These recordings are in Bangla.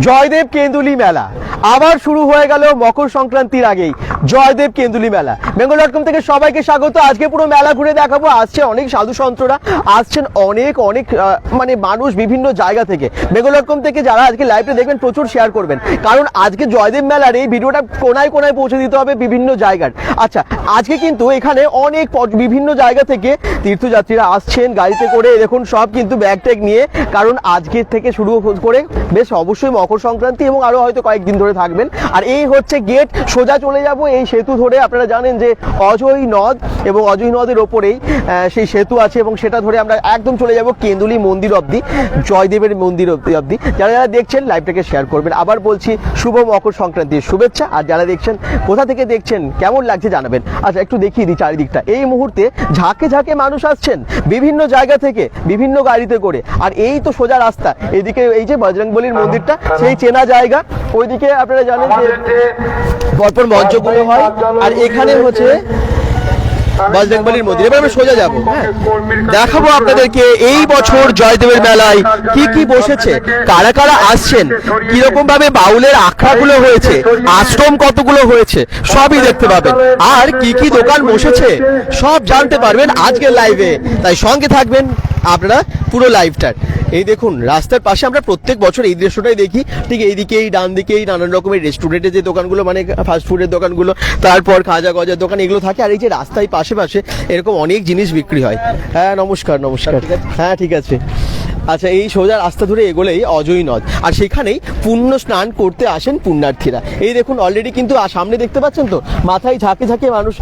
জয়দেব কেন্দুলি মেলা আবার শুরু হয়ে গেল মকর সংক্রান্তির আগেই। জয়দেব কেন্দুলি মেলা bengal.com থেকে সবাইকে স্বাগত। আজকে পুরো মেলা ঘুরে দেখাবো। আসছে অনেক সাধু সন্তরা, আসছেন অনেক মানে মানুষ বিভিন্ন জায়গা থেকে। bengal.com থেকে যারা আজকে লাইভে দেখবেন প্রচুর শেয়ার করবেন, কারণ আজকে জয়দেব মেলার এই ভিডিওটা কোনায় কোনায় পৌঁছে দিতে হবে বিভিন্ন জায়গার। আচ্ছা, আজকে কিন্তু এখানে অনেক বিভিন্ন জায়গা থেকে তীর্থযাত্রীরা আসছেন গাড়িতে করে। দেখুন সব কিন্তু ব্যাগ ট্যাগ নিয়ে, কারণ আজকে থেকে শুরু করে বেশ অবশ্যই মকর সংক্রান্তি এবং আরো হয়তো কয়েকদিন ধরে থাকবেন। আর এই হচ্ছে গেট, সোজা চলে যাব এই সেতু ধরে। আপনারা জানেন যে অজয় নদ এবং অজয় নদের ওপরেই সেই সেতু আছে, এবং সেটা ধরে আমরা একদম চলে যাব কেন্দুলি মন্দির অবধি, জয়দেবের মন্দির অবধি। যারা যারা দেখছেন লাইভটাকে শেয়ার করবেন। আবার বলছি শুভ মকর সংক্রান্তির শুভেচ্ছা। আর যারা দেখছেন কোথা থেকে দেখছেন, কেমন লাগছে জানাবেন। আচ্ছা, একটু দেখিয়ে দিই চারিদিকটা। এই মুহূর্তে ঝাঁকে ঝাঁকে মানুষ আসছেন বিভিন্ন জায়গা থেকে বিভিন্ন গাড়িতে করে। আর এই তো সোজা রাস্তা, এইদিকে এই যে বজরংবলীর মন্দিরটা, সেই চেনা জায়গা। ওইদিকে আপনারা জানেন যে পরপর মঞ্চগুলো হয়, আর এখানে হচ্ছে বজরংবলীর মন্দির। এবার আমরা সোজা যাবো, হ্যাঁ, দেখাবো আপনাদেরকে এই বছর জয়দেবের মেলায় কি কি বসেছে, কারা কারা আসছেন, কিরকম ভাবে বাউলের আখড়াগুলো হয়েছে, আশ্রম কতগুলো হয়েছে, সবই দেখতে পাবেন। আর কি কি দোকান বসেছে সব জানতে পারবেন আজকের লাইভে। তাই সঙ্গে থাকবেন আপনারা পুরো লাইভটার। এই দেখুন রাস্তার পাশে আমরা প্রত্যেক বছর এই দৃশ্যটাই দেখি, ঠিক এইদিকেই ডান দিকেই নানান রকমের রেস্টুরেন্টের যে দোকানগুলো, মানে ফাস্টফুডের দোকানগুলো, তারপর খাজা গজার দোকান, এগুলো থাকে। আর এই যে রাস্তায় পাশে পাশে এরকম অনেক জিনিস বিক্রি হয়। হ্যাঁ, নমস্কার নমস্কার। হ্যাঁ, ঠিক আছে। আচ্ছা, এই সোজা রাস্তা ধরে এগোলেই অজয় নদ, আর সেখানেই পুণ্য স্নান করতে আসেন পুণ্যার্থীরা। এই দেখুন অলরেডি কিন্তু সামনে দেখতে পাচ্ছেন তো, মাথায় ঝাঁকে ঝাঁকে মানুষ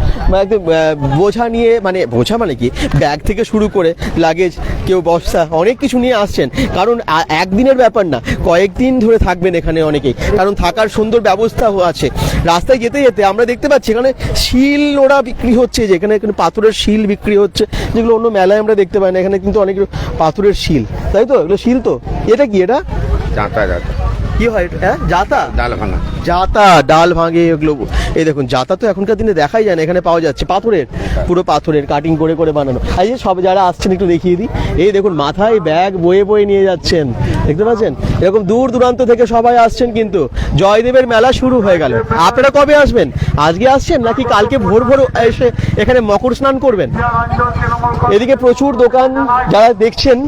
বোঝা নিয়ে, মানে বোঝা মানে কি, ব্যাগ থেকে শুরু করে লাগেজ, কেউ বস্তা, অনেক কিছু নিয়ে আসছেন। কারণ একদিনের ব্যাপার না, কয়েকদিন ধরে থাকবেন এখানে অনেকেই, কারণ থাকার সুন্দর ব্যবস্থা আছে। রাস্তায় যেতে যেতে আমরা দেখতে পাচ্ছি এখানে শিল নোড়া বিক্রি হচ্ছে, যেখানে এখানে পাথরের শিল বিক্রি হচ্ছে, যেগুলো অন্য মেলায় আমরা দেখতে পাই না। এখানে কিন্তু অনেক পাথরের শিল, তাই তো? এগুলো শিল তো। এটা কি? এটা জাতা জাতা কি হয়? এটা জাতা, ডাল ভাঙা জাতা, ডাল ভাঙে এগুলো। এই দেখুন জাতা তো এখনকার দিনে দেখাই যায় না, এখানে পাওয়া যাচ্ছে পাথরের, পুরো পাথরের কাটিং করে করে বানানো। আর এই সব যারা আসছেন একটু দেখিয়ে দিই। এই দেখুন মাথায় ব্যাগ বয়ে বয়ে নিয়ে যাচ্ছেন, দেখতে পাচ্ছেন? এরকম দূর দূরান্ত থেকে সবাই আসছেন। কিন্তু জয়দেবের মেলা শুরু হয়ে গেল। আপনারা কবে আসবেন? আজকে আসছেন নাকি কালকে ভোর ভোর এসে এখানে মকর স্নান করবেন? এদিকে প্রচুর দোকান। যারা দেখছেন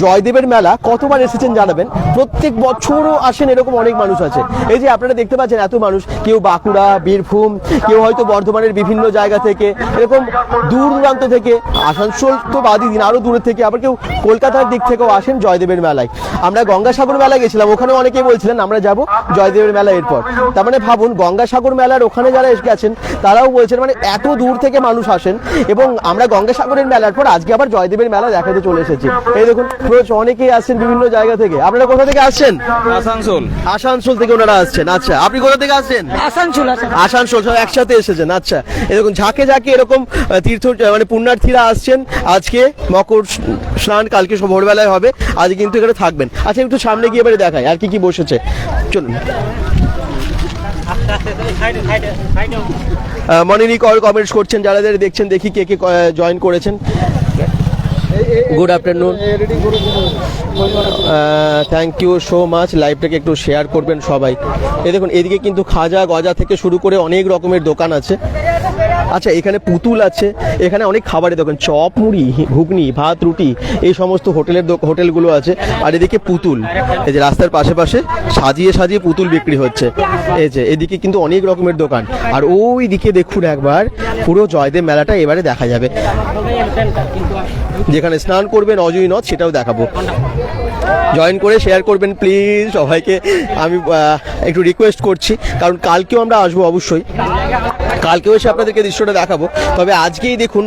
জয়দেবের মেলা কতবার এসেছেন জানাবেন। প্রত্যেক বছরও আসেন এরকম অনেক মানুষ আছে। এই যে আপনারা দেখতে পাচ্ছেন এত মানুষ, কেউ বাঁকুড়া, বীরভূম, কেউ হয়তো বর্ধমানের বিভিন্ন জায়গা থেকে, এরকম দূর দূরান্ত থেকে, আসানসোল তো বাদই দিন, আরো দূরের থেকে, আবার কেউ কলকাতার দিক থেকেও আসেন জয়দেবের মেলায়। আমরা গঙ্গাসাগর মেলা গেছিলাম, ওখানেও অনেকেই বলছিলেন আমরা যাব জয়দেবের মেলা এরপর। তার মানে ভাবুন, গঙ্গাসাগর মেলার ওখানে যারা গেছেন তারাও বলছেন মানে এত দূর থেকে মানুষ আসেন। এবং আমরা গঙ্গাসাগরের মেলার পর আজকে আবার জয়দেবের মেলা দেখাতে চলে এসেছি। এই দেখুন অনেকেই আসছেন বিভিন্ন জায়গা থেকে। আপনারা কোথা থেকে আসছেন? আসানসোল। আসানসোল থেকে ওনারা আসছেন। আচ্ছা, আপনি কোথা থেকে আসছেন? আসানসোল। আসানসোল, সব একসাথে এসেছেন। আচ্ছা, এরকম ঝাঁকে ঝাঁকে এরকম তীর্থ মানে পুণ্যার্থীরা আসছেন। আজকে মকর স্নান কালকে ভোরবেলায় হবে, আজ কিন্তু এখানে থাকবেন। আচ্ছা, একটু সামনে গিয়ে এবারে দেখায় আর কি কি বসেছে, চলুন। মনিনী কমেন্টস করছেন, যারা যারা দেখছেন দেখি কে কে জয়েন করেছেন। Good afternoon, thank you so much. লাইভটাকে একটু শেয়ার করবেন সবাই। এই দেখুন এদিকে কিন্তু খাজা গজা থেকে শুরু করে অনেক রকমের দোকান আছে। আচ্ছা, এখানে পুতুল আছে, এখানে অনেক খাবারের দোকান, চপ মুড়ি, ঘুগনি, ভাত, রুটি, এই সমস্ত হোটেলগুলো আছে। আর এদিকে পুতুল, এই যে রাস্তার পাশে পাশে সাজিয়ে সাজিয়ে পুতুল বিক্রি হচ্ছে। এই যে এদিকে কিন্তু অনেক রকমের দোকান। আর ওই দিকে দেখুন একবার, পুরো জয়দেব মেলাটা এবারে দেখা যাবে। যেখানে স্নান করবেন অজয় নদ, সেটাও দেখাবো। জয়েন করে শেয়ার করবেন প্লিজ সবাইকে, আমি একটু রিকোয়েস্ট করছি, কারণ কালকেও আমরা আসবো অবশ্যই, কালকেও এসে আপনাদেরকে দৃশ্যটা দেখাবো। তবে আজকেই দেখুন,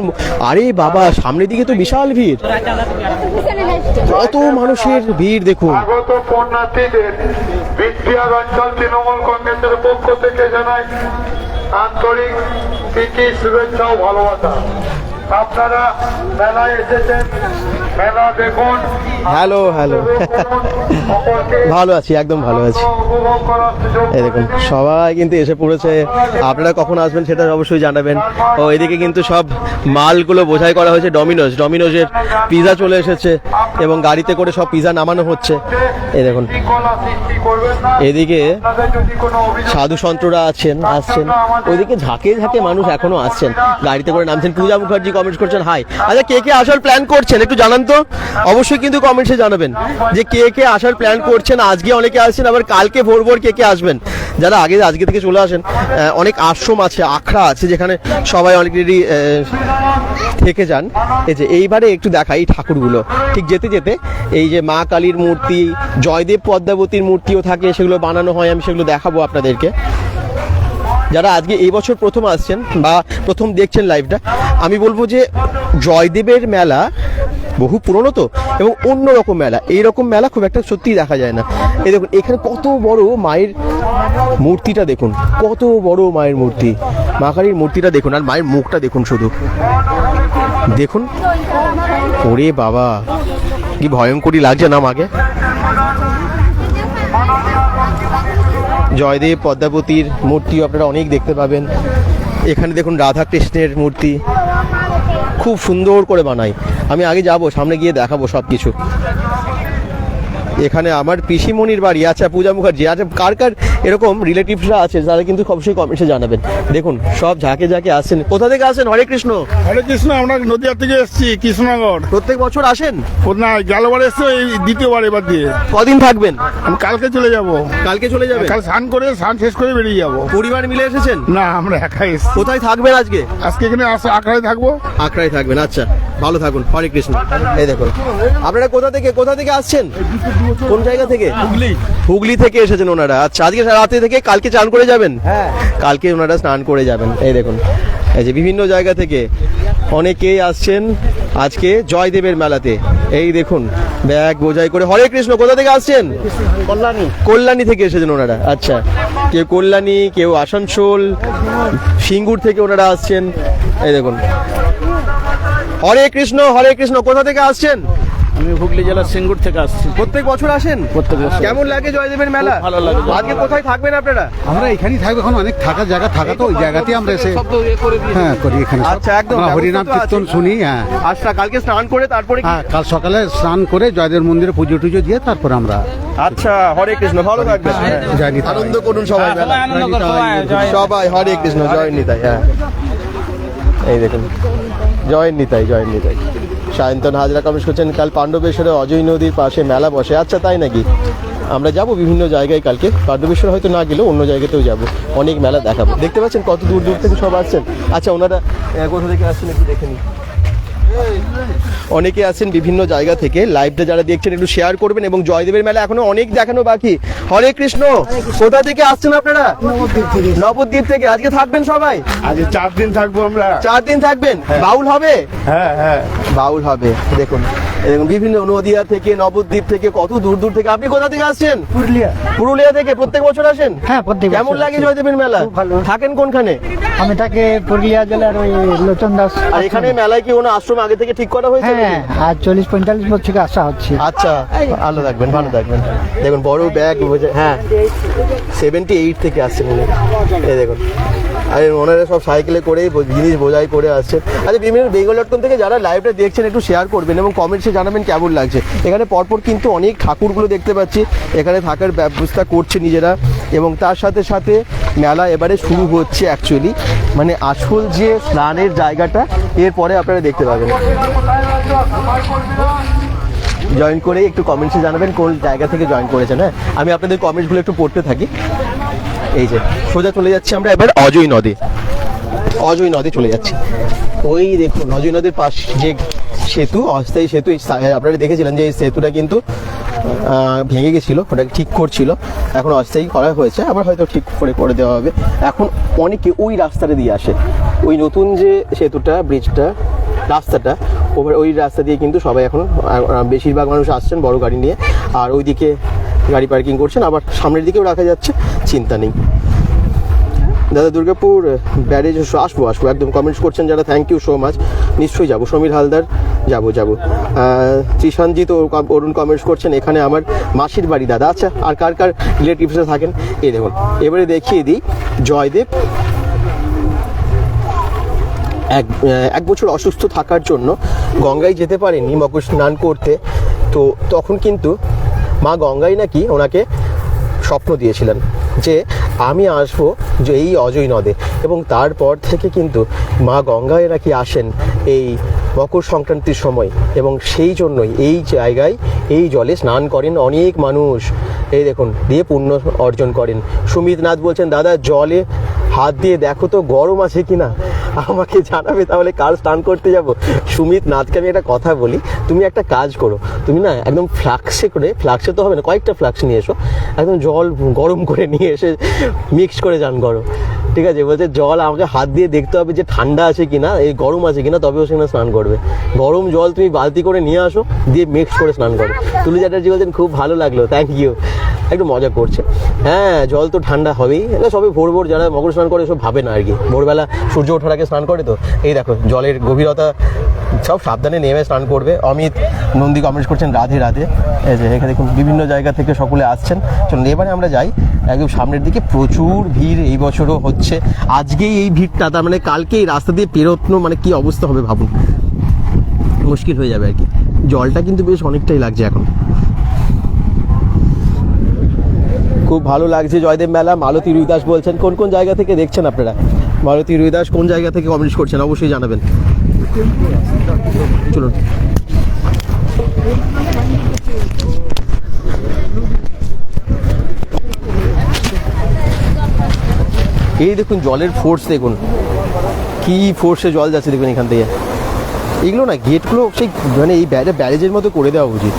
আরে বাবা সামনের দিকে তো বিশাল ভিড়, কত মানুষের ভিড় দেখুন। আগত পুণ্যার্থীদের বিক্রিয়ার অঞ্চল তৃণমূল কংগ্রেসের পক্ষ থেকে জানাই আন্তরিক প্রীতি, শুভেচ্ছা ও ভালোবাসা। আপনারা মেলায় এসেছেন, মেলা দেখুন। হ্যালো হ্যালো সকলকে ভালো আছি, একদম ভালো আছি। উপভোগ করার সুযোগ এই দেখুন সবাই কিন্তু এসে পড়েছে। আপনারা কখন আসবেন সেটা অবশ্যই জানাবেন। ও এদিকে কিন্তু সব মালগুলো বোঝাই করা হয়েছে। ডমিনোজের পিৎজা চলে এসেছে এবং গাড়িতে করে সব পিৎজা নামানো হচ্ছে। এই দেখুন শৃঙ্খলা সৃষ্টি করবেন না। এদিকে আপনাদের যদি কোনো অভিযোগ সাধু সন্তরা আসছেন। ওইদিকে ঝাঁকে ঝাঁকে মানুষ এখনো আসছেন, গাড়িতে করে নামছেন। পূজা মুখার্জি কমেন্ট করছেন হাই। আচ্ছা কে কে আসার প্ল্যান করছেন একটু জানান তো, অবশ্যই কিন্তু কমেন্টসে জানাবেন যে কে কে আসার প্ল্যান করছেন। আজকে অনেকে আসছেন, আবার কালকে ভোর কে কে আসবেন। যারা আজকে থেকে চলে আসেন, অনেক আশ্রম আছে, আখড়া আছে যেখানে সবাই অলরেডি থেকে যান। এই যে এইবারে একটু দেখাই ঠাকুরগুলো। ঠিক যেতে যেতে এই যে মা কালীর মূর্তি, জয়দেব পদ্মাবতীর মূর্তিও থাকে, সেগুলো বানানো হয়, আমি সেগুলো দেখাবো আপনাদেরকে। যারা আজকে এই বছর প্রথম আসছেন বা প্রথম দেখছেন লাইভটা, আমি বলবো যে জয়দেবের মেলা বহু পুরনো তো, এবং অন্যরকম মেলা। এইরকম মেলা খুব একটা সত্যিই দেখা যায় না। এই দেখুন এখানে কত বড় মায়ের মূর্তিটা দেখুন, কত বড় মায়ের মূর্তি, মা কালীর মূর্তিটা দেখুন, আর মায়ের মুখটা দেখুন, শুধু দেখুন। ওরে বাবা কি ভয়ঙ্করই লাগছে না মাকে। জয়দেব পদ্মাবতীর মূর্তি আপনারা অনেক দেখতে পাবেন। এখানে দেখুন রাধা কৃষ্ণের মূর্তি খুব সুন্দর করে বানায়। আমি আগে যাব, সামনে গিয়ে দেখাবো সব কিছু। এখানে আমার পিসিমণির বাড়ি। আচ্ছা পূজা মুখার্জি, আচ্ছা কার কার এরকম রিলেটিভসরা আছে তারা কিন্তু অবশ্যই কমেন্টে জানাবেন। দেখুন সব ঝাঁকে ঝাঁকে আসছেন। কোথা থেকে আসেন? হরে কৃষ্ণ। হরে কৃষ্ণ। আমরা নদিয়া থেকে এসেছি, কৃষ্ণনগর। প্রত্যেক বছর আসেন? না, গেলবার এসছে, এই দ্বিতীয়বার এবার দিয়ে। কদিন থাকবেন? আমি কালকে চলে যাব। কালকে চলে যাবেন? কাল স্নান শেষ করে বেরিয়ে যাব। পরিবার মিলে এসেছেন? না, আমরা একাই এসেছি। কোথায় থাকবেন আজকে? আজকে এখানে আখড়ায় থাকবো। আখড়ায় থাকবেন, আচ্ছা ভালো থাকুন। হরে কৃষ্ণ। এই দেখুন আপনারা কোথা থেকে আসছেন? কোন জায়গা থেকে? হুগলি থেকে এসেছেন ওনারা। আচ্ছা আজকে রাতে থেকে কালকে চান করে যাবেন? হ্যাঁ, কালকে ওনারা স্নান করে যাবেন। এই দেখুন এই যে বিভিন্ন জায়গা থেকে অনেকেই আসছেন আজকে জয়দেবের মেলাতে। এই দেখুন ব্যাগ বোঝাই করে। হরে কৃষ্ণ। কোথা থেকে আসছেন? কল্যাণী থেকে এসেছেন ওনারা। আচ্ছা কেউ কল্যাণী, কেউ আসানসোল, সিঙ্গুর থেকে ওনারা আসছেন। এই দেখুন হরে কৃষ্ণ। হরে কৃষ্ণ। কোথা থেকে আসছেন? আমি হুগলি জেলার সিঙ্গুর থেকে আসছি। প্রত্যেক বছর আসেন? প্রত্যেক বছর। কেমন লাগে জয়দেবের মেলা? ভালো লাগে। আজকে কোথায় থাকবেন আপনারা? আমরা এখানেই থাকবো, এখন অনেক থাকার জায়গা থাকা তো ওই জায়গাতেই আমরা এসে সব তো করে দিয়েছি। হ্যাঁ করি এখানে। আচ্ছা, একদম আমরা হরিনাম ব্যবস্থা তো কীর্তন আছে। শুনি। হ্যাঁ আচ্ছা কালকে স্নান করে তারপরে কি? হ্যাঁ, কাল সকালে স্নান করে জয়দেব মন্দিরে পুজো টুজো দিয়ে তারপর আমরা আচ্ছা হরে কৃষ্ণ। ভালো থাকবেন। জয় নিতাই। আনন্দ করুন সবাই মেলা। সবাই আনন্দ করো, সবাই হরে কৃষ্ণ। জয় নিতাই। হ্যাঁ এই দেখুন জয় নিতাই, জয় নিতাই। সায়ন্তন হাজরা কমেন্ট করছেন কাল পাণ্ডবেশ্বরে অজয় নদীর পাশে মেলা বসে। আচ্ছা তাই নাকি? আমরা যাব বিভিন্ন জায়গায় কালকে। পাণ্ডবেশ্বর হয়তো না গেলেও অন্য জায়গাতেও যাব, অনেক মেলা দেখাবো। দেখতে পাচ্ছেন কত দূর দূর থেকে সব আসছেন। আচ্ছা ওনারা কোথা থেকে আসছেন একটু দেখে নিন। অনেকে আছেন বিভিন্ন জায়গা থেকে। লাইভটা যারা দেখছেন একটু শেয়ার করবেন, এবং জয়দেবের মেলা এখনো অনেক দেখানো বাকি। হরে কৃষ্ণ। কোথা থেকে আসছেন আপনারা? নবদ্বীপ থেকে। আজকে থাকবেন সবাই? আজ 4 দিন থাকবো আমরা। 4 দিন থাকবেন? বাউল হবে? হ্যাঁ হ্যাঁ, বাউল হবে। দেখুন এরকম বিভিন্ন নদিয়া থেকে, নবদ্বীপ থেকে, কত দূর দূর থেকে। আপনি কোথা থেকে আসছেন? পুরুলিয়া থেকে। প্রত্যেক বছর আসেন? হ্যাঁ, প্রত্যেক বছর কেমন লাগে আসি। জয়দেবের মেলা? খুব ভালো। থাকেন কোনখানে? আমি তাকে পুরুলিয়া জেলার ওই লোচন দাস। আর এখানে মেলায় কি কোনো আশ্রম আগে থেকে ঠিক করা হয়েছে? হ্যাঁ, আজ 40-45 বছর থেকে আসা হচ্ছে। আচ্ছা ভালো থাকবেন, ভালো থাকবেন। দেখুন বড় ব্যাগ। হ্যাঁ 78 থেকে আসছেন উনি। এই দেখুন আরে ওনারা সব সাইকেলে করে জিনিস বোঝাই করে আসছেন। আচ্ছা বিভিন্ন বেঙ্গল.com থেকে যারা লাইভটা দেখছেন একটু শেয়ার করবেন এবং কমেন্টসে জানাবেন কেমন লাগছে। এখানে পরপর কিন্তু অনেক ঠাকুরগুলো দেখতে পাচ্ছি, এখানে থাকার ব্যবস্থা করছে নিজেরা, এবং তার সাথে সাথে মেলা এবারে শুরু হচ্ছে অ্যাকচুয়ালি, মানে আসল যে স্নানের জায়গাটা এরপরে আপনারা দেখতে পাবেন। জয়েন করে একটু কমেন্টসে জানাবেন কোন জায়গা থেকে জয়েন করেছেন। হ্যাঁ আমি আপনাদের কমেন্টসগুলো একটু পড়তে থাকি। এই যে সোজা চলে যাচ্ছি আমরা এবার অজয় নদী। অজয় নদী চলে যাচ্ছি। ওই দেখুন অজয় নদীর পাশ যে সেতু, অস্থায়ী সেতু, আপনারা দেখেছিলেন যে এই সেতুটা কিন্তু ভেঙে গেছিলো, ওটাকে ঠিক করছিল, এখন অস্থায়ী করা হয়েছে, আবার হয়তো ঠিক করে দেওয়া হবে। এখন অনেকে ওই রাস্তাটা দিয়ে আসে, ওই নতুন যে সেতুটা, ব্রিজটা, রাস্তাটা, ওই রাস্তা দিয়ে কিন্তু সবাই এখন বেশিরভাগ মানুষ আসছেন বড় গাড়ি নিয়ে, আর ওইদিকে গাড়ি পার্কিং করছেন, আবার সামনের দিকেও রাখা যাচ্ছে, চিন্তা নেই। দাদা দুর্গাপুর ব্যারেজ আসবো একদম কমেন্টস করছেন যারা, থ্যাংক ইউ সো মাচ। নিশ্চয়ই যাবো। সমীর হালদার যাবো। ত্রিশানজিৎ অরুণ কমেন্টস করছেন এখানে আমার মাসির বাড়ি দাদা। আচ্ছা, আর কার রিলেটিভসে থাকেন এই দেখুন। এবারে দেখিয়ে দিই জয়দেব এক বছর অসুস্থ থাকার জন্য গঙ্গায় যেতে পারেনি মকর স্নান করতে। তো তখন কিন্তু মা গঙ্গাই নাকি ওনাকে স্বপ্ন দিয়েছিলেন যে আমি আসবো যে এই অজয় নদে, এবং তারপর থেকে কিন্তু মা গঙ্গায় নাকি আসেন এই মকর সংক্রান্তির সময়, এবং সেই জন্যই এই জায়গায় এই জলে স্নান করেন অনেক মানুষ। এই দেখুন, দিয়ে পুণ্য অর্জন করেন। সুমিত নাথ বলছেন দাদা জলে হাত দিয়ে দেখো তো গরম আছে কিনা, আমাকে জানাবে তাহলে কাল স্নান করতে যাব। সুমিত নাথকে আমি একটা কথা বলি, তুমি একটা কাজ করো, তুমি না একদম ফ্লাক্সে তো হবে না, কয়েকটা ফ্লাক্স নিয়ে এসো, একদম জল গরম করে নিয়ে এসে মিক্স করে চান করো, ঠিক আছে? বলছে জল আমাকে হাত দিয়ে দেখতে হবে যে ঠান্ডা আছে কিনা, এই গরম আছে কিনা, তবেও সেখানে স্নান করবে। গরম জল তুমি বালতি করে নিয়ে আসো, দিয়ে মিক্স করে স্নান করো। তুলি চ্যাটার্জি বলছেন খুব ভালো লাগলো, থ্যাংক ইউ। একটু মজা করছে। হ্যাঁ, জল তো ঠান্ডা হবেই, এটা সবে ভোর যারা মকর স্নান করে সব ভাবে না আর কি, ভোরবেলা সূর্য ওঠার আগে স্নান করে। তো এই দেখো জলের গভীরতা, সব সাবধানে নেমে স্নান করবে। অমিত নন্দী কমেন্টস করছেন রাধে। এই যে এখানে দেখুন বিভিন্ন জায়গা থেকে সকলে আসছেন। চলুন এবারে আমরা যাই একদম সামনের দিকে। প্রচুর ভিড় এই বছরও হচ্ছে। আজকেই এই ভিড়টা, তার মানে কালকে এই রাস্তা দিয়ে পেরোনো মানে কি অবস্থা হবে ভাবুন, মুশকিল হয়ে যাবে আর কি। জলটা কিন্তু বেশ অনেকটাই লাগছে এখন। খুব ভালো লাগছে জয়দেব মেলা। মালতী রুইদাস বলছেন কোন জায়গা থেকে দেখছেন আপনারা? মালতী রুইদাস কোন জায়গা থেকে কমেন্টস করছেন অবশ্যই জানাবেন। চলুন এই দেখুন জলের ফোর্স, দেখুন কি ফোর্সে জল যাচ্ছে দেখুন এখান থেকে। এগুলো না গেটগুলো সেই মানে এই ব্যারেজের মতো করে দেওয়া উচিত।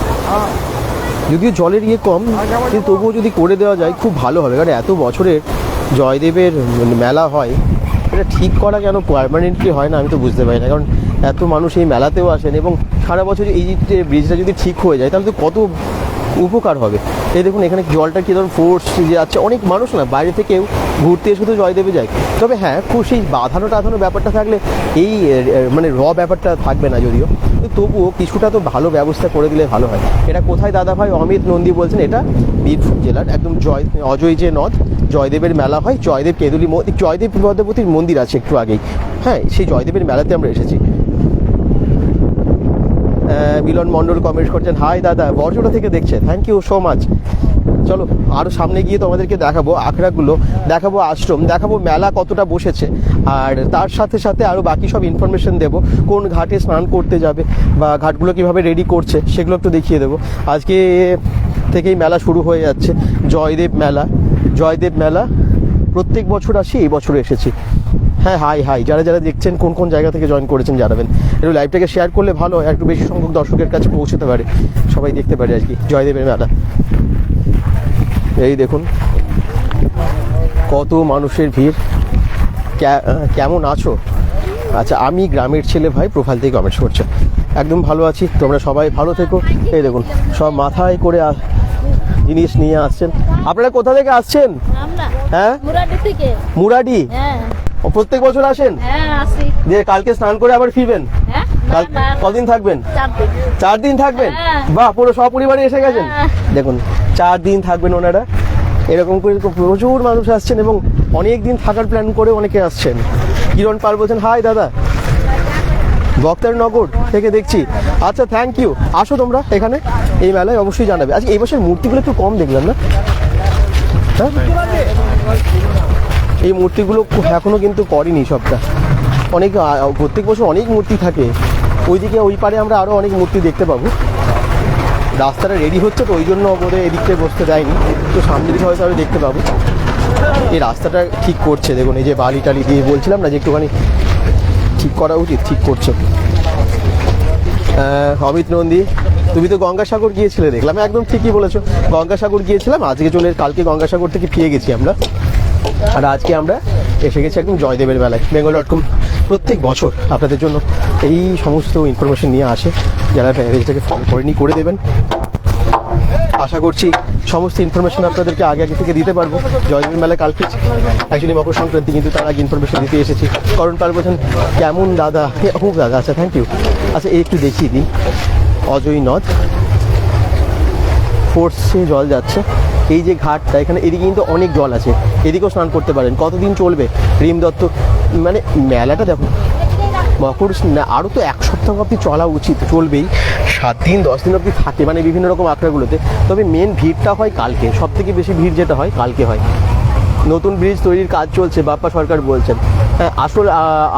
যদিও জলের কম, কিন্তু তবুও যদি করে দেওয়া যায় খুব ভালো হবে। কারণ এত বছরের জয়দেবের মেলা হয়, এটা ঠিক করা কেন পার্মানেন্টলি হয় না আমি তো বুঝতে পারি না। কারণ এত মানুষ এই মেলাতেও আসেন, এবং সারা বছর এই যে ব্রিজটা যদি ঠিক হয়ে যায় তাহলে তো কত উপকার হবে। এই দেখুন এখানে জলটা কী ধরুন ফোর্স যাচ্ছে। অনেক মানুষ না বাইরে থেকেও ঘুরতে এসে তো জয়দেবে যায়। তবে হ্যাঁ, খুব সেই বাঁধানো ব্যাপারটা থাকলে এই মানে ব্যাপারটা থাকবে না যদিও, কিন্তু তবুও কিছুটা তো ভালো ব্যবস্থা করে দিলে ভালো হয়। এটা কোথায় দাদা ভাই? অমিত নন্দী বলছেন এটা বীরভূম জেলার একদম অজয় যে নদ, জয়দেবের মেলা হয়। জয়দেব কেঁদুলি জয়দেব পদ্মাবতীর মন্দির আছে একটু আগেই। হ্যাঁ, সেই জয়দেবের মেলাতে আমরা এসেছি। মিলন মণ্ডল কমেন্ট করছেন হাই দাদা, বর্জোটা থেকে দেখছে, থ্যাংক ইউ সো মাচ। চলো আরও সামনে গিয়ে তোমাদেরকে দেখাবো আখড়াগুলো, দেখাবো আশ্রম, দেখাবো মেলা কতটা বসেছে, আর তার সাথে সাথে আরও বাকি সব ইনফরমেশন দেবো। কোন ঘাটে স্নান করতে যাবে বা ঘাটগুলো কীভাবে রেডি করছে সেগুলো একটু দেখিয়ে দেবো। আজকে থেকেই মেলা শুরু হয়ে যাচ্ছে, জয়দেব মেলা। প্রত্যেক বছর আসি, এই বছর এসেছি। হ্যাঁ হাই যারা দেখছেন কোন জায়গা থেকে জয়েন করেছেন জানাবেন। একটু লাইভটাকে শেয়ার করলে ভালো হয়, একটু বেশি সংখ্যক দর্শকের কাছে পৌঁছতে পারে, সবাই দেখতে পারে আর কি জয়দেবের মেলা। এই দেখুন কত মানুষের ভিড়। কেমন আছো? আচ্ছা, আমি গ্রামের ছেলে ভাই প্রোফাইল থেকে কমেন্টস করছে। একদম ভালো আছি, তোমরা সবাই ভালো থেকো। এই দেখুন সব মাথায় করে জিনিস নিয়ে আসছেন। আপনারা কোথা থেকে আসছেন? হ্যাঁ, মুরাডি। প্রত্যেক বছর আসেন? যে কালকে স্নান করে আবার ফিরবেন? কদিন থাকবেন? 4 দিন থাকবেন? বাহ, পুরো সপরিবারে এসে গেছেন। দেখুন 4 দিন থাকবেন ওনারা। এরকম করে প্রচুর মানুষ আসছেন এবং অনেক দিন থাকার প্ল্যান করে অনেকে আসছেন। কিরণ পাল বলছেন হাই দাদা, বক্তারনগর থেকে দেখছি। আচ্ছা, থ্যাংক ইউ। আসো তোমরা এখানে এই মেলায়, অবশ্যই জানাবে। আজকে এই বছর মূর্তিগুলো একটু কম দেখলাম না? হ্যাঁ, এই মূর্তিগুলো এখনো কিন্তু করেনি সবটা। অনেক প্রত্যেক বছর অনেক মূর্তি থাকে। ওইদিকে ওই পারে আমরা আরও অনেক মূর্তি দেখতে পাবো। রাস্তাটা রেডি হচ্ছে তো ওই জন্য ওদের এদিকটায় বসতে দেয়নি, তো সামনের দিকে হয়তো আরও দেখতে পাবো। এই রাস্তাটা ঠিক করছে, দেখুন এই যে বালি টালি দিয়ে বলছিলাম না যে একটুখানি ঠিক করা উচিত, ঠিক করছে। অমিত নন্দী, তুমি তো গঙ্গাসাগর গিয়েছিলে দেখলাম। একদম ঠিকই বলেছো, গঙ্গাসাগর গিয়েছিলাম। কালকে গঙ্গাসাগর থেকে ফিরে গেছি আমরা, আর আজকে আমরা এসে গেছি একদম জয়দেবের মেলায়। bengal.com প্রত্যেক বছর আপনাদের জন্য এই সমস্ত ইনফরমেশন নিয়ে আসে। যারা পেজটাকে ফলো করেনি করে দেবেন। আশা করছি সমস্ত ইনফরমেশন আপনাদেরকে আগে আগে থেকে দিতে পারবো। জয়দেবের মেলা কালকে অ্যাকচুয়ালি মকর সংক্রান্তি, কিন্তু তার আগে ইনফরমেশন দিতে এসেছি। কারণ তার বলছেন কেমন দাদা, খুব দাদা, আচ্ছা থ্যাংক ইউ। আচ্ছা এই একটু দেখিয়ে দিই, অজয় নদ ফোর্সে জল যাচ্ছে। এই যে ঘাটটা এখানে, এদিকে কিন্তু অনেক জল আছে, এদিকেও স্নান করতে পারেন। কতদিন চলবে রিম দত্ত, মানে মেলাটা দেখো মকর আরও তো 1 সপ্তাহ অবধি চলা উচিত, চলবেই, 7 দিন 10 দিন অবধি থাকে মানে বিভিন্ন রকম আখড়াগুলোতে। তবে মেন ভিড়টা হয় কালকে, সব থেকে বেশি ভিড় যেটা হয় কালকে হয়। নতুন ব্রিজ তৈরির কাজ চলছে, বাপ্পা সরকার বলছেন। হ্যাঁ, আসলে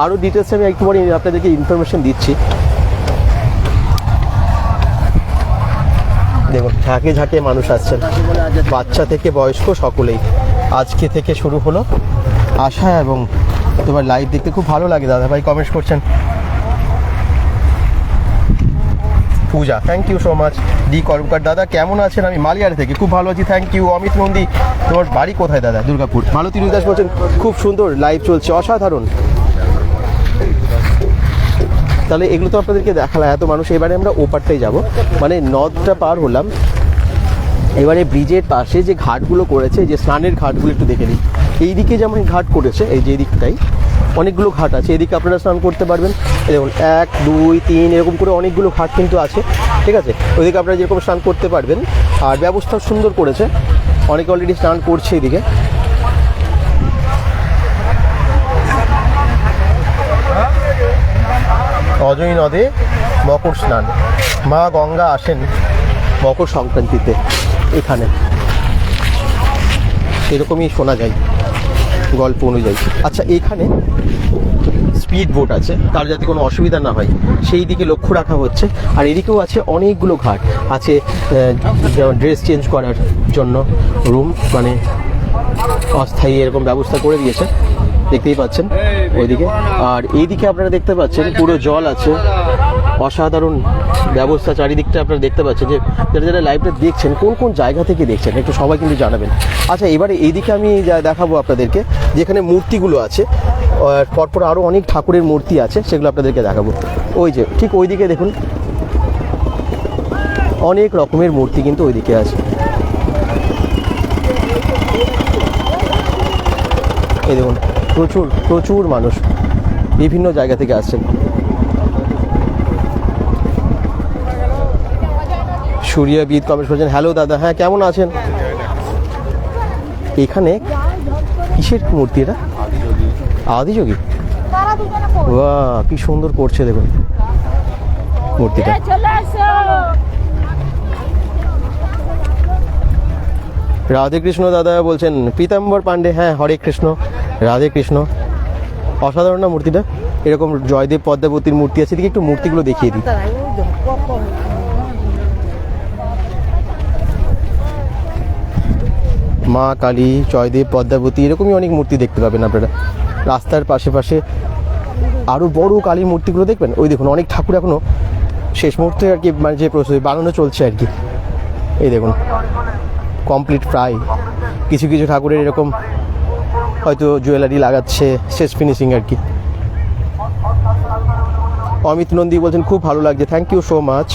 আরও ডিটেলসে আমি একটু পরে আপনাদেরকে ইনফরমেশন দিচ্ছি। দেখুন ঝাঁকে ঝাঁকে মানুষ আসছেন, বাচ্চা থেকে বয়স্ক সকলেই। আজকে থেকে শুরু হলো আসা, এবং তোমার লাইভ দেখতে খুব ভালো লাগে। দাদা ভাই কমেন্টস করছেন। Puja thank you so much. D Karmakar দাদা কেমন আছেন? আমি মালিয়ার থেকে খুব ভালো আছি, থ্যাংক ইউ। অমিত নন্দী তোমার বাড়ি কোথায় দাদা? দুর্গাপুর। মালতী রুদাস বলছেন খুব সুন্দর লাইভ চলছে, অসাধারণ। তাহলে এগুলো তো আপনাদেরকে দেখালাম, এত মানুষ। এবারে আমরা ওপারটাই যাব, মানে নদটা পার হলাম। এবারে ব্রিজের পাশে যে ঘাটগুলো করেছে, যে স্নানের ঘাটগুলো একটু দেখে নিই। এই দিকে যেমন ঘাট করেছে, এই যে দিকটাই অনেকগুলো ঘাট আছে, এদিকে আপনারা স্নান করতে পারবেন। দেখুন 1 2 3 এরকম করে অনেকগুলো ঘাট কিন্তু আছে, ঠিক আছে। ওইদিকে আপনারা যেরকম স্নান করতে পারবেন, আর ব্যবস্থা সুন্দর করেছে, অনেকে অলরেডি স্নান করছে এদিকে। অজয় নদে মকর স্নান, মা গঙ্গা আসেন মকর সংক্রান্তিতে এখানে, এরকমই শোনা যায় গল্প অনুযায়ী। আচ্ছা এখানে স্পিড বোট আছে, তার যাতে কোনো অসুবিধা না হয় সেই দিকে লক্ষ্য রাখা হচ্ছে। আর এদিকেও আছে অনেকগুলো ঘাট আছে, ড্রেস চেঞ্জ করার জন্য রুম, মানে অস্থায়ী এরকম ব্যবস্থা করে দিয়েছে, দেখতেই পাচ্ছেন ওইদিকে। আর এইদিকে আপনারা দেখতে পাচ্ছেন পুরো জল আছে, অসাধারণ ব্যবস্থা চারিদিকটা আপনারা দেখতে পাচ্ছেন। যে যারা যারা লাইভটা দেখছেন কোন কোন জায়গা থেকে দেখছেন একটু সবাই কিন্তু জানাবেন। আচ্ছা এবারে এইদিকে আমি দেখাবো আপনাদেরকে, যেখানে মূর্তিগুলো আছে, পরপর আরও অনেক ঠাকুরের মূর্তি আছে, সেগুলো আপনাদেরকে দেখাবো। ওই যে ঠিক ওইদিকে দেখুন অনেক রকমের মূর্তি কিন্তু ওইদিকে আছে। এই দেখুন প্রচুর প্রচুর মানুষ বিভিন্ন জায়গা থেকে আসছেন। সূর্যবিদ কমেন্ট করছেন, হ্যালো দাদা, হ্যাঁ কেমন আছেন? এখানে কিসের মূর্তি এটা? আদিযোগী। বাহ কি সুন্দর করছে দেখুন মূর্তিটা। রাধে কৃষ্ণ দাদা বলছেন, পীতাম্বর পান্ডে, হ্যাঁ হরে কৃষ্ণ, রাধে কৃষ্ণ। অসাধারণ না মূর্তিটা? এরকম জয়দেব পদ্মাবতীর মূর্তি আছে, এদিকে একটু মূর্তিগুলো দেখিয়ে দিই। মা কালী, জয়দেব পদ্মাবতী, এরকমই অনেক মূর্তি দেখতে পাবেন আপনারা। রাস্তার পাশে পাশে আরও বড় কালী মূর্তিগুলো দেখবেন। ওই দেখুন অনেক ঠাকুর এখনও শেষ মুহূর্তে আর কি, মানে যে প্রস্তুতি বানানো চলছে আর কি। এই দেখুন কমপ্লিট প্রায়, কিছু কিছু ঠাকুরের এরকম হয়তো জুয়েলারি লাগাচ্ছে, শেষ ফিনিশিং আর কি। অমিত নন্দী বলছেন খুব ভালো লাগছে, থ্যাংক ইউ সো মাচ।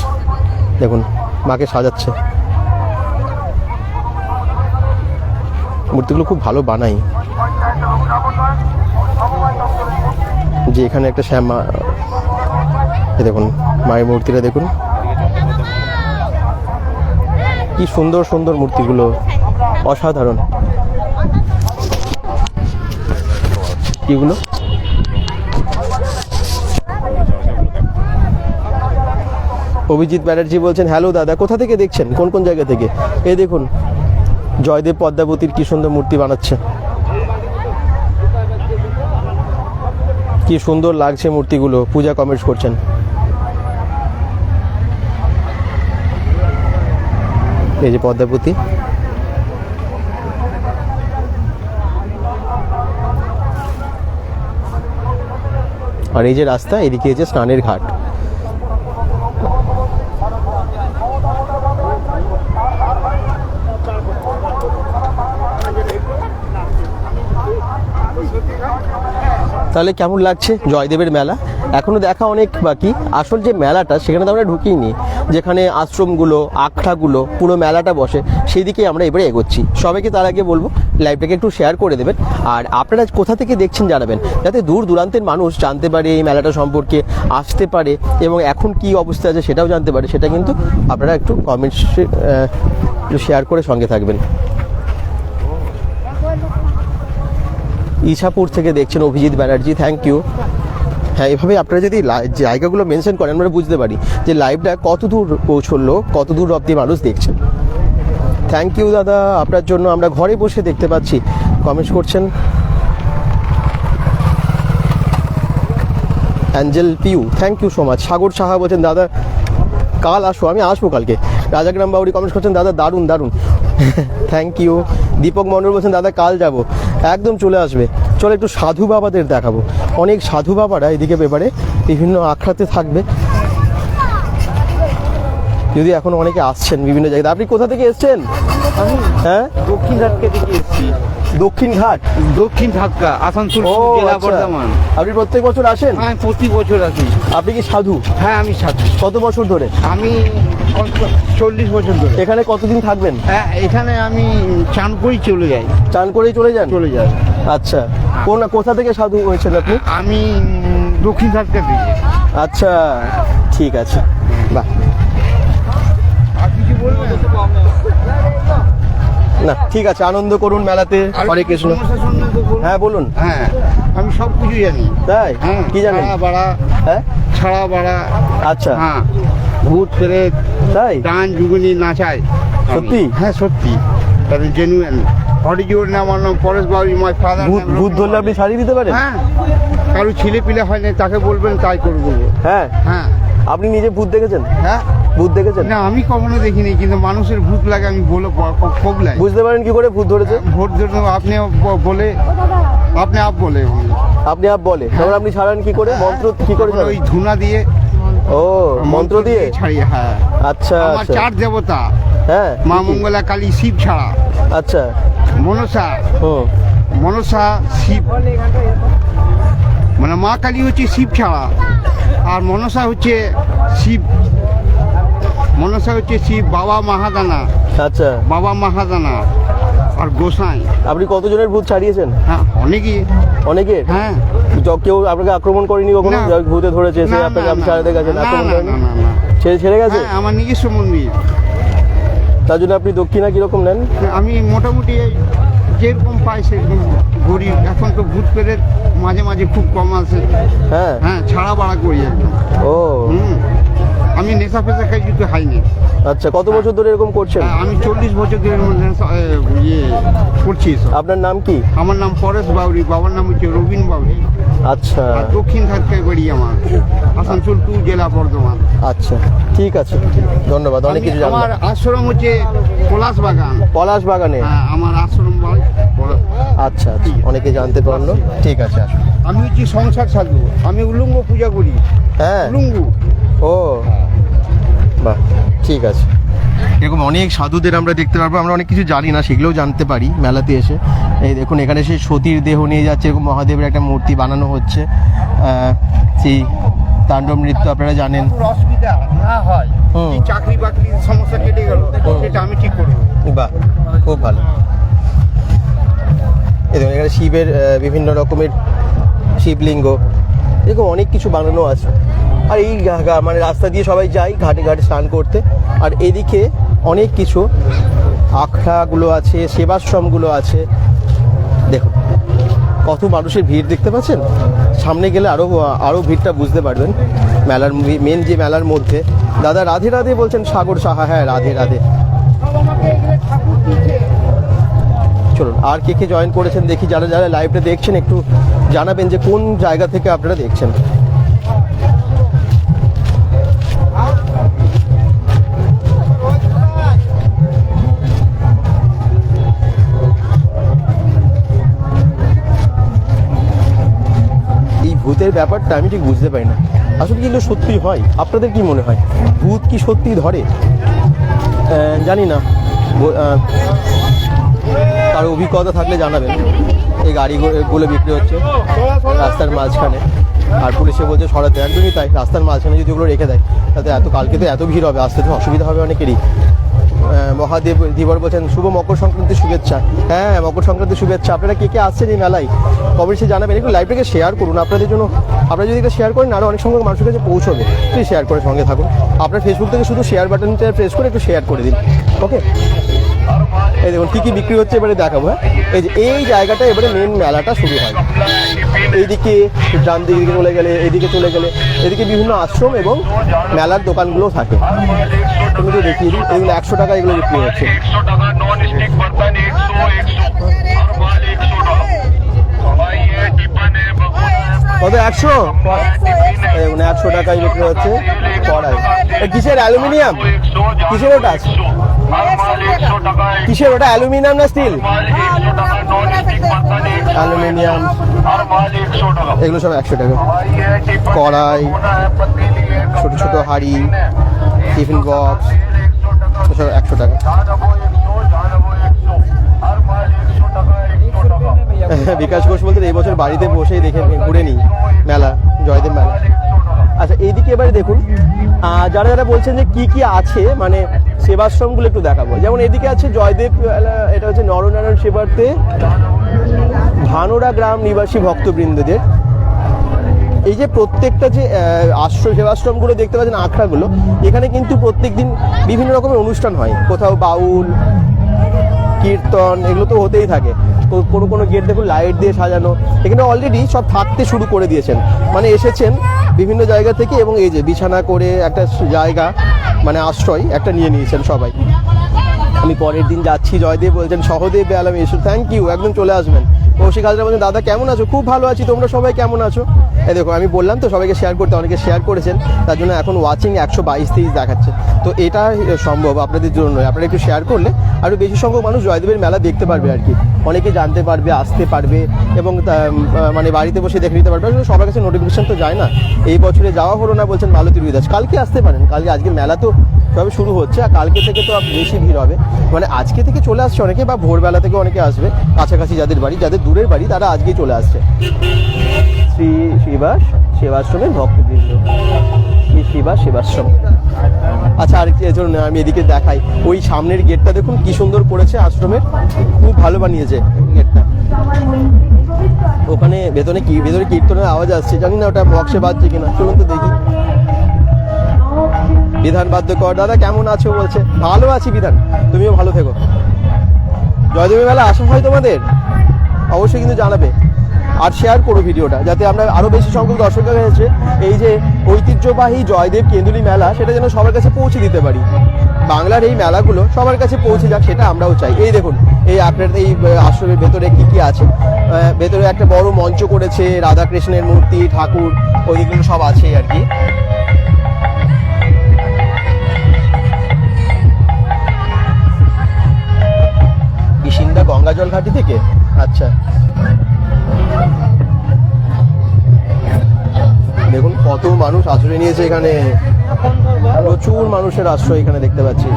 দেখুন মাকে সাজাচ্ছে, মূর্তিগুলো খুব ভালো বানাই। যে এখানে একটা শ্যামা, দেখুন মায়ের মূর্তিটা দেখুন কি সুন্দর সুন্দর মূর্তিগুলো, অসাধারণ। কিগুলো অভিজিৎ ব্যানার্জি বলছেন, হ্যালো দাদা, কোথা থেকে দেখছেন, কোন কোন জায়গা থেকে? এই দেখুন জয়দেব পদ্মাবতীর কি সুন্দর মূর্তি বানাচ্ছে, কি সুন্দর লাগছে মূর্তিগুলো। পূজা কমেন্টস করছেন। এই যে পদ্মাবতী, আর এই যে রাস্তা, এদিকে এই যে স্নানের ঘাট। তাহলে কেমন লাগছে জয়দেবের মেলা? এখনো দেখা অনেক বাকি। আসল যে মেলাটা সেখানে তো আমরা ঢুকিনি, যেখানে আশ্রমগুলো, আখড়াগুলো, পুরো মেলাটা বসে, সেই দিকেই আমরা এবারে এগোচ্ছি। সবাইকে তার আগে বলবো লাইভটাকে একটু শেয়ার করে দেবেন, আর আপনারা কোথা থেকে দেখছেন জানাবেন, যাতে দূর দূরান্তের মানুষ জানতে পারে এই মেলাটা সম্পর্কে, আসতে পারে এবং এখন কি অবস্থা আছে সেটাও জানতে পারে। সেটা কিন্তু আপনারা একটু কমেন্টসে শেয়ার করে সঙ্গে থাকবেন। ইছাপুর থেকে দেখছেন অভিজিৎ ব্যানার্জি, থ্যাংক ইউ। হ্যাঁ, এভাবে আপনারা যদি জায়গাগুলো মেনশন করেন আমরা বুঝতে পারি যে লাইভটা কত দূর পৌঁছলো, কত দূর অব্দি মানুষ দেখছেন। থ্যাংক ইউ দাদা, আপনার জন্য আমরা ঘরে বসে দেখতে পাচ্ছি, কমেন্টস করছেন। Angel Piu, thank you so much. Sagar Saha বলছেন দাদা কাল আসো, আমি আসবো কালকে। রাজাগ্রাম বাউরি কমেন্টস করছেন দাদা দারুণ দারুণ, থ্যাংক ইউ। দীপক মণ্ডল বলছেন দাদা কাল যাব, একদম চলে আসবে। চলো একটু সাধু বাবাদের দেখাবো, অনেক সাধু বাবারা এদিকে ব্যাপারে বিভিন্ন আখড়াতে থাকবে, যদি এখন অনেকে আসছেন বিভিন্ন জায়গায়। আপনি কোথা থেকে এসছেন? হ্যাঁ, দক্ষিণ ঘাটকে দিকে এসেছি। দক্ষিণ ঘাট, দক্ষিণ ঢাকা, আসানসোল ও জেলা আচ্ছা। বর্ধমান। আপনি প্রত্যেক বছর আসেন? হ্যাঁ, প্রতি বছর আসি। আপনি কি সাধু? হ্যাঁ, আমি সাথে। কত বছর ধরে? আমি 40 বছর ধরে। এখানে কতদিন থাকবেন? হ্যাঁ, এখানে আমি চান করেই চলে যাই। চান করেই চলে যান? চলে যাই। আচ্ছা, কোথা থেকে সাধু হয়েছেন আপনি? আমি দক্ষিণ ঘাটকে দিকে। আচ্ছা, ঠিক আছে, বাহ। আর কিছু বলবেন? না, ঠিক আছে, আনন্দ করুন মেলাতে। হরে কৃষ্ণ। সমস্যা সম্বন্ধে বলুন। হ্যাঁ বলুন। হ্যাঁ, আমি সব কিছু জানি। তাই? হ্যাঁ, কি জানেন? ছাড়া বাড়া, হ্যাঁ, ছাড়া বাড়া, আচ্ছা, হ্যাঁ, ভূত প্রেত, তাই? ডান যুগনি নাচায়। সত্যি? হ্যাঁ, সত্যি, তাহলে জেনুইন। হরিজোর নাম, আমার নাম পরেশ বাউরি, মাই ফাদার। ভূত ধরলে আপনি ছাড়িয়ে দিতে পারেন? হ্যাঁ, কারো ছেলে পিলে হয় না, তাকে বলবেন তাই করবো। হ্যাঁ, হ্যাঁ, আপনি নিজে ভূত দেখেছেন? হ্যাঁ। ভূত দেখেছেন? না, আমি কখনো দেখিনি, কিন্তু মানুষের ভূত লাগে আমি বলে কবলাই। বুঝতে পারেন কি করে ভূত ধরেছে? ভোট জন্য আপনি বলে, আপনি আপ বলে, আপনি আপ বলে, তারপর আপনি ছাড়ান কি করে? মন্ত্র কি করে ছাড়েন? ওই ধুনা দিয়ে। ও, মন্ত্র দিয়ে ছাড়ি। হ্যাঁ, আচ্ছা আমার আচ্ছা, 4 দেবতা, হ্যাঁ, মা মঙ্গলা, কালী, শিব ছাড়া, আচ্ছা, মনসা, হুম, মনসা, শিব। মানে মা কালী হচ্ছে শিব ছাড়া, আর মনসা হচ্ছে শিব, মনসা হচ্ছে শিব। বাবা মাহাদানা, আচ্ছা। বাবা মাহাদানা আর গোসাই। আপনি কতজনের ভূত ছাড়িয়েছেন? হ্যাঁ, অনেকই। অনেকে? হ্যাঁ। কেউ আপনাকে আক্রমণ করেনি কখনো? না। ভূতে ধরেছে সে না, আপনাকে, না, আপনি না, ছাড়াতে গেছেন, না, আক্রমণ না, করেনি? না, না, না। ছেড়ে গেছে? হ্যাঁ, আমার নিজস্ব মন্দির। তার জন্য আপনি দক্ষিণা কিরকম নেন? আমি মোটামুটি যেরকম পাই সেরকম করি। এখন তো ভূত পেরের মাঝে মাঝে খুব কম আছে। হ্যাঁ, হ্যাঁ, ছাড়া বাড়া করি একদম। ও আমি নেশা ফেশা খাই কিন্তু হাইনি। আচ্ছা, কত বছর ধরে এরকম করছেন? আমি 40 বছর ধরে করছি এসব। আপনার নাম কি? আমার নাম পরেশ বাউরি, বাবার নাম হচ্ছে রবীন বাউরি। আচ্ছা আর দক্ষিণ ঘাটকে বাড়ি আমার, আসানসোল 2 জেলা বর্ধমান। আচ্ছা, ঠিক আছে, ধন্যবাদ, অনেক কিছু আমার জানলাম। আশ্রম হচ্ছে পলাশ বাগান। পলাশ বাগানে? হ্যাঁ, আমার আশ্রম বাড়ি পলাশ। আচ্ছা আচ্ছা, অনেকে জানতে পারলো, ঠিক আছে, আসুন। আমি হচ্ছি সংসার সাধু, আমি উলঙ্গ পূজা করি। হ্যাঁ, উলঙ্গ। ও বাহ, ঠিক আছে। এরকম অনেক সাধুদের আমরা দেখতে পারবো, আমরা অনেক কিছু জানি না, সেগুলোও জানতে পারি মেলাতে এসে। এই দেখুন, এখানে সেই সতীর দেহ নিয়ে যাচ্ছে, এরকম মহাদেবের একটা মূর্তি বানানো হচ্ছে। সেই তাণ্ডব নৃত্য আপনারা জানেন। অসুবিধা না হয়, হুম। এই চাকরি বাকরির সমস্যা কেটে গেল, সেটা আমি ঠিক করবো। বাহ, খুব ভালো। এই দেখুন, এখানে শিবের বিভিন্ন রকমের শিবলিঙ্গ, এরকম অনেক কিছু বানানো আছে। আর এই মানে রাস্তা দিয়ে সবাই যায় ঘাটে ঘাটে স্নান করতে। আর এদিকে অনেক কিছু আখড়াগুলো আছে, সেবাশ্রমগুলো আছে। দেখুন কত মানুষের ভিড় দেখতে পাচ্ছেন। সামনে গেলে আরও ভিড়টা বুঝতে পারবেন মেলার, মেন যে মেলার মধ্যে। দাদা রাধে রাধে বলছেন, সাগর সাহা, হ্যাঁ রাধে রাধে। চলুন, আর কে জয়েন করেছেন দেখি। যারা যারা লাইভটা দেখছেন একটু জানাবেন যে কোন জায়গা থেকে আপনারা দেখছেন। এই ভূতের ব্যাপারটা আমি ঠিক বুঝতে পারি না, আসলে কিন্তু সত্যি হয়? আপনাদের কি মনে হয় ভূত কি সত্যি ধরে? জানি না, কারো অভিজ্ঞতা থাকলে জানাবেন। এই গাড়িগুলো বিক্রি হচ্ছে রাস্তার মাঝখানে। আর পুলিশে বলছে সরাতে, একদমই তাই। রাস্তার মাঝখানে যদি ওগুলো রেখে দেয় তাতে কালকে তো এত ভিড় হবে, আসতে তো অসুবিধা হবে অনেকেরই। মহাদেব ধীবর বলছেন শুভ মকর সংক্রান্তির শুভেচ্ছা। হ্যাঁ, মকর সংক্রান্তির শুভেচ্ছা। আপনারা কে কে আসছেন এই মেলায় কবে সে জানাবেন, একটু লাইভটাকে শেয়ার করুন আপনাদের জন্য। আপনারা যদি এটা শেয়ার করেন আরও অনেক সংখ্যক মানুষের কাছে পৌঁছবে, প্লিজ শেয়ার করে সঙ্গে থাকুন। আপনার ফেসবুক থেকে শুধু শেয়ার বাটনটা প্রেস করে একটু শেয়ার করে দিন, ওকে। এই দেখুন কী কী বিক্রি হচ্ছে এবারে দেখাবো। হ্যাঁ, এই যে এই জায়গাটা এবারে মেন মেলাটা শুরু হয়। এইদিকে ডান দিকে চলে গেলে, এদিকে চলে গেলে এদিকে বিভিন্ন আশ্রম এবং মেলার দোকানগুলো থাকে। তুমি তো দেখিয়ে দিই, এগুলো 100 টাকা এগুলো বিক্রি হচ্ছে। 100 টাকা নন স্টিক बर्तन 100 हर माल 100 টাকা সবাই টিফিন কত 100? দেখুন 100 টাকায় বিক্রি হচ্ছে কড়াই। কিসের, অ্যালুমিনিয়াম? কিসের ওটা আছে? हर माल 100 টাকা কিসের ওটা, অ্যালুমিনিয়াম না স্টিল? माल 100 টাকা নন স্টিক बर्तन 100 অ্যালুমিনিয়াম, हर माल 100 টাকা এগুলো সব 100 টাকা। भाई ये टिफिन কড়াই, पतीली ছোট ছোট হাঁড়ি, টিফিন বক্স, 100 টাকা সব 100 টাকা। জানাবো 100 हर माल 100 টাকা 100 টাকা বিকাশ ঘোষ বলতে এই বছর বাড়িতে বসেই দেখে ঘুরে নিই মেলা, জয়দেব মেলা। আচ্ছা, এইদিকে এবারে দেখুন যারা যারা বলছেন যে কি কি আছে, মানে সেবাশ্রমগুলো একটু দেখাবো। যেমন এদিকে আছে জয়দেব মেলা, এটা হচ্ছে নরনারায়ণ সেবার্থে ধানোরা গ্রাম নিবাসী ভক্তবৃন্দদের। এই যে প্রত্যেকটা যে আশ্রম সেবাশ্রমগুলো দেখতে পাচ্ছেন, আখড়াগুলো, এখানে কিন্তু প্রত্যেকদিন বিভিন্ন রকমের অনুষ্ঠান হয়। কোথাও বাউল, কীর্তন, এগুলো তো হতেই থাকে। কোনো কোনো গেট দেখুন লাইট দিয়ে সাজানো। এখানে অলরেডি সব থাকতে শুরু করে দিয়েছেন, মানে এসেছেন বিভিন্ন জায়গা থেকে এবং এই যে বিছানা করে একটা জায়গা, মানে আশ্রয় একটা নিয়ে নিয়েছেন সবাই। আমি পরের দিন যাচ্ছি, জয়দেব বলছেন সহদেব বেলাম এসো, থ্যাংক ইউ, একদম চলে আসবেন। কৌশিক হাজরা বলছেন দাদা কেমন আছো? খুব ভালো আছি, তোমরা সবাই কেমন আছো? এই দেখো আমি বললাম তো সবাইকে শেয়ার করতে, অনেকে শেয়ার করেছেন, তার জন্য এখন ওয়াচিং 122-23 দেখাচ্ছে। তো এটা সম্ভব আপনাদের জন্য, আপনারা একটু শেয়ার করলে আরও বেশি সংখ্যক মানুষ জয়দেবের মেলা দেখতে পারবে আর কি, অনেকে জানতে পারবে, আসতে পারবে এবং মানে বাড়িতে বসে দেখে নিতে পারবে। আসলে সবার কাছে নোটিফিকেশন তো যায় না, এই বছরে যাওয়া হলো না বলছেন মালতী রুইদাস। কালকে আসতে পারেন, কালকে আজকে মেলা তো তবে শুরু হচ্ছে, আর কালকে থেকে তো বেশি ভিড় হবে, মানে আজকে থেকে চলে আসছে অনেকে, বা ভোরবেলা থেকে অনেকে আসবে, কাছাকাছি যাদের বাড়ি, যাদের দূরের বাড়ি তারা আজকেই চলে আসছে। শ্রী শিবাস সেবাশ্রমের ভক্তবৃন্দ, শ্রী শিবাস সেবাশ্রম। আচ্ছা, আরেকটি এজন্য আমি এদিকে দেখাই, ওই সামনের গেটটা দেখুন কি সুন্দর করেছে আশ্রমের, খুব ভালো বানিয়েছে গেটটা। ওখানে ভেতরে কীর্তনের আওয়াজ আসছে, জানি না ওটা বক্সে বাজছে কিনা, চলুন তো দেখি। বিধান বাদ্যকর দাদা কেমন আছো বলছে, ভালো আছি বিধান, তুমিও ভালো থেকো। জয়দেবের মেলা আসা হয় তোমাদের, অবশ্যই কিন্তু জানাবে আর শেয়ার করো ভিডিওটা, যাতে আমরা আরও বেশি সংখ্যক দর্শক হয়েছে এই যে ঐতিহ্যবাহী জয়দেব কেঁদুলি মেলা, সেটা যেন সবার কাছে পৌঁছে দিতে পারি। বাংলার এই মেলাগুলো সবার কাছে পৌঁছে যাক, সেটা আমরাও চাই। এই দেখুন এই আপনার এই আশ্রমের ভেতরে কি কি আছে, ভেতরে একটা বড় মঞ্চ করেছে, রাধাকৃষ্ণের মূর্তি, ঠাকুর, ওইগুলো সব আছে আর কি। বিশিন্দা গঙ্গাজল ঘাটি থেকে, আচ্ছা দেখুন কত মানুষ আশ্রয় নিয়েছে এখানে, প্রচুর মানুষের আশ্রয় এখানে দেখতে পাচ্ছি।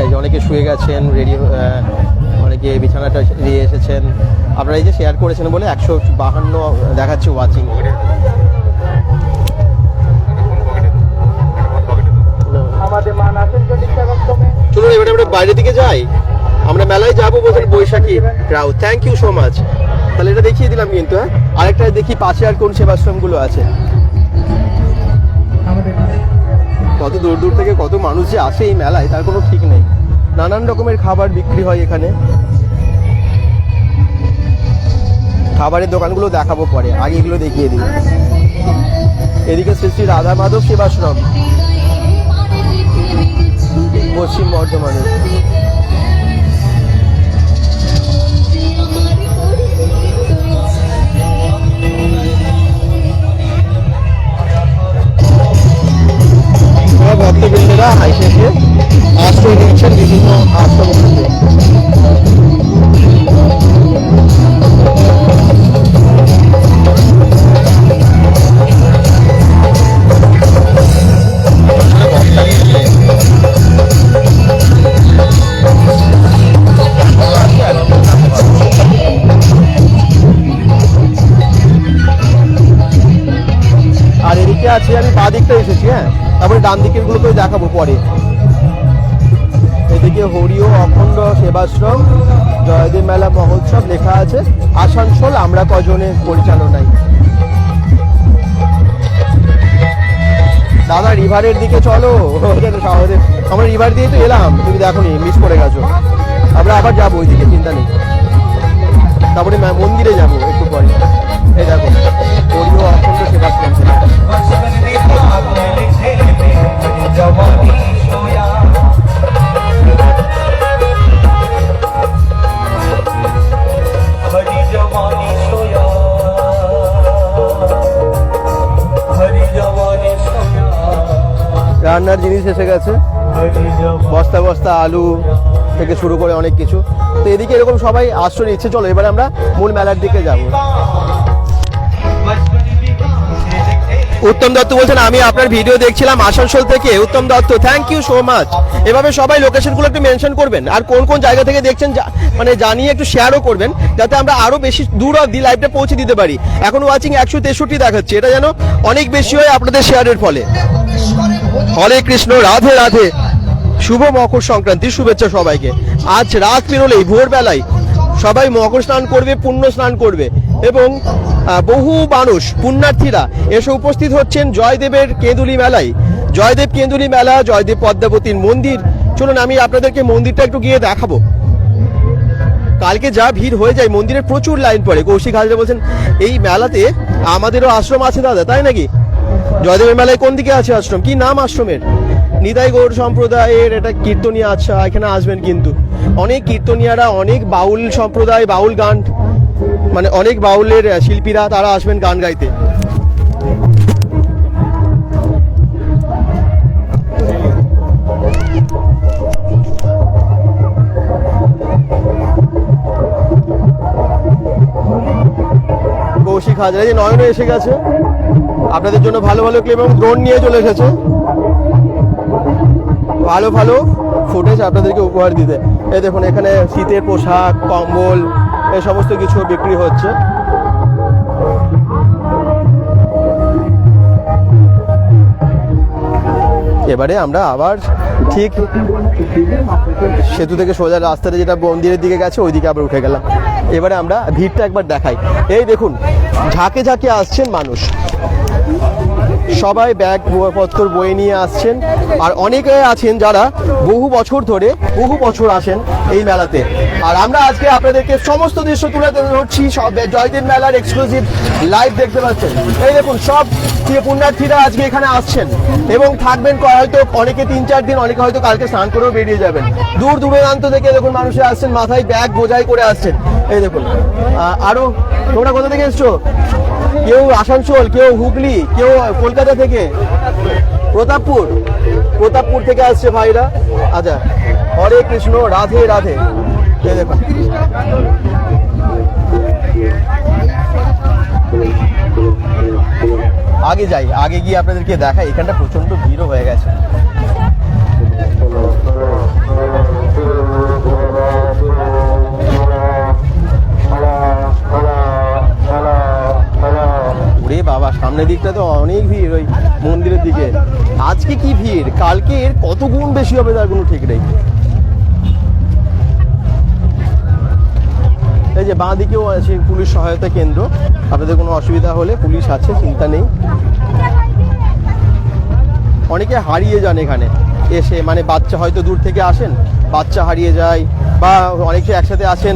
এই যে অনেকে শুয়ে গেছেন, রেডি, অনেকে বিছানাটা নিয়ে এসেছেন। আপনারা এই যে শেয়ার করেছেন বলে 152 দেখাচ্ছে ওয়াচিং। চলুন এবারে আমরা বাইরের দিকে যাই, আমরা মেলায় যাবো বলছেন বৈশাখী রাও, থ্যাংক ইউ সো মাচ। তাহলে এটা দেখিয়ে দিলাম কিন্তু। হ্যাঁ, আরেকটা দেখি পাশে আর কোন সেবাশ্রমগুলো আছে। কত দূর দূর থেকে কত মানুষ যে আসে এই মেলায় তার কোনো ঠিক নেই। নানান রকমের খাবার বিক্রি হয় এখানে, খাবারের দোকানগুলো দেখাবো পরে, আগে এগুলো দেখিয়ে দিই। এদিকে শ্রী শ্রী রাধা মাধব সেবাশ্রম, পশ্চিম বর্ধমানে। ভক্তবৃন্দরা এসে আশ্রয় নিচ্ছেন বিভিন্ন আশ্রমগুলিতে। দিকে আছে, আমি বাঁ দিকটা এসেছি, হ্যাঁ, তারপরে ডান দিকের গুলোকে দেখাবো পরে। এদিকে হরি ও অখণ্ড সেবাশ্রম জয়দেব মেলা মহোৎসব লেখা আছে, আসানসোল আমরা কজনের পরিচালনায়। দাদা রিভারের দিকে চলো, শহরে আমরা রিভার দিয়ে তো এলাম, তুমি দেখো নি, মিস করে গেছো। আমরা আবার যাবো ওইদিকে, চিন্তা নেই। তারপরে মন্দিরে যাবো একটু পরে। এই দেখো হরি ও অখণ্ড সেবাশ্রম। রান্নার জিনিস এসে গেছে, বস্তা বস্তা আলু থেকে শুরু করে অনেক কিছু। তো এদিকে এরকম সবাই আশ্রয় নিচ্ছে। চলো এবারে আমরা মূল মেলার দিকে যাব। উত্তম দত্ত বলছেন আমি আপনার ভিডিও দেখছিলাম আসানসোল থেকে। Uttam Dutta, thank you so much. এভাবে সবাই লোকেশনগুলো একটু মেনশন করবেন, আর কোন কোন জায়গা থেকে দেখছেন মানে জানিয়ে একটু শেয়ারও করবেন, যাতে আমরা আরো বেশি দূর অব্দি লাইভটা পৌঁছে দিতে পারি। এখন ওয়াচিং 163 দেখাচ্ছে, এটা যেন অনেক বেশি হয় আপনাদের শেয়ারের ফলে। হরে কৃষ্ণ, রাধে রাধে, শুভ মকর সংক্রান্তির শুভেচ্ছা সবাইকে। আজ রাত পেরোলেই ভোরবেলায় সবাই মকর স্নান করবে, পুণ্য স্নান করবে, এবং বহু মানুষ পুণ্যার্থীরা এসে উপস্থিত হচ্ছেন জয়দেবের কেঁদুলি মেলায়। জয়দেব কেঁদুলি মেলা, জয়দেব পদ্মাবতীর মন্দির। চলুন আমি আপনাদেরকে মন্দিরটা একটু গিয়ে দেখাবো। কালকে যা ভিড় হয়ে যায়, মন্দিরে প্রচুর লাইন পড়ে। কৌশিক হাজরা বলছেন এই মেলাতে আমাদেরও আশ্রম আছে দাদা, তাই নাকি? জয়দেবের মেলায় কোন দিকে আছে আশ্রম? কি নাম আশ্রমের? নিতাই গৌর সম্প্রদায়ের এটা কীর্তনিয়া। আচ্ছা, এখানে আসবেন কিন্তু অনেক কীর্তনিয়ারা, অনেক বাউল সম্প্রদায়, বাউল গান, মানে অনেক বাউলের শিল্পীরা, তারা আসবেন গান গাইতে। কৌশিক হাজরা, যে নয়নও এসে গেছে আপনাদের জন্য ভালো ভালো ক্লিপ এবং ড্রোন নিয়ে চলে এসেছে, ভালো ভালো ফুটেজ আপনাদেরকে উপহার দিতে। এই দেখুন এখানে শীতের পোশাক, কম্বল, এই সমস্ত কিছু বিক্রি হচ্ছে। এবারে আমরা আবার ঠিক সেতু থেকে সোজা রাস্তাটা যেটা মন্দিরের দিকে গেছে ওই দিকে আবার উঠে গেলাম। এবারে আমরা ভিড়টা একবার দেখাই। এই দেখুন ঝাঁকে ঝাঁকে আসছেন মানুষ, সবাই ব্যাগ পত্র বয়ে নিয়ে আসছেন, আর অনেকে আছেন যারা বহু বছর আসেন এই মেলাতে। আর আমরা আজকে আপনাদেরকে সমস্ত দৃশ্য তুলে ধরছি, সব জয়দেব মেলার এক্সক্লুসিভ লাইভ দেখতে পাচ্ছেন। এই দেখুন সব পুণ্যার্থীরা আজকে এখানে আসছেন এবং থাকবেন, হয়তো অনেকে 3-4 দিন, অনেকে হয়তো কালকে স্নান করেও বেরিয়ে যাবেন। দূর দূরান্ত থেকে দেখুন মানুষেরা আসছেন, মাথায় ব্যাগ বোঝাই করে আসছেন। এই দেখুন আরো, তোমরা কোথা থেকে এসছো? কেউ আসানসোল, কেউ হুগলি, কেউ কলকাতা থেকে, প্রতাপপুর থেকে আসছে ভাইরা। আচ্ছা, হরে কৃষ্ণ, রাধে রাধে। এই দেখুন আগে যাই, আগে গিয়ে আপনাদেরকে দেখাই। এখানটা প্রচন্ড ভিড়ও হয়ে গেছে। ওরে বাবা, সামনের দিকটা তো অনেক ভিড়, ওই মন্দিরের দিকে। আজকে কি ভিড়, কালকে এর কত গুণ বেশি হবে তার কোনো ঠিক নেই। এই যে বাঁ দিকেও আছে পুলিশ সহায়তা কেন্দ্র, আপনাদের কোনো অসুবিধা হলে পুলিশ আছে, চিন্তা নেই। অনেকে হারিয়ে যান এখানে এসে, মানে বাচ্চা হয়তো দূর থেকে আসেন, বাচ্চা হারিয়ে যায়, বা অনেকে একসাথে আসেন,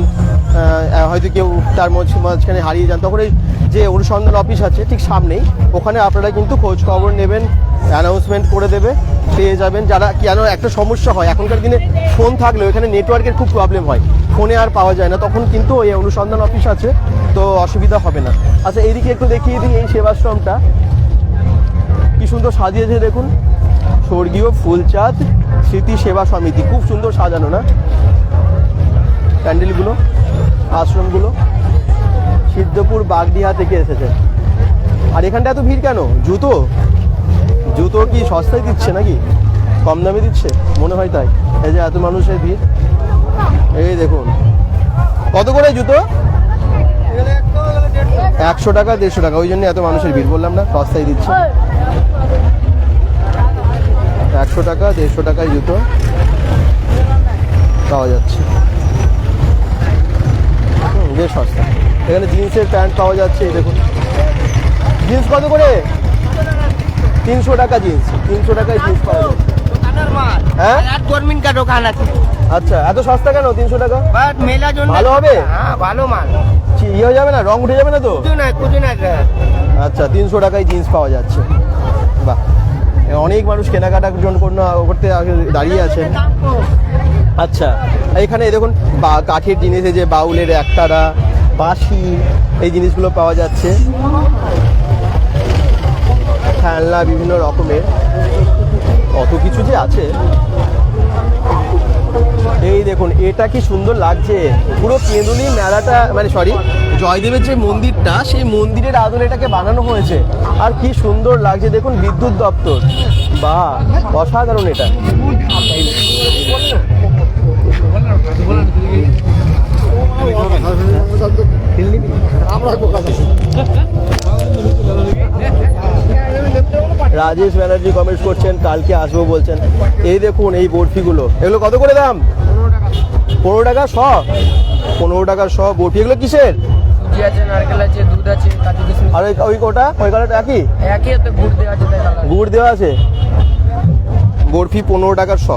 হয়তো কেউ তার মাঝখানে হারিয়ে যান, তখন এই যে অনুসন্ধান অফিস আছে ঠিক সামনেই, ওখানে আপনারা কিন্তু খোঁজ খবর নেবেন, অ্যানাউন্সমেন্ট করে দেবে, পেয়ে যাবেন। যারা কেন একটা সমস্যা হয়, এখনকার দিনে ফোন থাকলেও এখানে নেটওয়ার্কের খুব প্রবলেম হয়, ফোনে আর পাওয়া যায় না, তখন কিন্তু ওই অনুসন্ধান অফিস আছে, তো অসুবিধা হবে না। আচ্ছা, এইদিকে একটু দেখিয়ে দিই এই সেবাশ্রমটা কি সুন্দর সাজিয়েছে দেখুন। স্বর্গীয় ফুলচাঁদ স্মৃতি সেবা সমিতি, খুব সুন্দর সাজানো না প্যান্ডেলগুলো, আশ্রমগুলো। সিদ্ধপুর বাগডিহা থেকে এসেছে। আর এখানটা এত ভিড় কেন? জুতো কি সস্তায় দিচ্ছে নাকি কম দামে দিচ্ছে? মনে হয় তাই। এই যে এত মানুষের ভিড়, এই দেখুন কত করে জুতো? 100 টাকা 150 টাকা, ওই জন্য এত মানুষের ভিড়, বললাম না সস্তায় দিচ্ছে। 100 টাকা 150 টাকায় জুতো পাওয়া যাচ্ছে, বেশ সস্তা। এখানে জিন্সের প্যান্ট পাওয়া যাচ্ছে, এই দেখুন জিন্স কত করে? 300 টাকা জিন্স, 300 টাকায় জিন্স পাওয়া যাচ্ছে। হ্যাঁ গভর্নমেন্ট का दुकान আছে। আচ্ছা, এত সস্তা কেন 300 টাকা? বাট মেলা জন্য ভালো হবে? হ্যাঁ ভালো মাল। ইয়ে হয়ে যাবে না, রং উঠে যাবে না তো? কুচু না আচ্ছা, 300 টাকায় জিন্স পাওয়া যাচ্ছে, বাহ। অনেক মানুষ কেনাকাটার জন্য করতে দাঁড়িয়ে আছে। আচ্ছা, এখানে দেখুন কাঠের জিনিস, এই যে বাউলের একতারা, বাঁশি, এই জিনিসগুলো পাওয়া যাচ্ছে। খেলনা বিভিন্ন রকমের, কত কিছু যে আছে। এই দেখুন, এটা কি সুন্দর লাগছে, পুরো কেঁদুলি মেলাটা, মানে সরি জয়দেবের যে মন্দিরটা, সেই মন্দিরের আদলে এটাকে বানানো হয়েছে। আর কি সুন্দর লাগছে দেখুন, বিদ্যুৎ দপ্তর, বাহ অসাধারণ এটা। রাজেশ ব্যানার্জি কমেন্ট করছেন, কালকে আসবো বলছেন। এই দেখুন এই বরফিগুলো, এগুলো কত করে দাম? 15 টাকা শ, 15 টাকা শ বরফি। এগুলো কিসের? সুজি আছে, নারকেল আছে, দুধ আছে, কাজু কিশমিশ। আর ওই কোটা, ওই কালারটা একই? একই, তো গুড় দেওয়া আছে, তাই কালার। গুড় দেওয়া আছে। বরফি 15 টাকার শ।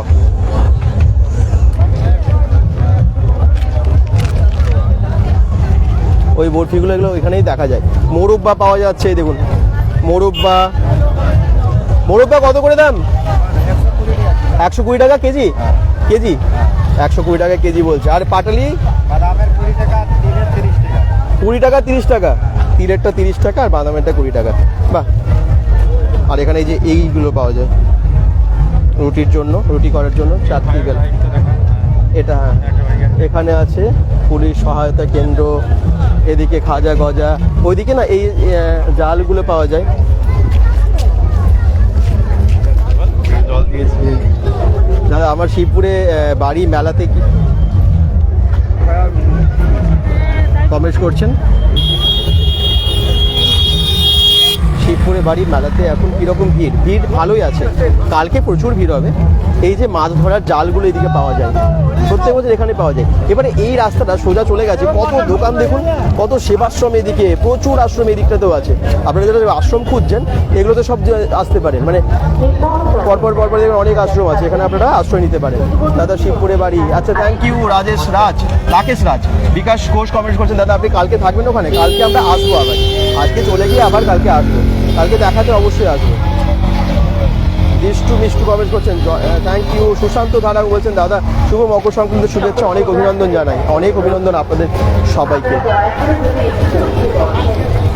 ওই বরফিগুলো এগুলো এখানেই দেখা যায়। মোরব্বা পাওয়া যাচ্ছে, এই দেখুন মোরব্বা। মোরব্বা কত করে দাম? 120 টাকা কেজি, কেজি 120 টাকা কেজি বলছে। আর পাটালি? 20 টাকা 30 টাকা, তিলেরটা 30 টাকা আর বাদামেরটা 20 টাকা, বাহ। আর এখানে এই যে এইগুলো পাওয়া যায় রুটির জন্য, রুটি করার জন্য চাটনি গেল এটা। এখানে আছে পুলিশ সহায়তা কেন্দ্র, এদিকে খাজা গজা, ওইদিকে না এই জালগুলো পাওয়া যায়। দাদা, আমার শিবপুরে বাড়ি, মেলাতে কি কমেন্ট করছেন? শিবপুরে বাড়ি, মেলাতে এখন কিরকম ভিড়? ভিড় ভালোই আছে, কালকে প্রচুর ভিড় হবে। এই যে মাছ ধরার জালগুলো এদিকে পাওয়া যায়, প্রত্যেক বছর এখানে পাওয়া যায়। এবারে এই রাস্তাটা সোজা চলে গেছে, কত দোকান দেখুন, কত সেবাশ্রম, এদিকে প্রচুর আশ্রম এদিকটাতেও আছে। আপনারা যারা আশ্রম খুঁজছেন এগুলোতে সব আসতে পারেন, মানে পরপর পরপর দেখবেন অনেক আশ্রম আছে, এখানে আপনারা আশ্রয় নিতে পারেন। দাদা শিবপুরে বাড়ি, আচ্ছা thank you. Rakesh Raj, Bikash Ghosh comment করছেন, দাদা আপনি কালকে থাকবেন ওখানে? কালকে আমরা আসবো আবার, আজকে চলে গিয়ে আবার কালকে আসবো, কালকে দেখাতে অবশ্যই আসবো। মিষ্টু কমেন্ট করছেন, থ্যাংক ইউ। সুশান্ত ধারা বলছেন, দাদা শুভ মকর সংক্রান্তির শুভেচ্ছা, অনেক অভিনন্দন জানাই। অনেক অভিনন্দন আপনাদের সবাইকে।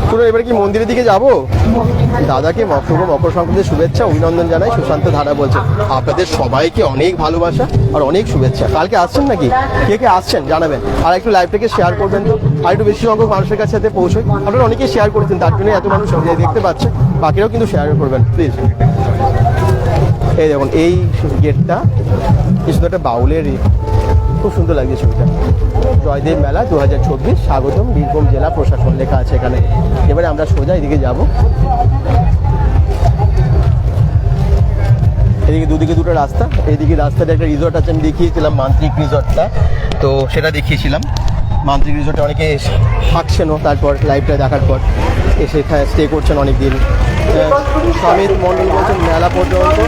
শুনুন, এবার কি মন্দিরের দিকে যাব? দাদাকে শুভ মকর সংক্রান্তির শুভেচ্ছা, অভিনন্দন জানাই। সুশান্ত ধারা বলছেন, আপনাদের সবাইকে অনেক ভালোবাসা আর অনেক শুভেচ্ছা। কালকে আসছেন নাকি? কে কে আসছেন জানাবেন, আর একটু লাইভটাকে শেয়ার করবেন তো, আর একটু বেশি সংখ্যক মানুষের কাছে যাতে পৌঁছয়। আপনারা অনেকেই শেয়ার করেছেন, তার জন্য এত মানুষ দেখতে পাচ্ছে, বাকিরাও কিন্তু শেয়ার করবেন প্লিজ। এই দেখুন এই গেটটা, কি সুন্দর একটা বাউলের, খুব সুন্দর লাগছে ছবিটা। জয়দেব মেলা 2024 স্বাগতম বীরভূম জেলা প্রশাসন লেখা আছে এখানে। এবারে আমরা সোজা এদিকে যাব। এদিকে দুদিকে দুটো রাস্তা, এইদিকে রাস্তাটা একটা রিসর্ট আছে, আমি দেখিয়েছিলাম মান্ত্রিক রিসর্টটা, তো সেটা দেখিয়েছিলাম। মান্ত্রিক রিসর্টে অনেকে থাকছেনও, তারপর লাইভটা দেখার পর এসে এখানে স্টে করছেন অনেক দিন। সমিত মণ্ডল বলছেন, মেলা পর্যন্ত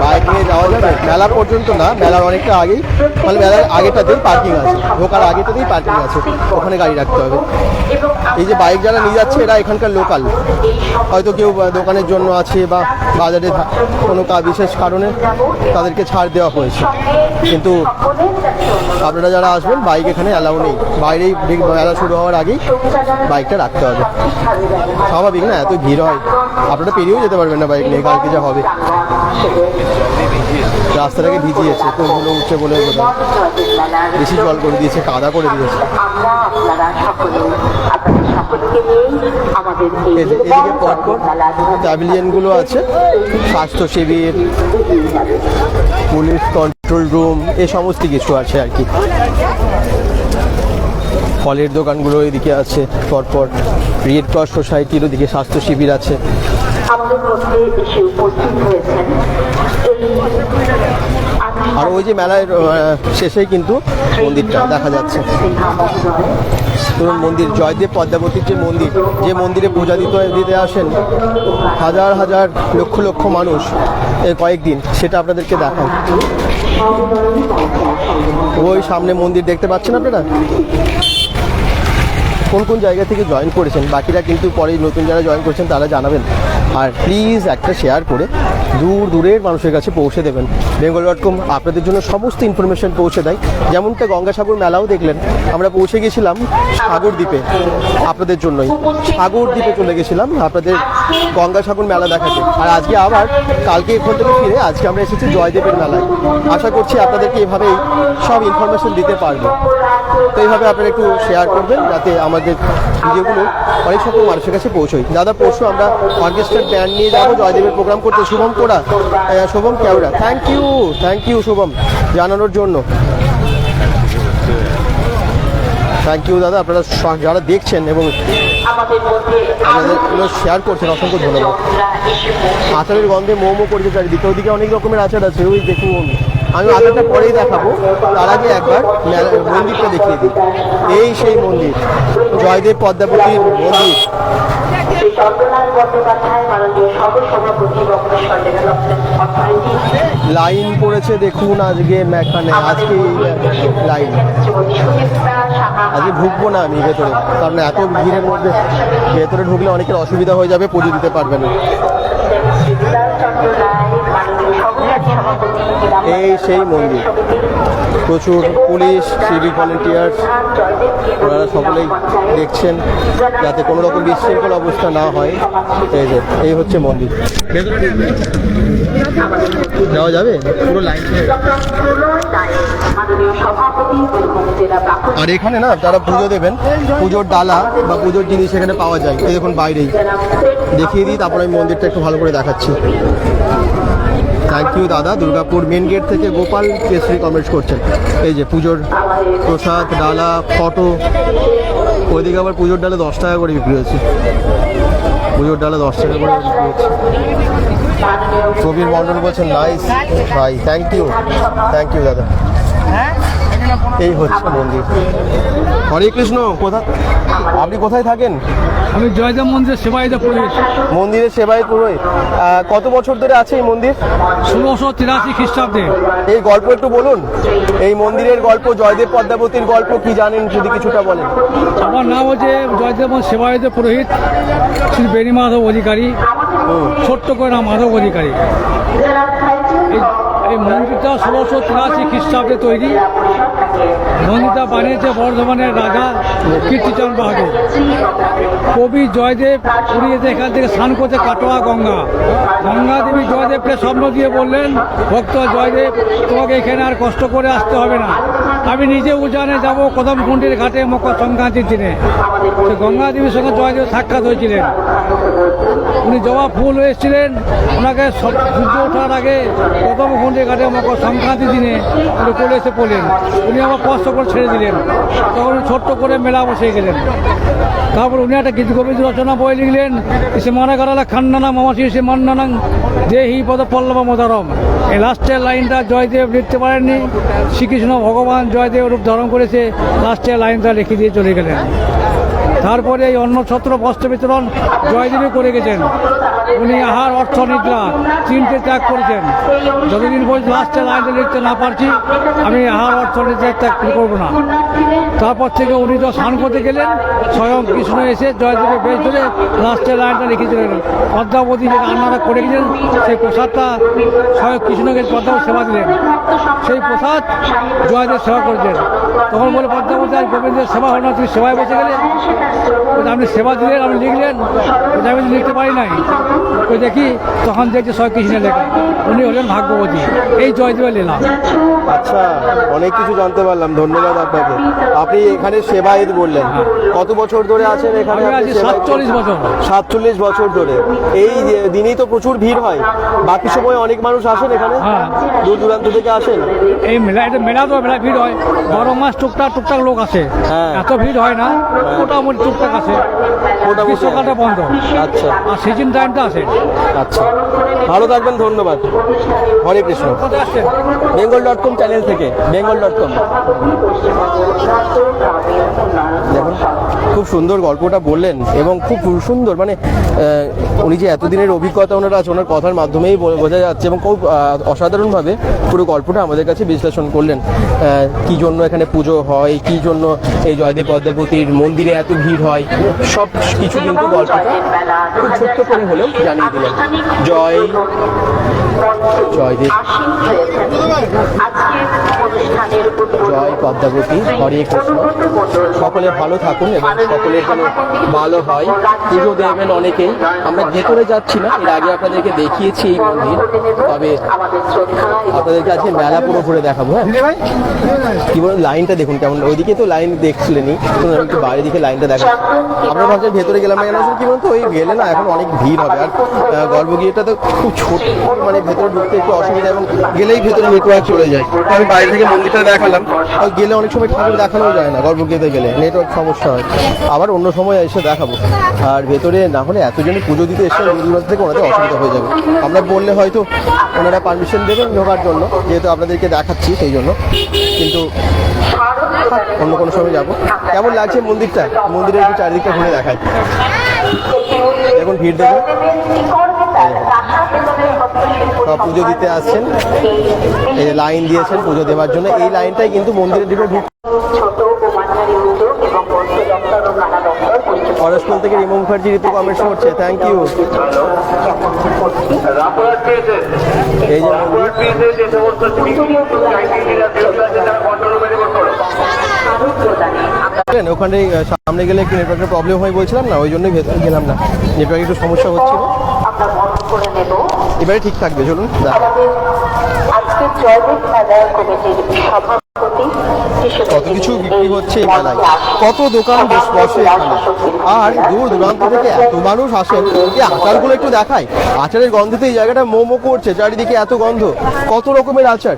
বাইক নিয়ে যাওয়া যাবে? মেলা পর্যন্ত না, মেলার অনেকটা আগেই, মানে মেলার আগেটাতেই পার্কিং আছে, ঢোকার আগেটাতেই পার্কিং আছে, ওখানে গাড়ি রাখতে হবে। এই যে বাইক যারা নিয়ে যাচ্ছে এরা এখানকার লোকাল, হয়তো কেউ দোকানের জন্য আছে বা বাজারে কোনো বিশেষ কারণে তাদেরকে ছাড় দেওয়া হয়েছে, কিন্তু আপনারা যারা আসবেন বাইক এখানে অ্যালাউ নেই, বাইরেই মেলা শুরু হওয়ার আগেই বাইকটা রাখতে হবে। স্বাভাবিক না, এত ভিড় হয়, আপনারা পেরিয়েও যেতে পারবেন না বাইক নিয়ে, কালকে যা হবে। রাস্তাটাকে ভিজিয়েছে, কোনগুলো উঠছে বলে বোধহয় বেশি জল করে দিয়েছে, কাদা করে দিয়েছে। এদিকে পরপর প্যাভিলিয়নগুলো আছে, স্বাস্থ্য শিবির, পুলিশ কন্ট্রোল রুম, এই সমস্ত কিছু আছে আর কি। ফলের দোকানগুলো এদিকে আছে, পরপর রেড ক্রস সোসাইটির ওদিকে স্বাস্থ্য শিবির আছে। আমাদের মধ্যে এসে উপস্থিত হয়েছেন আর ওই যে মেলার শেষেই কিন্তু মন্দিরটা দেখা যাচ্ছে, তরুণ মন্দির, জয়দেব পদ্মাবতীর যে মন্দির, যে মন্দিরে পূজা দিতে আসেন হাজার হাজার লক্ষ লক্ষ মানুষ এই কয়েকদিন, সেটা আপনাদেরকে দেখান। ওই সামনে মন্দির দেখতে পাচ্ছেন আপনারা। কোন কোন জায়গা থেকে জয়েন করেছেন, বাকিরা কিন্তু পরে নতুন যারা জয়েন করেছেন তারা জানাবেন। আর প্লিজ একটা শেয়ার করে দূরের মানুষের কাছে পৌঁছে দেবেন। bengal.com আপনাদের জন্য সমস্ত ইনফরমেশন পৌঁছে দেয়। যেমনটা গঙ্গাসাগর মেলাও দেখলেন, আমরা পৌঁছে গেছিলাম সাগরদ্বীপে আপনাদের জন্যই। সাগরদ্বীপে চলে গেছিলাম আপনাদের গঙ্গাসাগর মেলা দেখাতে। আর আজকে আবার কালকে এখান থেকে ফিরে আজকে আমরা এসেছি জয়দেবের মেলায়। আশা করছি আপনাদেরকে এভাবেই সব ইনফরমেশন দিতে পারবো। তো এইভাবে আপনারা একটু শেয়ার করবেন যাতে আমাদের ভিডিওগুলো অনেক সকল মানুষের কাছে পৌঁছয়। দাদা, পরশু আমরা অর্কেস্ট্রার ব্যান্ড নিয়ে যাবো জয়দেবের প্রোগ্রাম করতে। শুভম কেওড়া, থ্যাংক ইউ শুভম জানানোর জন্য। থ্যাংক ইউ দাদা, আপনারা যারা দেখছেন এবং আপনাদের শেয়ার করছেন অসংখ্য ধন্যবাদ। আচারের গন্ধে মোমো করছে চারিদিকে, ওদিকে অনেক রকমের আচার আছে, ওই দেখুন। আমি আচারটা পরেই দেখাবো, তার আগে একবার মন্দিরটা দেখিয়ে দিই। এই সেই মন্দির, জয়দেব পদ্মাবতীর মন্দির। লাইন পড়েছে দেখুন আজকে এখানে, আজকে লাইন। আজকে ঢুকবো না আমি ভেতরে, কারণ এত ভিড়ের মধ্যে ভেতরে ঢুকলে অনেকের অসুবিধা হয়ে যাবে, পুজো দিতে পারবে না। এই সেই মন্দির, প্রচুর পুলিশ, সিভিক ভলেন্টিয়ার্স, ওনারা সকলেই দেখছেন যাতে কোনো রকম বিশৃঙ্খল অবস্থা না হয়। এই হচ্ছে মন্দির। যাওয়া যাবে পুরো লাইন। আর এখানে না যারা পুজো দেবেন, পুজোর ডালা বা পুজোর জিনিস এখানে পাওয়া যায়। এই দেখুন বাইরেই দেখিয়ে দিই, তারপরে আমি মন্দিরটা একটু ভালো করে দেখাচ্ছি। থ্যাংক ইউ দাদা। দুর্গাপুর মেন গেট থেকে গোপাল কেশরী কমেন্টস করছেন। এই যে পুজোর প্রসাদ, ডালা, ফটো। ওইদিকে আবার পুজোর ডালে 10 টাকা করে বিক্রি হচ্ছে, পুজোর ডালে 10 টাকা করে বিক্রি হচ্ছে। কবির মন্ডল বলছেন নাইস ভাই, থ্যাংক ইউ দাদা। এই হচ্ছে মন্দির। হরে কৃষ্ণ। আপনি কোথায় থাকেন? আমি জয়দেব মন্দিরের সেবায়িত পুরোহিত। মন্দিরের সেবায়িত পুরোহিত। কত বছর ধরে আছে এই মন্দির? 1683 খ্রিস্টাব্দে। এই গল্প একটু বলুন, এই মন্দিরের গল্প, জয়দেব পদ্মাবতীর গল্প কি জানেন যদি কিছুটা বলেন। আমার নাম হচ্ছে জয়দেব সেবায়িত পুরোহিত শ্রী বেণী মাধব অধিকারী, ছোট্ট করে নাম মাধব অধিকারী। এই মন্দিরটা 1683 খ্রিস্টাব্দে তৈরি। মন্দিরটা বানিয়েছে বর্ধমানের রাজা কীর্তিচন্দ্র বাহাদুর। কবি জয়দেব পুরীতে এখান থেকে স্নান করতে কাটোয়া গঙ্গা দেবী জয়দেবকে স্বপ্ন দিয়ে বললেন, ভক্ত জয়দেব তোমাকে এখানে আর কষ্ট করে আসতে হবে না, আমি নিজে উজানে যাব কদমকুণ্ডির ঘাটে মকর সংক্রান্তির দিনে। গঙ্গা দেবীর সঙ্গে জয়দেব সাক্ষাৎ হয়েছিলেন। উনি জবা ফুল এসেছিলেন, ওনাকে সূর্য ওঠার আগে কদমকুণ্ডির ঘাটে মকর সংক্রান্তির দিনে উনি কোলে এসে পড়লেন। উনি আবার কষ্ট করে ছেড়ে দিলেন, তখন ছোট্ট করে মেলা বসে গেলেন। তারপর উনি একটা গীত কবিতা রচনা বই লিখলেন, সে মানা গালা খান্নানা মামাসি সে মান্নানাং দেহি পদ পল্লব মদারম। এই লাস্টের লাইনটা জয়দেব লিখতে পারেননি, শ্রীকৃষ্ণ ভগবান জয়দেব রূপ ধারণ করেছে, লাস্টের লাইনটা লিখে দিয়ে চলে গেলেন। তারপরে এই অন্নছত্র বস্ত্র বিতরণ জয়দেবী করে গেছেন। উনি আহার অর্থ নিদ্রা 3টে ত্যাগ করেছেন। যতদিন পর্যন্ত লাস্টের লাইনটা লিখতে না পারছি, আমি আহার অর্থ নিদ্রা ত্যাগ করবো না। তারপর থেকে উনি তো স্নান করতে গেলেন, স্বয়ং কৃষ্ণ এসে জয়দেবের বেশ ধরে লাস্টের লাইনটা লিখেছিলেন। পদ্মাবতী যে রান্নাটা করে গেছেন, সেই প্রসাদটা স্বয়ং কৃষ্ণকে পদ্মাবতী সেবা দিলেন। সেই প্রসাদ জয়দেব সেবা করেছেন। তখন বলে পদ্মাবতী আর গোবিন্দের সেবা হল না, তুমি সেবায় বসে গেলে। আপনি সেবা দিলেন, আপনি লিখলেন, আমি লিখতে পারি নাই। দেখি তখন দেখছি সব কৃষ্ণের লেখা, উনি হলেন ভাগ্যবতী, এই জয়দেবের লীলা। আচ্ছা, অনেক কিছু জানতে পারলাম, ধন্যবাদ আপনাকে। আপনি এখানে সেবায়েত বললেন, কত বছর ধরে আছেন এখানে? আমি আপনি আছি সেবায়েত? 47 বছর। 47 বছর ধরে। এই দিনেই তো প্রচুর ভিড় হয়, বাকি সময় অনেক মানুষ আসেন এখানে, হ্যাঁ। দূর দূরান্ত থেকে আসেন। এই মেলা, এটা মেলা তো মেলা ভিড় হয়, 12 মাস টুকটাক টুকটাক লোক আসে, হ্যাঁ। এত ভিড় হয় না, মোটামুটি টুকটাক আসে, মোটামুটি। গ্রীষ্মকালটা বন্ধ, আচ্ছা আর সিজন টাইমটা আসে। আচ্ছা, ভালো থাকবেন, ধন্যবাদ। হরে কৃষ্ণ। কোথায় আসছেন? bengal.com চ্যানেল থেকে, bengal.com। দেখুন খুব সুন্দর গল্পটা বললেন, এবং খুব সুন্দর, মানে উনি যে এতদিনের অভিজ্ঞতা ওনার আছে, ওনার কথার মাধ্যমেই বোঝা যাচ্ছে, এবং খুব অসাধারণভাবে পুরো গল্পটা আমাদের কাছে বিশ্লেষণ করলেন। কি জন্য এখানে পুজো হয়, কি জন্য এই জয়দেব পদ্মাবতীর মন্দিরে এত ভিড় হয়, সব কিছু কিন্তু গল্পটা খুব ছোট্ট করে হলেও জানিয়ে দিলেন। জয় জয়দেব, জয় পদ্মাবতী, হরে কৃষ্ণ। সকলে ভালো থাকুন এবং সকলের যেন ভালো হয়। পুজো দেবেন অনেকেই। আমরা ভেতরে যাচ্ছি না, এর আগে আপনাদেরকে দেখিয়েছি এই মন্দির, তবে আপনাদেরকে আজকে মেলা পুরো ঘুরে দেখাবো। হ্যাঁ, কি বলুন, লাইনটা দেখুন কেমন, ওইদিকে তো লাইন দেখছিলেনই, তো একটু বাইরের দিকে লাইনটা দেখা। আমরা ভাবছেন ভেতরে গেলাম না কেন, কি বলুন তো, ওই গেলে না এখন অনেক ভিড় হবে, আর গর্ভগৃহটা তো খুব ছোট, মানে ভেতরে ঢুকতে একটু অসুবিধা, এবং গেলেই ভেতরে নেটওয়ার্ক চলে যায়। তো আমি বাইরে থেকে মন্দিরটা দেখালাম, আর গেলে অনেক সময় ঠাকুর দেখানো যায় না, গর্ভগৃহতে গেলে নেটওয়ার্ক সমস্যা হয়, আবার অন্য সময় এসে দেখাবো। আর ভেতরে না হলে এতজনই পুজো দিতে এসে দূর দূরান্ত থেকে ওনাদের অসুবিধা হয়ে যাবে। আমরা বললে হয়তো ওনারা পারমিশন দেবেন ঢোকার জন্য, যেহেতু আপনাদেরকে দেখাচ্ছি সেই জন্য, কিন্তু অন্য কোনো সময় যাবো। কেমন লাগছে মন্দিরটা? মন্দিরের একটু চারিদিকটা ঘুরে দেখায়। এখন ভিড় দেখুন, সব পুজো দিতে আসছেন, এই যে লাইন দিয়েছেন পুজো দেওয়ার জন্য, এই লাইনটাই কিন্তু মন্দিরের দিকে ঢুক। ফরেস্ট স্কুল থেকে রিমু মুখার্জি ঋতু কমেন্টস করছে, থ্যাংক ইউ। এই যে মন্দির, ওখানে সামনে গেলে একটু নেটওয়ার্কের প্রবলেম হয় বলছিলাম না, ওই জন্যই ভেতরে গেলাম না, নেটওয়ার্কে একটু সমস্যা হচ্ছিল। এবারে ঠিক থাকবে, চলুন। কত কিছু বিক্রি হচ্ছে এই মেলায়, কত দোকান বসে এখানে, আর দূর দূরান্ত থেকে এত মানুষ আসেন। এই আচারগুলো একটু দেখায়, আচারের গন্ধতে এই জায়গাটা মোমো করছে, চারিদিকে এত গন্ধ, কত রকমের আচার।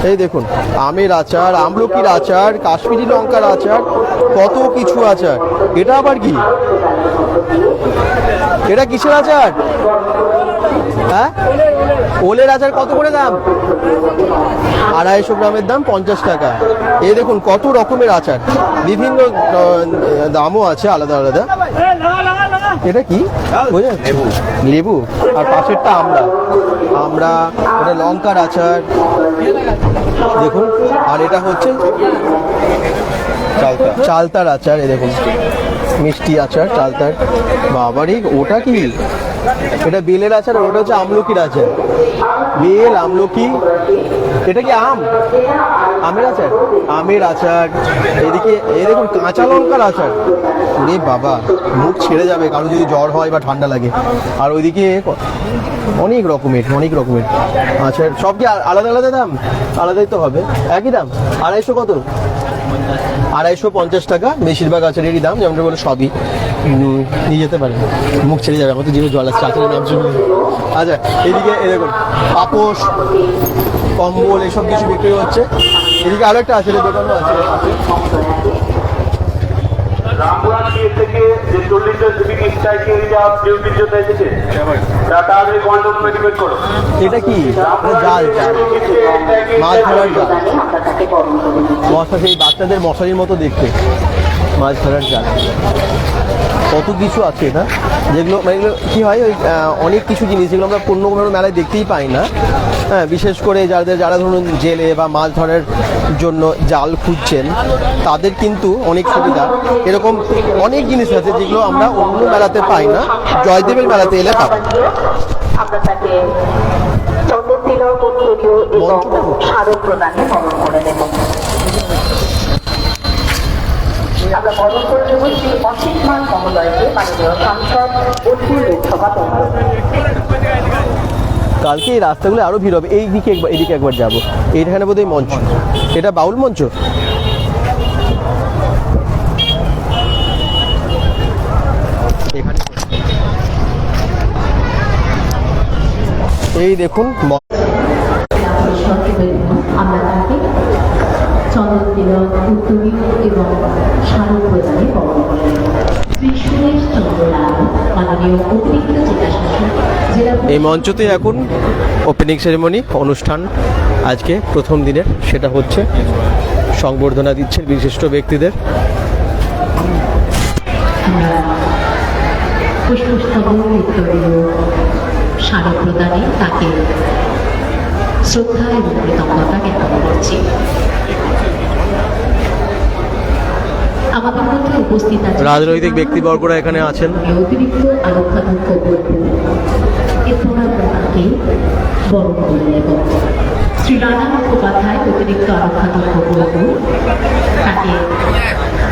এই দেখুন, আমের আচার, আমলকির আচার, কাশ্মীরি লঙ্কার আচার, কত কিছু আচার। এটা আবার কি? এটা কিসের আচার? হ্যাঁ, ওলের আচার কত করে দাম? 250 গ্রামের দাম 50 টাকা। এই দেখুন কত রকমের আচার, বিভিন্ন দামও আছে আলাদা আলাদা। এটা কি বোঝা যাচ্ছে? লেবু, আর পাশেরটা আমরা, এটা লঙ্কার আচার দেখুন, আর এটা হচ্ছে চালতার আচার। এই দেখুন মিষ্টি আচার, চালতার। বাবারে, ওটা কি? এটা বেলের আচার, আর ওটা হচ্ছে আমলকির আচার। বেল, আমলকি, এটা কি আম? আমের আচার, আমের আচার। এদিকে এই দেখুন কাঁচা লঙ্কার আচার। ওরে বাবা, মুখ ছেড়ে যাবে কারো যদি জ্বর হয় বা ঠান্ডা লাগে। আর ওইদিকে অনেক রকমের আচার, সব কি আলাদা আলাদা দাম? আলাদাই তো হবে, একই দাম। 250 কত? 250 টাকা বেশিরভাগ আচারেরই দাম, যেমন বলে সবই নিয়ে যেতে পারেন। মুখ ছেড়ে যাবে, আমার তো জিভে জল আসছে আচারের নাম শুনে। আচ্ছা, এদিকে এই দেখুন পাপোশ, কম্বল, এসব কিছু বিক্রি হচ্ছে। এদিকে আরো একটা আচারের দোকানও আছে। রামপুরহাট গেট থেকে যে 40টা সিভিক স্ট্রাইক এরিয়া ডিউটির জন্য এসেছে, তাড়াতাড়ি কন্ট্রোল মেডিকেট করো। এটা কি? জাল, মাছ ধরার জাল, মশা, সেই বাচ্চাদের মশারির মতো দেখতে, মাছ ধরার জাল। কত কিছু আছে এটা, যেগুলো মানে কী হয়, ওই অনেক কিছু জিনিস যেগুলো আমরা অন্য কোনো মেলায় দেখতেই পাই না। হ্যাঁ, বিশেষ করে যারা ধরুন জেলে বা মাছ ধরার জন্য জাল খুঁজছেন, তাদের কিন্তু অনেক সুবিধা। এরকম অনেক জিনিস আছে যেগুলো আমরা অন্য মেলাতে পাই না, জয়দেবের মেলাতে এলে পাবো। আমরা তাকে চন্দন তিলক এবং স্মারক প্রদানে বরণ করে দেব। আমরা বরণ করে দেব শ্রী অসিত মান মহোদয়কে, মাননীয় সাংসদ ও লোকসভা কালকে এই রাস্তাগুলো আরো ভিড় হবে। এইদিকে একবার, এদিকে একবার যাবো। এইখানে বোধহয় মঞ্চ, এটা বাউল মঞ্চ। এখানে এই দেখুন আমরা তাকে চন্দন তিলক উত্তরী এবং স্মারক প্রদানে বরণ করেন। শ্রী সুরেশ চন্দ্র লাল মাননীয় অতিরিক্ত জেলাশাসক জেলা এই মঞ্চতে এখন ওপেনিং সেরেমনি অনুষ্ঠান আজকে প্রথম দিনের সেটা হচ্ছে। সংবর্ধনা দিচ্ছেন বিশিষ্ট ব্যক্তিদের। আমরা পুষ্পস্তবক উত্তরীয় স্মারক প্রদানে তাকে শ্রদ্ধা এবং কৃতজ্ঞতা জ্ঞাপন করছি। আমাদের মধ্যে উপস্থিত আছেন রাজনৈতিক ব্যক্তিবর্গরা এখানে আছেন। অতিরিক্ত আরক্ষাধ্যক্ষ এরপর আমরা তাকে বরণ করে নেব। শ্রী রানা মুখোপাধ্যায় অতিরিক্ত আরক্ষাধ্যক্ষ বোলপুর, তাকে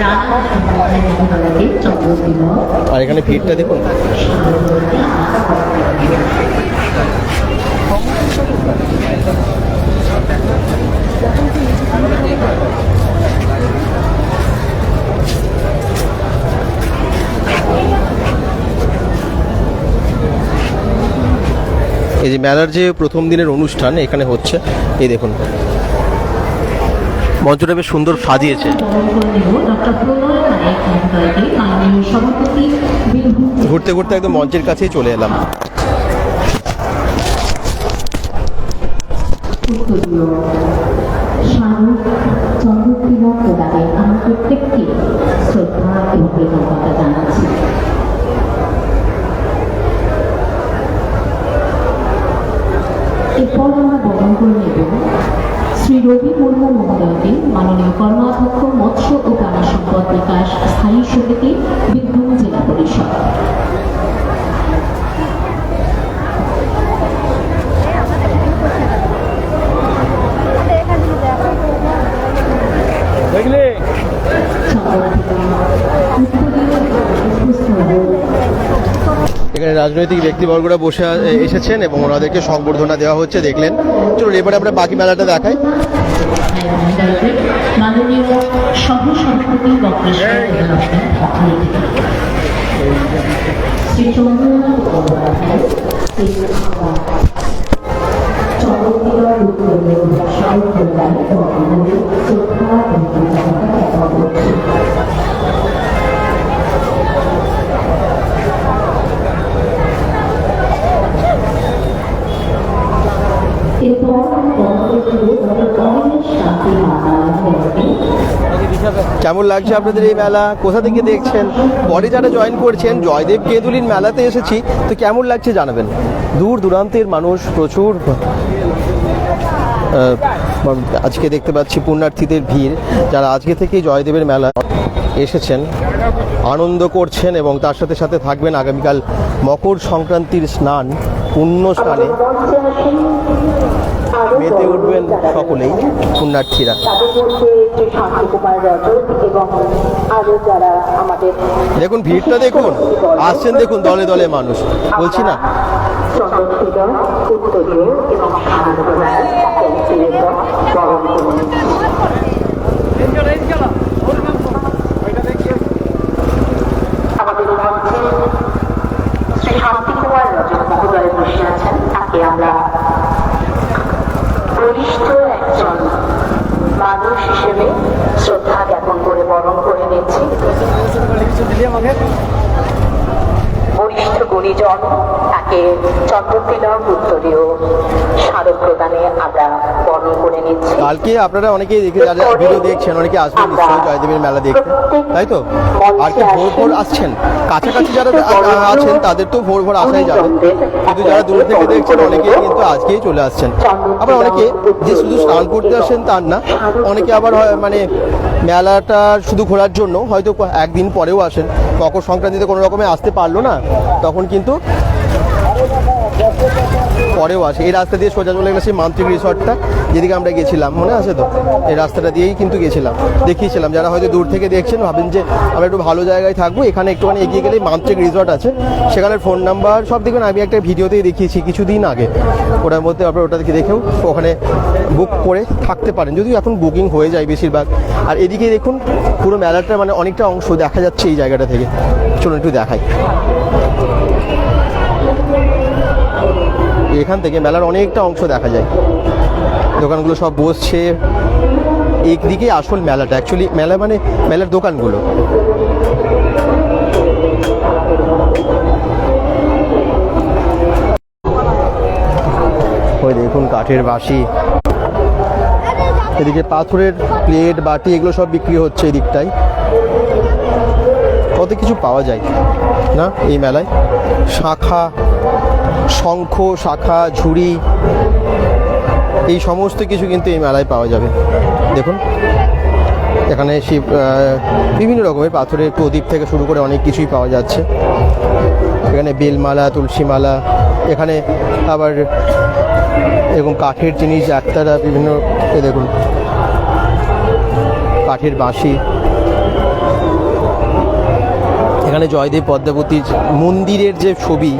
রানা মুখোপাধ্যায় মহোদয়কে চন্দ্র তিলক আর এখানে ভিড়টা দেখুন। এই যে মেলার যে প্রথম দিনের অনুষ্ঠান এখানে হচ্ছে, এই দেখুন মঞ্চটা বেশ সুন্দর সাজিয়েছে। ঘুরতে ঘুরতে একদম মঞ্চের কাছেই চলে এলাম। চন্দ্র তিলক প্রদানে আমরা প্রত্যেককে শ্রদ্ধা এবং কৃতজ্ঞতা জানাচ্ছি। এরপর আমরা বরণ করে নেব শ্রী রবি মুর্মু মহোদয়কে মাননীয় কর্মাধ্যক্ষ মৎস্য ও প্রাণী সম্পদ বিকাশ স্থায়ী সমিতি বীরভূম জেলা পরিষদ। এখানে রাজনৈতিক ব্যক্তিবর্গরা বসে এসেছেন এবং ওনাদেরকে সংবর্ধনা দেওয়া হচ্ছে, দেখলেন। চলুন এবারে আমরা বাকি মেলাটা দেখাই। মাননীয় সহ-সভাপতি বক্রেশ্বর শ্রী চন্দ্রনাথ মুখোপাধ্যায় চন্দ্রতিলক উত্তরীয় স্মারক প্রদানে শ্রদ্ধা এবং কৃতজ্ঞতা জ্ঞাপন করছি। কেমন লাগছে আপনাদের এই মেলা? কোথা থেকে দেখছেন? পরে যারা জয়েন করছেন, জয়দেব কেঁদুলির মেলাতে এসেছি, তো কেমন লাগছে জানাবেন। দূর দূরান্তের মানুষ প্রচুর আজকে দেখতে পাচ্ছি পুণ্যার্থীদের ভিড়, যারা আজকে থেকেই জয়দেবের মেলা এসেছেন, আনন্দ করছেন এবং তার সাথে সাথে থাকবেন আগামীকাল মকর সংক্রান্তির স্নান, পুণ্য স্নানে মেতে উঠবেন সকলেই পুণ্যার্থীরা। দেখুন ভিড়টা দেখুন, আসছেন দেখুন দলে দলে মানুষ, বলছি না। আমাদের মঞ্চে শ্রী শান্তিকুমার রজক মহোদয় বসে আছেন, তাকে আমরা বরিষ্ঠ একজন মানুষ হিসেবে শ্রদ্ধা জ্ঞাপন করে বরণ করে নিচ্ছি। বরিষ্ঠ গুণীজন, তাকে চন্দ্র তিলক উত্তরীয় স্মারক প্রদানে আমরা বরণ করে নিচ্ছি। কালকে আপনারা অনেকেই দেখে যারা ভিডিও দেখছেন, অনেকে আসবেন নিশ্চয়ই জয়দেবের মেলা দেখতে, তাই তো? আর কি ভোর ভোর আসছেন? কাছাকাছি যারা আছেন তাদের তো ভোর ভোর আসাই যাবে, কিন্তু যারা দূর থেকে দেখছেন অনেকেই কিন্তু আজকেই চলে আসছেন। আবার অনেকে যে শুধু স্নান করতে আসেন তার না, অনেকে আবার মানে মেলাটা শুধু ঘোরার জন্য হয়তো একদিন পরেও আসেন। মকর সংক্রান্তিতে কোনো রকমে আসতে পারলো না, তখন কিন্তু পরেও আসে। এই রাস্তা দিয়ে সোজা চলে গেলে সেই মান্ত্রিক রিসর্টটা, যেদিকে আমরা গেছিলাম, মনে আছে তো? এই রাস্তাটা দিয়েই কিন্তু গেছিলাম, দেখিয়েছিলাম। যারা হয়তো দূর থেকে দেখছেন ভাবেন যে আমরা একটু ভালো জায়গায় থাকবো, এখানে একটুখানি এগিয়ে গেলেই মান্ত্রিক রিসর্ট আছে, সেখানের ফোন নাম্বার সব দেখবেন। আমি একটা ভিডিওতেই দেখিয়েছি কিছুদিন আগে, ওটার মধ্যে আপনার ওটা দেখেও ওখানে বুক করে থাকতে পারেন, যদিও এখন বুকিং হয়ে যায় বেশিরভাগ। আর এদিকে দেখুন পুরো মেলাটা মানে অনেকটা অংশ দেখা যাচ্ছে এই জায়গাটা থেকে। চলুন একটু দেখাই। এখান থেকে মেলার অনেকটা অংশ দেখা যায়, দোকানগুলো সব বসছে। একদিকে আসল মেলাটা, অ্যাকচুয়ালি মেলা মানে মেলার দোকানগুলো। ওই দেখুন কাঠের বাঁশি, এদিকে পাথরের প্লেট বাটি এগুলো সব বিক্রি হচ্ছে এই দিকটায়। কত কিছু পাওয়া যায় না এই মেলায়। শাঁখা, শঙ্খ, শাঁখা, ঝুড়ি, এই সমস্ত কিছু কিন্তু এই মেলায় পাওয়া যাবে। দেখুন এখানে শিব বিভিন্ন রকমের পাথরের প্রদীপ থেকে শুরু করে অনেক কিছুই পাওয়া যাচ্ছে। এখানে বেলমালা, তুলসী মালা, এখানে আবার এরকম কাঠের জিনিস একতারা বিভিন্ন, দেখুন কাঠের বাঁশি। এখানে জয়দেব পদ্মাবতীর মন্দিরের যে ছবি,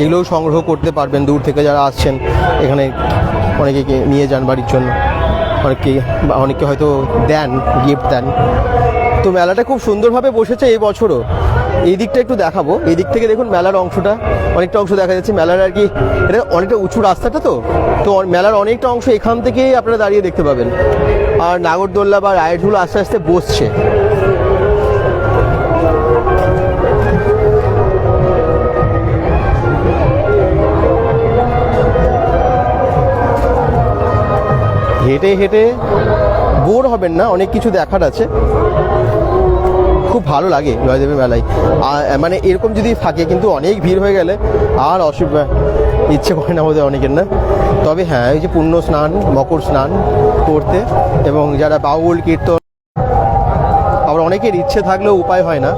এগুলোও সংগ্রহ করতে পারবেন দূর থেকে যারা আসছেন। এখানে অনেকে নিয়ে যান বাড়ির জন্য, অনেকে হয়তো দেন, গিফট দেন। তো মেলাটা খুব সুন্দরভাবে বসেছে এই বছরও। এই দিকটা একটু দেখাবো। এই দিক থেকে দেখুন মেলার অংশটা, অনেকটা অংশ দেখা যাচ্ছে মেলার। আর কি এটা অনেকটা উঁচু রাস্তাটা, তো মেলার অনেকটা অংশ এখান থেকেই আপনারা দাঁড়িয়ে দেখতে পাবেন। আর নাগরদোল্লা বা রাইডগুলো আস্তে আস্তে বসছে। হেঁটে হেঁটে বোর হবেন না, অনেক কিছু দেখার আছে। খুব ভালো লাগে জয়দেবের মেলায়। মানে এরকম যদি থাকে, কিন্তু অনেক ভিড় হয়ে গেলে আর অসুবিধা, ইচ্ছে করে না বোধহয় অনেকের, না? তবে হ্যাঁ, এই যে পুণ্য স্নান, মকর স্নান করতে, এবং যারা বাউল কীর্তন, আবার অনেকের ইচ্ছে থাকলেও উপায় হয় না।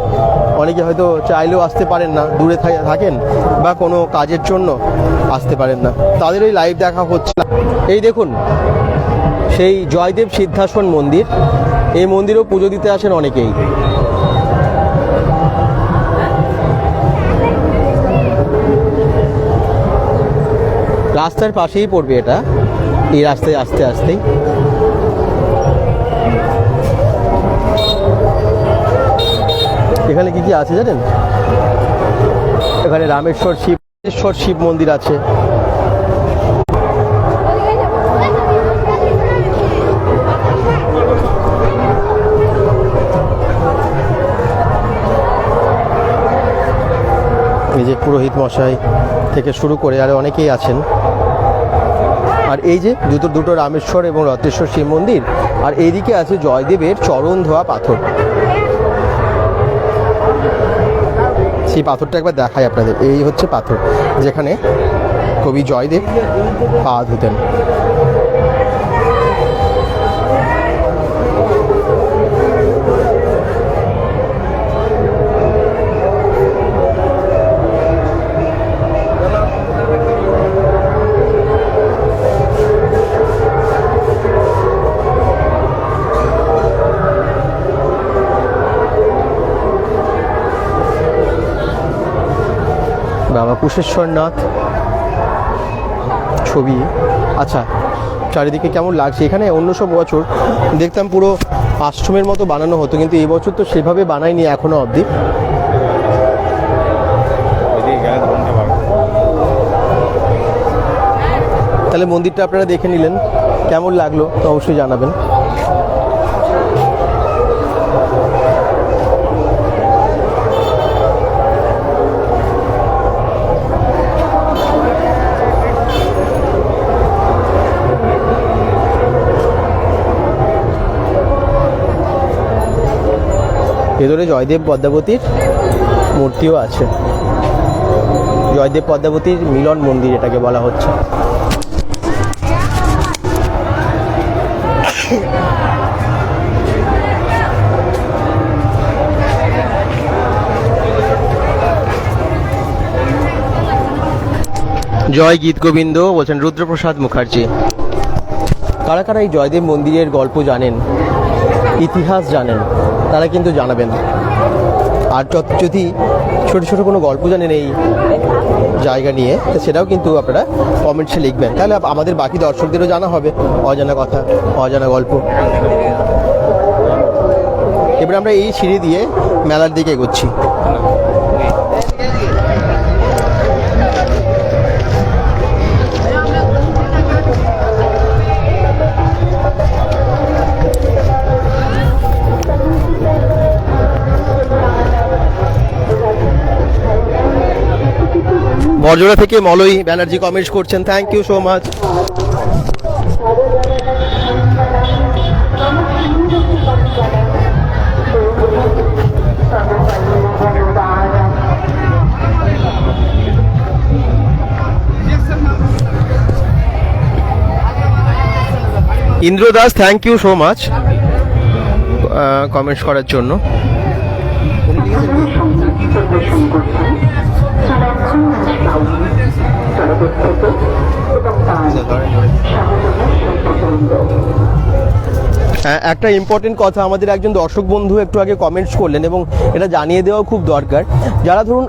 অনেকে হয়তো চাইলেও আসতে পারেন না, দূরে থাকেন বা কোনো কাজের জন্য আসতে পারেন না, তাদের ওই লাইভ দেখা হচ্ছে। এই দেখুন সেই জয়দেব সিদ্ধাসন মন্দির, এই মন্দিরেও পুজো দিতে আসেন অনেকেই। রাস্তার পাশেই পড়বে এটা, এই রাস্তায় আস্তে আস্তেই। এখানে কি কি আছে জানেন? এখানে রামেশ্বর শিব মন্দির আছে। এই যে পুরোহিত মশাই থেকে শুরু করে আরো অনেকেই আছেন। আর এই যে দুটো রামেশ্বর এবং রত্নেশ্বর শিব মন্দির, আর এইদিকে আছে জয়দেবের চরণ ধোয়া পাথর। সেই পাথরটা একবার দেখাই আপনাদের। এই হচ্ছে পাথর যেখানে কবি জয়দেব পা ধুতেন। বাবা কুশেশ্বরনাথ ছবি। আচ্ছা, চারিদিকে কেমন লাগছে? এখানে অন্য সব বছর দেখতাম পুরো আশ্রমের মতো বানানো হতো, কিন্তু এই বছর তো সেভাবে বানায়নি এখনো অবধি। তাহলে মন্দিরটা আপনারা দেখে নিলেন, কেমন লাগলো তো অবশ্যই জানাবেন। ভেতরে জয়দেব পদ্মাবতীর মূর্তিও আছে। জয়দেব পদ্মাবতীর মিলন মন্দির এটাকে বলা হচ্ছে। জয় গীত গোবিন্দ বলছেন রুদ্রপ্রসাদ মুখার্জি। কারা কারা এই জয়দেব মন্দিরের গল্প জানেন, ইতিহাস জানেন, তারা কিন্তু জানাবেন। আর যদি ছোট ছোট কোনো গল্প জানেন এই জায়গা নিয়ে, তো সেটাও কিন্তু আপনারা কমেন্টসে লিখবেন, তাহলে আমাদের বাকি দর্শকদেরও জানা হবে অজানা কথা, অজানা গল্প। এবার আমরা এই সিঁড়ি দিয়ে মেলার দিকে এগোচ্ছি। বরজোড়া থেকে মলয় ব্যানার্জি কমেন্টস করছেন, thank you so much. Indra Das, thank you so much comments করার জন্য। একটা ইম্পর্টেন্ট কথা আমাদের একজন দর্শক বন্ধু একটু আগে কমেন্টস করলেন, এবং এটা জানিয়ে দেওয়া খুব দরকার। যারা ধরুন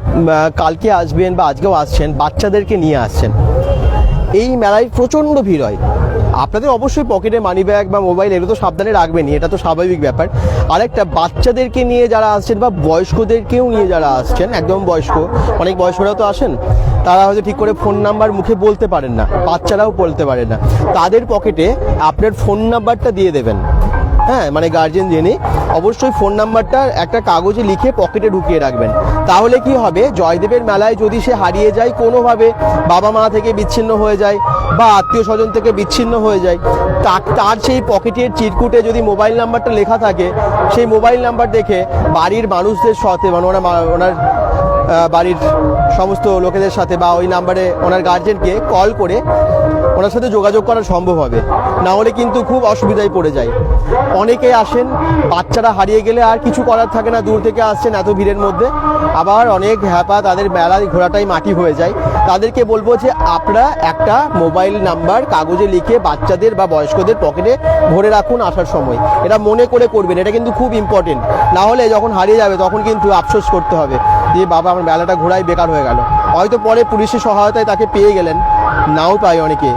কালকে আসবেন বা আজকেও আসছেন, বাচ্চাদেরকে নিয়ে আসছেন, এই মেলায় প্রচণ্ড ভিড় হয়। আপনাদের অবশ্যই পকেটে মানি ব্যাগ বা মোবাইল এগুলো তো সাবধানে রাখবেনই, এটা তো স্বাভাবিক ব্যাপার। আরেকটা, বাচ্চাদেরকে নিয়ে যারা আসছেন বা বয়স্কদেরকেও নিয়ে যারা আসছেন, একদম বয়স্ক, অনেক বয়স্করাও তো আসেন, তারা হয়তো ঠিক করে ফোন নাম্বার মুখে বলতে পারেন না, বাচ্চারাও বলতে পারে না, তাদের পকেটে আপনার ফোন নাম্বারটা দিয়ে দেবেন। হ্যাঁ, মানে গার্জেন যিনি, অবশ্যই ফোন নাম্বারটা একটা কাগজে লিখে পকেটে ঢুকিয়ে রাখবেন। তাহলে কি হবে, জয়দেবের মেলায় যদি সে হারিয়ে যায়, কোনোভাবে বাবা মা থেকে বিচ্ছিন্ন হয়ে যায় বা আত্মীয় স্বজন থেকে বিচ্ছিন্ন হয়ে যায়, তার সেই পকেটের চিরকুটে যদি মোবাইল নাম্বারটা লেখা থাকে, সেই মোবাইল নাম্বার দেখে বাড়ির মানুষদের সাথে, মানে ওনার বাড়ির সমস্ত লোকেদের সাথে বা ওই নাম্বারে ওনার গার্জেনকে কল করে ওনার সাথে যোগাযোগ করা সম্ভব হবে। না হলে কিন্তু খুব অসুবিধায় পড়ে যায়। অনেকে আসেন, বাচ্চারা হারিয়ে গেলে আর কিছু করার থাকে না, দূর থেকে আসছেন এত ভিড়ের মধ্যে, আবার অনেক হ্যাপা, তাদের মেলায় ঘোরাটাই মাটি হয়ে যায়। তাদেরকে বলবো যে আপনারা একটা মোবাইল নাম্বার কাগজে লিখে বাচ্চাদের বা বয়স্কদের পকেটে ভরে রাখুন আসার সময়। এটা মনে করে করবেন, এটা কিন্তু খুব ইম্পর্টেন্ট। না হলে যখন হারিয়ে যাবে তখন কিন্তু আফসোস করতে হবে যে বাবা আমার মেলাটা ঘোরাই বেকার হয়ে গেল। হয়তো পরে পুলিশের সহায়তায় তাকে পেয়ে গেলেন, নাও পায় অনেকে,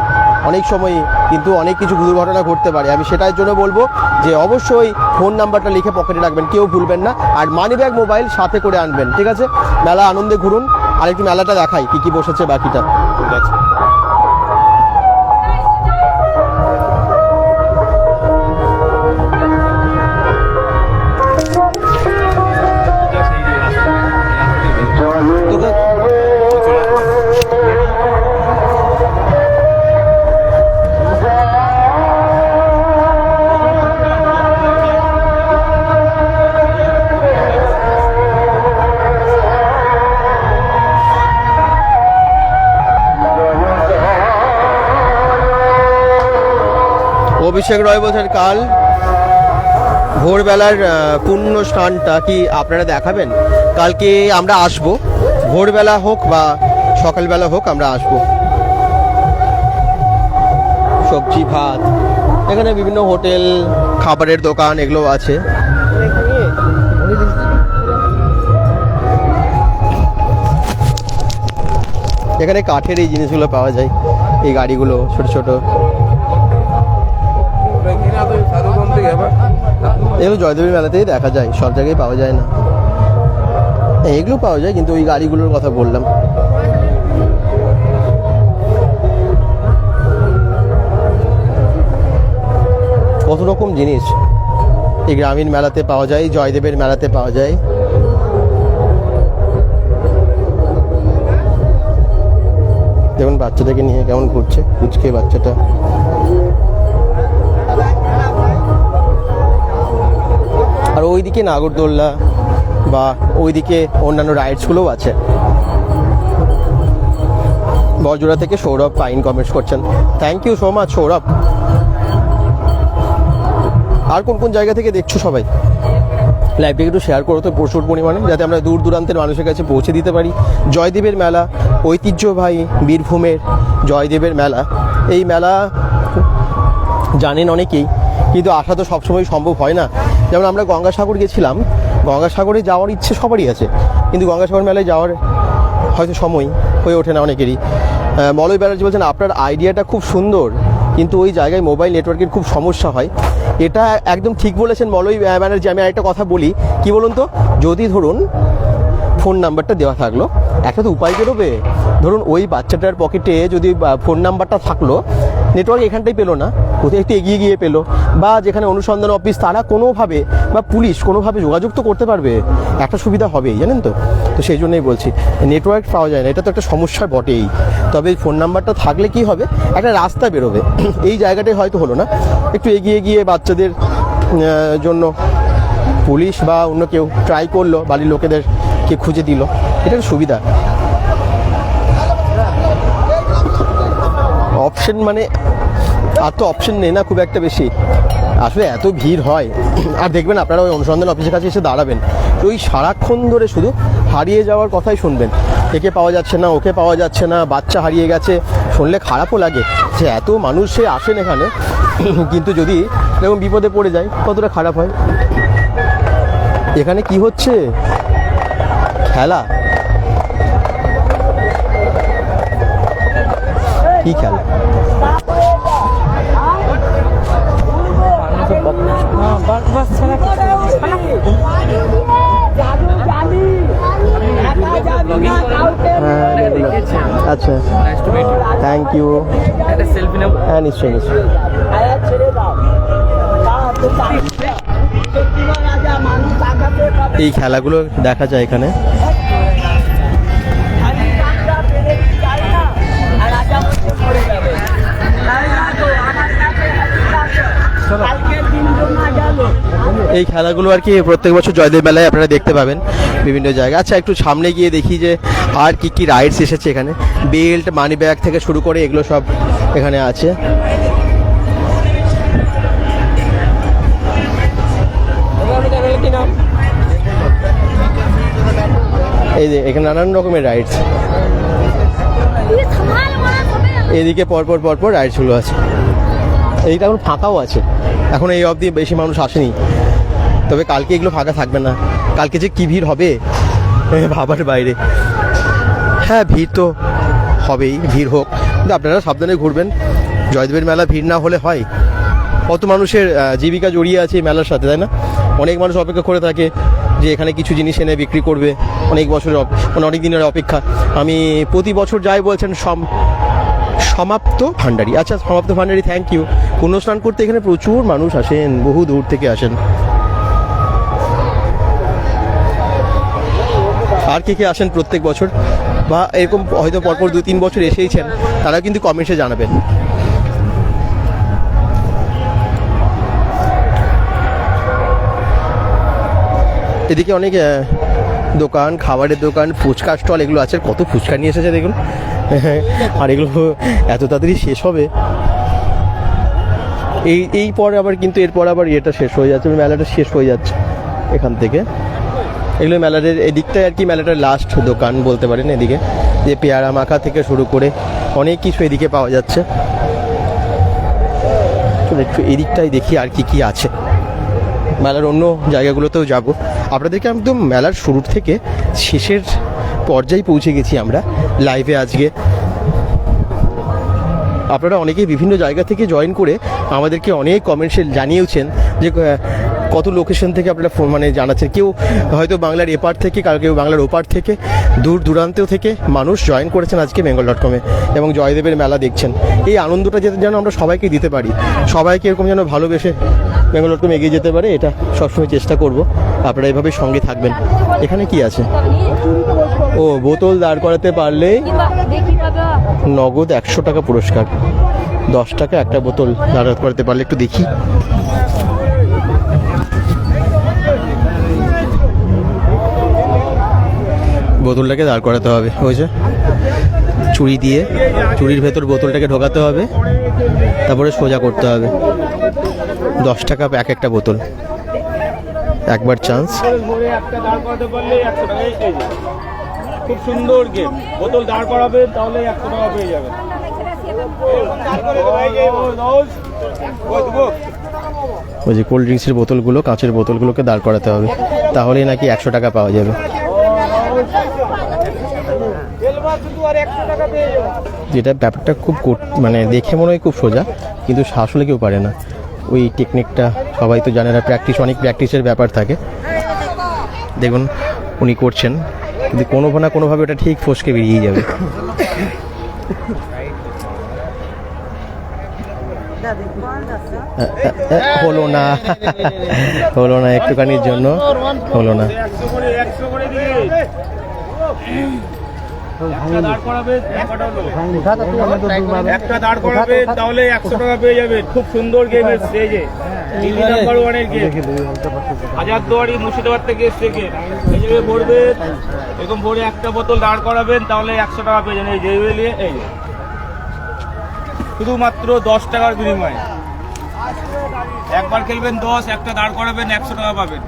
অনেক সময় কিন্তু অনেক কিছু দুর্ঘটনা ঘটতে পারে। আমি সেটার জন্য বলবো যে অবশ্যই ফোন নাম্বারটা লিখে পকেটে রাখবেন, কেউ ভুলবেন না। আর মানি ব্যাগ মোবাইল সাথে করে আনবেন, ঠিক আছে? মেলা আনন্দে ঘুরুন। আর একটু মেলাটা দেখাই কি কি বসেছে বাকিটা, ঠিক আছে? অভিষেক রয় বলছেন কাল ভোরবেলার পূর্ণ স্নানটা কি আপনারা দেখাবেন? কালকে আমরা আসব, ভোরবেলা হোক বা সকালবেলা হোক আমরা আসব। সবজি ভাত, এখানে বিভিন্ন হোটেল, খাবারের দোকান এগুলো আছে। এখানে কাঠের এই জিনিসগুলো পাওয়া যায়, এই গাড়িগুলো ছোট ছোট, এগুলো জয়দেবের মেলাতেই দেখা যায়, সব জায়গায় পাওয়া যায় না। এগুলো পাওয়া যায়, কিন্তু ওই গাড়িগুলোর কথা বললাম। কত রকম জিনিস এই গ্রামীণ মেলাতে পাওয়া যায়, জয়দেবের মেলাতে পাওয়া যায়। দেখুন বাচ্চাটাকে নিয়ে কেমন ঘুরছে, কুচকে বাচ্চাটা। আর ওইদিকে নাগরদোল্লা বা ওইদিকে অন্যান্য রাইডসগুলোও আছে। বজরা থেকে সৌরভ পাইন কমেন্টস করছেন, thank you so much Sourav. আর কোন কোন জায়গা থেকে দেখছো সবাই লাইভটাকে একটু শেয়ার করো তো প্রচুর পরিমাণে, যাতে আমরা দূর দূরান্তের মানুষের কাছে পৌঁছে দিতে পারি। জয়দেবের মেলা, ঐতিহ্যবাহী বীরভূমের জয়দেবের মেলা। এই মেলা জানেন অনেকেই, কিন্তু আসা তো সবসময় সম্ভব হয় না। যেমন আমরা গঙ্গাসাগর গেছিলাম, গঙ্গাসাগরে যাওয়ার ইচ্ছে সবারই আছে, কিন্তু গঙ্গাসাগর মেলায় যাওয়ার হয়তো সময় হয়ে ওঠে না অনেকেরই। মলয় ব্যানার্জি বলছেন আপনার আইডিয়াটা খুব সুন্দর, কিন্তু ওই জায়গায় মোবাইল নেটওয়ার্কের খুব সমস্যা হয়। এটা একদম ঠিক বলেছেন মলয় ব্যানার্জি। আমি আরেকটা কথা বলি, কি বলুন তো, যদি ধরুন ফোন নাম্বারটা দেওয়া থাকলো, একটা তো উপায় বেরোবে। ধরুন ওই বাচ্চাটার পকেটে যদি ফোন নাম্বারটা থাকলো, নেটওয়ার্ক এখানটাই পেলো না, কোথাও একটু এগিয়ে গিয়ে পেলো, বা যেখানে অনুসন্ধান অফিস তারা কোনোভাবে, বা পুলিশ কোনোভাবে যোগাযোগ তো করতে পারবে, একটা সুবিধা হবেই, জানেন তো। তো সেই জন্যই বলছি, নেটওয়ার্ক পাওয়া যায় না, এটা তো একটা সমস্যা বটেই। তবে ফোন নাম্বারটা থাকলে কি হবে, একটা রাস্তা বেরোবে। এই জায়গাটাই হয়তো হলো না, একটু এগিয়ে গিয়ে বাচ্চাদের জন্য পুলিশ বা অন্য কেউ ট্রাই করলো, বাড়ির লোকেদেরকে খুঁজে দিল, এটা একটা সুবিধা। অপশন মানে আর তো অপশন নেই না খুব একটা বেশি, আসলে এত ভিড় হয়। আর দেখবেন আপনারা ওই অনুসন্ধান অফিসের কাছে এসে দাঁড়াবেন, তো ওই সারাক্ষণ ধরে শুধু হারিয়ে যাওয়ার কথাই শুনবেন, একে পাওয়া যাচ্ছে না, ওকে পাওয়া যাচ্ছে না, বাচ্চা হারিয়ে গেছে। শুনলে খারাপও লাগে যে এত মানুষ সে আসেন এখানে, কিন্তু যদি এরকম বিপদে পড়ে যায় কতটা খারাপ হয়। এখানে কি হচ্ছে, খেলা, কি খেলা? আচ্ছা, থ্যাংক ইউ। হ্যাঁ নিশ্চয়ই নিশ্চয়ই। এই খেলাগুলো দেখা যায় এখানে। এই খেলাগুলো আর কি প্রত্যেক বছর জয়দেব মেলায় আপনারা দেখতে পাবেন বিভিন্ন জায়গায়। আচ্ছা, একটু সামনে গিয়ে দেখি যে আর কি কি রাইডস এসেছে এখানে। বেল্ট, মানি ব্যাগ থেকে শুরু করে এগুলো সব এখানে আছে। এই যে এখানে নানান রকমের রাইডস, এদিকে পরপর পরপর রাইডসগুলো আছে। এইটা এখন ফাঁকাও আছে, এখন এই অবধি বেশি মানুষ আসেনি, তবে কালকে এগুলো ফাঁকা থাকবে না। কালকে যে কী ভিড় হবে ভাবার বাইরে। হ্যাঁ, ভিড় তো হবেই, ভিড় হোক, কিন্তু আপনারা সাবধানে ঘুরবেন। জয়দেবের মেলা ভিড় না হলে হয়? কত মানুষের জীবিকা জড়িয়ে আছে এই মেলার সাথে, তাই না? অনেক মানুষ অপেক্ষা করে থাকে যে এখানে কিছু জিনিস এনে বিক্রি করবে, অনেক বছরের মানে অনেক দিনের অপেক্ষা। আমি প্রতি বছর যাই বলছেন সমাপ্ত ভান্ডারী। আচ্ছা, সমাপ্ত ভান্ডারী, থ্যাংক ইউ। পুণ্যস্নান করতে এখানে প্রচুর মানুষ আসেন, বহু দূর থেকে আসেন। আর কে কে আসেন প্রত্যেক বছর, বা এরকম হয়তো পরপর 2-3 বছর এসেইছেন, তারা কিন্তু কমেন্টে জানাবেন। এদিকে অনেক দোকান, খাবারের দোকান, ফুচকা স্টল এগুলো আছে। কত ফুচকা নিয়ে এসেছে দেখুন, আর এগুলো এত তাড়াতাড়ি শেষ হবে। এই পরে আবার কিন্তু এরপর আবার ইয়েটা শেষ হয়ে যাচ্ছে, মেলাটা শেষ হয়ে যাচ্ছে এখান থেকে। এগুলো মেলার এদিকটায় আর কি মেলাটার লাস্ট দোকান বলতে পারেন। এদিকে যে পেয়ারা মাখা থেকে শুরু করে অনেক কিছু এদিকে পাওয়া যাচ্ছে। একটু এদিকটাই দেখি আর কি কি আছে। মেলার অন্য জায়গাগুলোতেও যাব। আপনাদেরকে একদম মেলার শুরুর থেকে শেষের পর্যায়ে পৌঁছে গেছি আমরা লাইভে আজকে। আপনারা অনেকেই বিভিন্ন জায়গা থেকে জয়েন করে আমাদেরকে অনেক কমেন্টসে জানিয়েছেন যে কত লোকেশন থেকে আপনারা ফোন মানে জানাচ্ছেন। কেউ হয়তো বাংলার এপার থেকে, কেউ বাংলার ওপার থেকে, দূর দূরান্তেও থেকে মানুষ জয়েন করেছেন আজকে bengal.com-এ এবং জয়দেবের মেলা দেখছেন। এই আনন্দটা যেন আমরা সবাইকে দিতে পারি, সবাইকে এরকম যেন ভালোবেসে bengal.com এগিয়ে যেতে পারে, এটা সবসময় চেষ্টা করব। আপনারা এভাবে সঙ্গে থাকবেন। এখানে কি আছে? ও, বোতল দাঁড় করাতে পারলে নগদ 100 টাকা পুরস্কার। 10 টাকা একটা বোতল দাঁড় করাতে পারলে। একটু দেখি। বোতলটাকে দাঁড় করাতে হবে, হয়েছে? চুড়ি দিয়ে চুড়ির ভেতর বোতলটাকে ঢোকাতে হবে, তারপরে সোজা করতে হবে। 10 টাকা এক একটা বোতল। একবার চান্স। ভরে একটা দাঁড় করাতে পারলে 100 টাকা। এই যে খুব সুন্দর গেম, বোতল দাঁড় করাবেন তাহলে 100 টাকা পেয়ে যাবেন। ওই যে কোল্ড ড্রিঙ্কসের বোতলগুলো, কাঁচের বোতলগুলোকে দাঁড় করাতে হবে, তাহলেই নাকি 100 টাকা পাওয়া যাবে। যেটা ব্যাপারটা খুব মানে দেখে মনে হয় খুব সোজা, কিন্তু আসলে কেউ পারে না ওই টেকনিকটা। সবাই তো জানে না, অনেক প্র্যাকটিসের ব্যাপার থাকে। দেখুন উনি করছেন, কিন্তু কোনো না কোনোভাবে ওটা ঠিক ফসকে বেরিয়ে যাবে। হলো না, হলো না, একটুখানির জন্য হলো না। একটা দাঁড় করাবে তাহলে 100 টাকা পেয়ে যাবেন। খুব সুন্দর গেম এসছে, এই যে দিল্লি নাম্বার 1-এর গেম, হাজারদুয়ারি মুর্শিদাবাদ থেকে এসছে গেম। এই যে ভরবে, এরকম ভরে একটা বোতল দাঁড় করাবেন তাহলে 100 টাকা পেয়ে যাবেন। এই যে এই যে শুধুমাত্র 10 টাকার বিনিময়ে একবার খেলবেন 10, একটা দাঁড় করাবেন 100 টাকা পাবেন।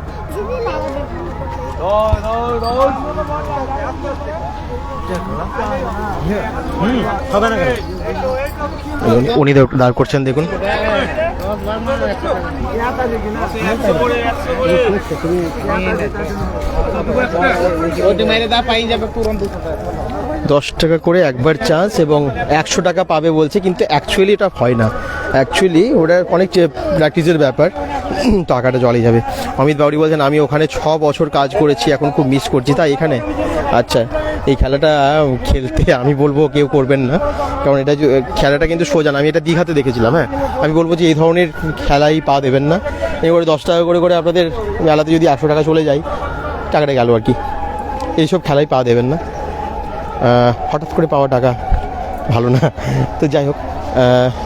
উনি দাঁড় করছেন, দেখুন। 10 টাকা করে একবার চান্স এবং 100 টাকা পাবে বলছে, কিন্তু অ্যাকচুয়ালি এটা হয় না। অ্যাকচুয়ালি ওটা অনেক প্র্যাকটিসের ব্যাপার, টাকাটা জলে যাবে। অমিত বাউরি বলছেন আমি ওখানে 6 বছর কাজ করেছি, এখন খুব মিস করছি। তাই এখানে আচ্ছা, এই খেলাটা খেলতে আমি বলবো কেউ করবেন না, কারণ এটা খেলাটা কিন্তু সোজা না। আমি এটা দীঘাতে দেখেছিলাম। হ্যাঁ, আমি বলবো যে এই ধরনের খেলাই পা দেবেন না। এবারে 10 টাকা করে আপনাদের মেলাতে যদি 100 টাকা চলে যায়, টাকাটা গেল আর কি। এইসব খেলাই পা দেবেন না, হঠাৎ করে পাওয়া টাকা ভালো না। তো যাই হোক,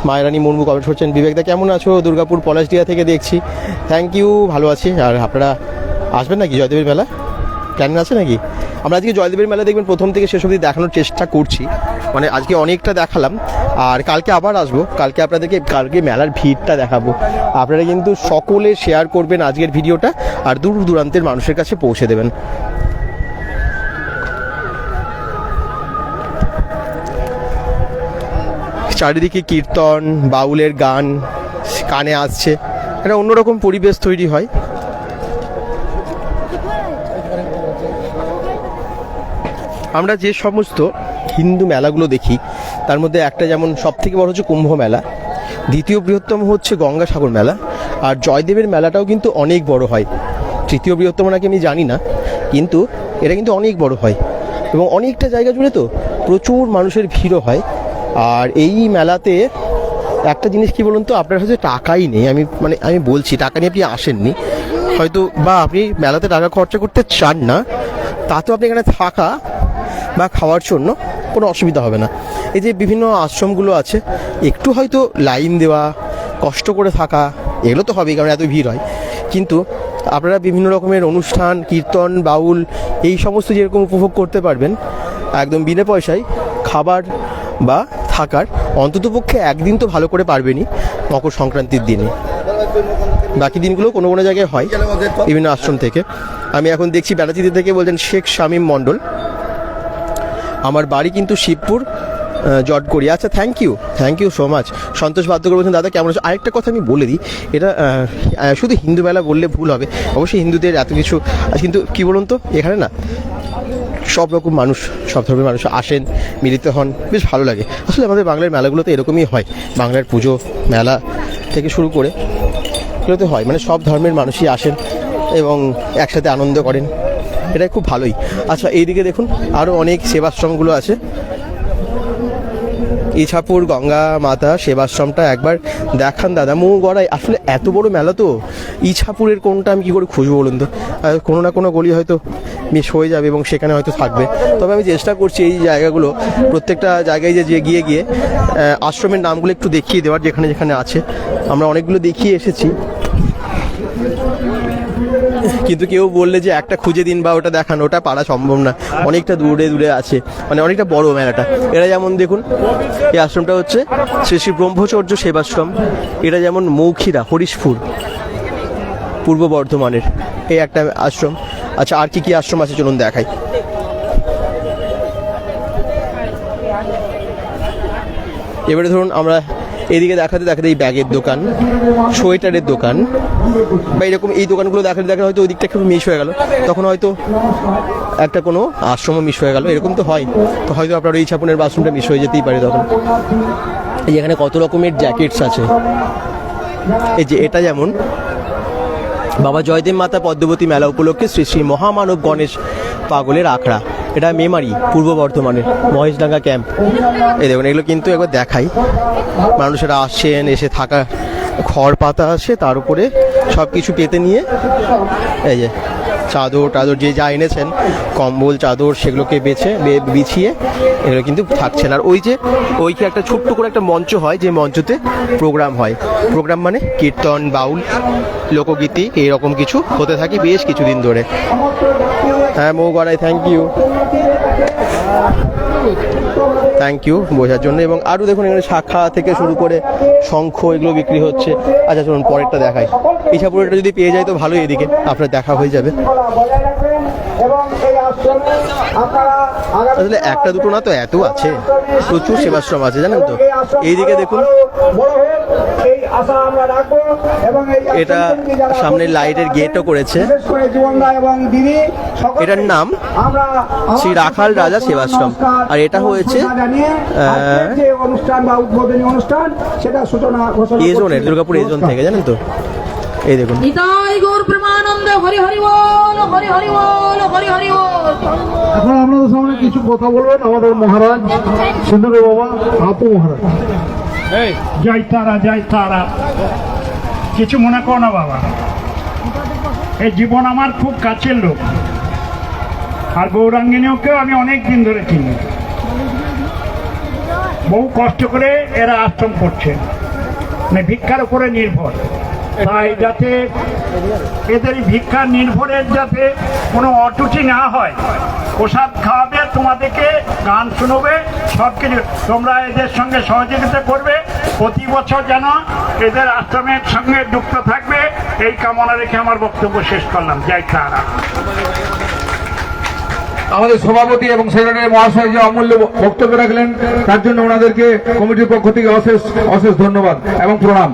মায়েরানী মুর্মু কমেন্ট করছেন, বিবেকদা কেমন আছো? দুর্গাপুর পলাশডিয়া থেকে দেখছি। থ্যাংক ইউ, ভালো আছি। আর আপনারা আসবেন নাকি জয়দেবের মেলা? প্ল্যান আছে নাকি? আমরা আজকে জয়দেবের মেলা দেখবেন প্রথম থেকে শেষ অবধি দেখানোর চেষ্টা করছি, মানে আজকে অনেকটা দেখালাম। আর কালকে আবার আসবো, কালকে আপনাদেরকে মেলার ভিড়টা দেখাবো। আপনারা কিন্তু সকলে শেয়ার করবেন আজকের ভিডিওটা, আর দূর দূরান্তের মানুষের কাছে পৌঁছে দেবেন। চারিদিকে কীর্তন, বাউলের গান কানে আসছে, একটা অন্যরকম পরিবেশ তৈরি হয়। আমরা যে সমস্ত হিন্দু মেলাগুলো দেখি তার মধ্যে একটা যেমন সবথেকে বড় হচ্ছে কুম্ভ মেলা, দ্বিতীয় বৃহত্তম হচ্ছে গঙ্গাসাগর মেলা, আর জয়দেবের মেলাটাও কিন্তু অনেক বড় হয়। তৃতীয় বৃহত্তম নাকি আমি জানি না, কিন্তু এটা কিন্তু অনেক বড় হয় এবং অনেকটা জায়গা জুড়ে তো প্রচুর মানুষের ভিড়ও হয়। আর এই মেলাতে একটা জিনিস কি বলুন তো, আপনার কাছে টাকাই নেই। আমি বলছি টাকা নিয়ে আপনি আসেননি হয়তো, বা আপনি মেলাতে টাকা খরচা করতে চান না, তাতেও আপনি এখানে থাকা বা খাওয়ার জন্য কোনো অসুবিধা হবে না। এই যে বিভিন্ন আশ্রমগুলো আছে, একটু হয়তো লাইন দেওয়া, কষ্ট করে থাকা, এগুলো তো হবেই কারণ এত ভিড় হয়, কিন্তু আপনারা বিভিন্ন রকমের অনুষ্ঠান, কীর্তন, বাউল এই সমস্ত যেরকম উপভোগ করতে পারবেন একদম বিনা পয়সায়, খাবার বা থাকার অন্ততপক্ষে একদিন তো ভালো করে পারবেনই মকর সংক্রান্তির দিনে। বাকি দিনগুলো কোনো কোনো জায়গায় হয় বিভিন্ন আশ্রম থেকে। আমি এখন দেখছি বেড়াচিতে থেকে বলছেন শেখ শামীম মণ্ডল, আমার বাড়ি কিন্তু শিবপুর, জটগড়ি। আচ্ছা, থ্যাংক ইউ সো মাচ। সন্তোষ বাদ্যকর বলছেন দাদা কেমন আছো? আরেকটা কথা আমি বলে দিই, এটা শুধু হিন্দু মেলা বললে ভুল হবে, অবশ্যই হিন্দুদের এত কিছু, কিন্তু কি বলুন তো, এখানে না সব রকম মানুষ, সব ধর্মের মানুষ আসেন, মিলিত হন, বেশ ভালো লাগে। আসলে আমাদের বাংলার মেলাগুলোতে এরকমই হয়, বাংলার পুজো মেলা থেকে শুরু করে এগুলোতে হয়, মানে সব ধর্মের মানুষই আসেন এবং একসাথে আনন্দ করেন, এটা খুব ভালোই। আচ্ছা, এইদিকে দেখুন আরও অনেক সেবাশ্রমগুলো আছে। ইছাপুর গঙ্গা মাতা সেবাশ্রমটা একবার দেখান দাদা। গড়াই আসলে এত বড় মেলা তো, ইছাপুরের কোনটা আমি কী করে খুঁজবো বলুন তো? কোনো না কোনো গলি হয়তো মিস হয়ে যাবে এবং সেখানে হয়তো থাকবে। তবে আমি চেষ্টা করছি এই জায়গাগুলো প্রত্যেকটা জায়গায় যে গিয়ে আশ্রমের নামগুলো একটু দেখিয়ে দেওয়ার, যেখানে যেখানে আছে। আমরা অনেকগুলো দেখিয়ে এসেছি, কিন্তু কেউ বললে যে একটা খুঁজে দিন বা ওটা দেখান, ওটা পারা সম্ভব না, অনেকটা দূরে আছে, মানে অনেকটা বড় মেলাটা। এরা যেমন দেখুন, এই আশ্রমটা হচ্ছে শ্রী শ্রী ব্রহ্মচর্য সেবাশ্রম, এটা যেমন মৌখিরা হরিশপুর, পূর্ব বর্ধমানের এই একটা আশ্রম। আচ্ছা, আর কি কি আশ্রম আছে চলুন দেখাই। এবারে ধরুন আমরা এদিকে দেখাতে দেখাতে এই ব্যাগের দোকান, সোয়েটারের দোকান বা এরকম এই দোকানগুলো দেখাতে দেখাতে হয়তো ওই দিকটা একটু মিস হয়ে গেল, তখন হয়তো একটা কোনো আশ্রমও মিস হয়ে গেল, এরকম তো হয়। তো হয়তো আপনার এই ছাপনের বাথরুমটা মিস হয়ে যেতেই পারে তখন। এই এখানে কত রকমের জ্যাকেটস আছে, এই যে এটা যেমন বাবা জয়দেব মাতা পদ্মবতী মেলা উপলক্ষে শ্রী শ্রী মহামানব গণেশ পাগলের আখড়া, এটা মেমারি পূর্ব বর্ধমানের মহেশডাঙ্গা ক্যাম্প। এই দেখুন এগুলো কিন্তু একবার দেখাই, মানুষেরা আসছেন, এসে থাকা খড় পাতা আসে, তার উপরে সব কিছু পেতে নিয়ে এই যে চাদর টাদর যে যা এনেছেন, কম্বল চাদর, সেগুলোকে বিছিয়ে এগুলো কিন্তু থাকছেন। আর ওই যে ওইকে একটা ছোট্ট করে একটা মঞ্চ হয়, যে মঞ্চতে প্রোগ্রাম হয়, প্রোগ্রাম মানে কীর্তন, বাউল, লোকগীতি এইরকম কিছু হতে থাকে বেশ কিছুদিন ধরে। হ্যাঁ মৌ গড়াই, থ্যাংক ইউ বোঝার জন্য। এবং আরও দেখুন এখানে শাখা থেকে শুরু করে শঙ্খ এগুলো বিক্রি হচ্ছে। আচ্ছা চলুন পরেরটা দেখাই, ইছাপুরেরটা যদি পেয়ে যায় তো ভালোই, এদিকে আপনার দেখা হয়ে যাবে। আসলে একটা দুটো না তো, এত আছে, প্রচুর সেবাশ্রম আছে জানেন তো। এইদিকে দেখুন এটা সামনে লাইটের গেটও করেছে, এটার নাম শ্রী রাখাল রাজা সেবাশ্রম। আর এটা হয়েছে এজনের, দুর্গাপুর এজন থেকে, জানেন তো। এই দেখুন এখন আপনাদের সামনে কিছু কথা বলবেন আমাদের মহারাজ সিন্ধুরে বাবা আপু মহারাজ। জয় তারা, জয় তারা। কিছু মনে করো না বাবা, এই জীবন আমার খুব কাছের লোক, আর গৌরাঙ্গিনীকেও আমি অনেক দিন ধরে চিনি। বহু কষ্ট করে এরা আশ্রম করছে, মানে ভিক্ষার উপরে নির্ভর। তাই যাতে এদের ভিক্ষার নির্ভরের যাতে কোনো অটুটি না হয়, প্রসাদ খাওয়াবে, তোমাদেরকে গান শুনবে, সব কিছু তোমরা এদের সঙ্গে সহযোগিতা করবে। প্রতি বছর যেন এদের আশ্রমের সঙ্গে যুক্ত থাকবে, এই কামনা রেখে আমার বক্তব্য শেষ করলাম। জয় তারা। আমাদের সভাপতি এবং সেক্রেটারি মহাশয় যে অমূল্য বক্তব্য রাখলেন, তার জন্য ওনাদেরকে কমিটির পক্ষ থেকে অশেষ অশেষ ধন্যবাদ এবং প্রণাম।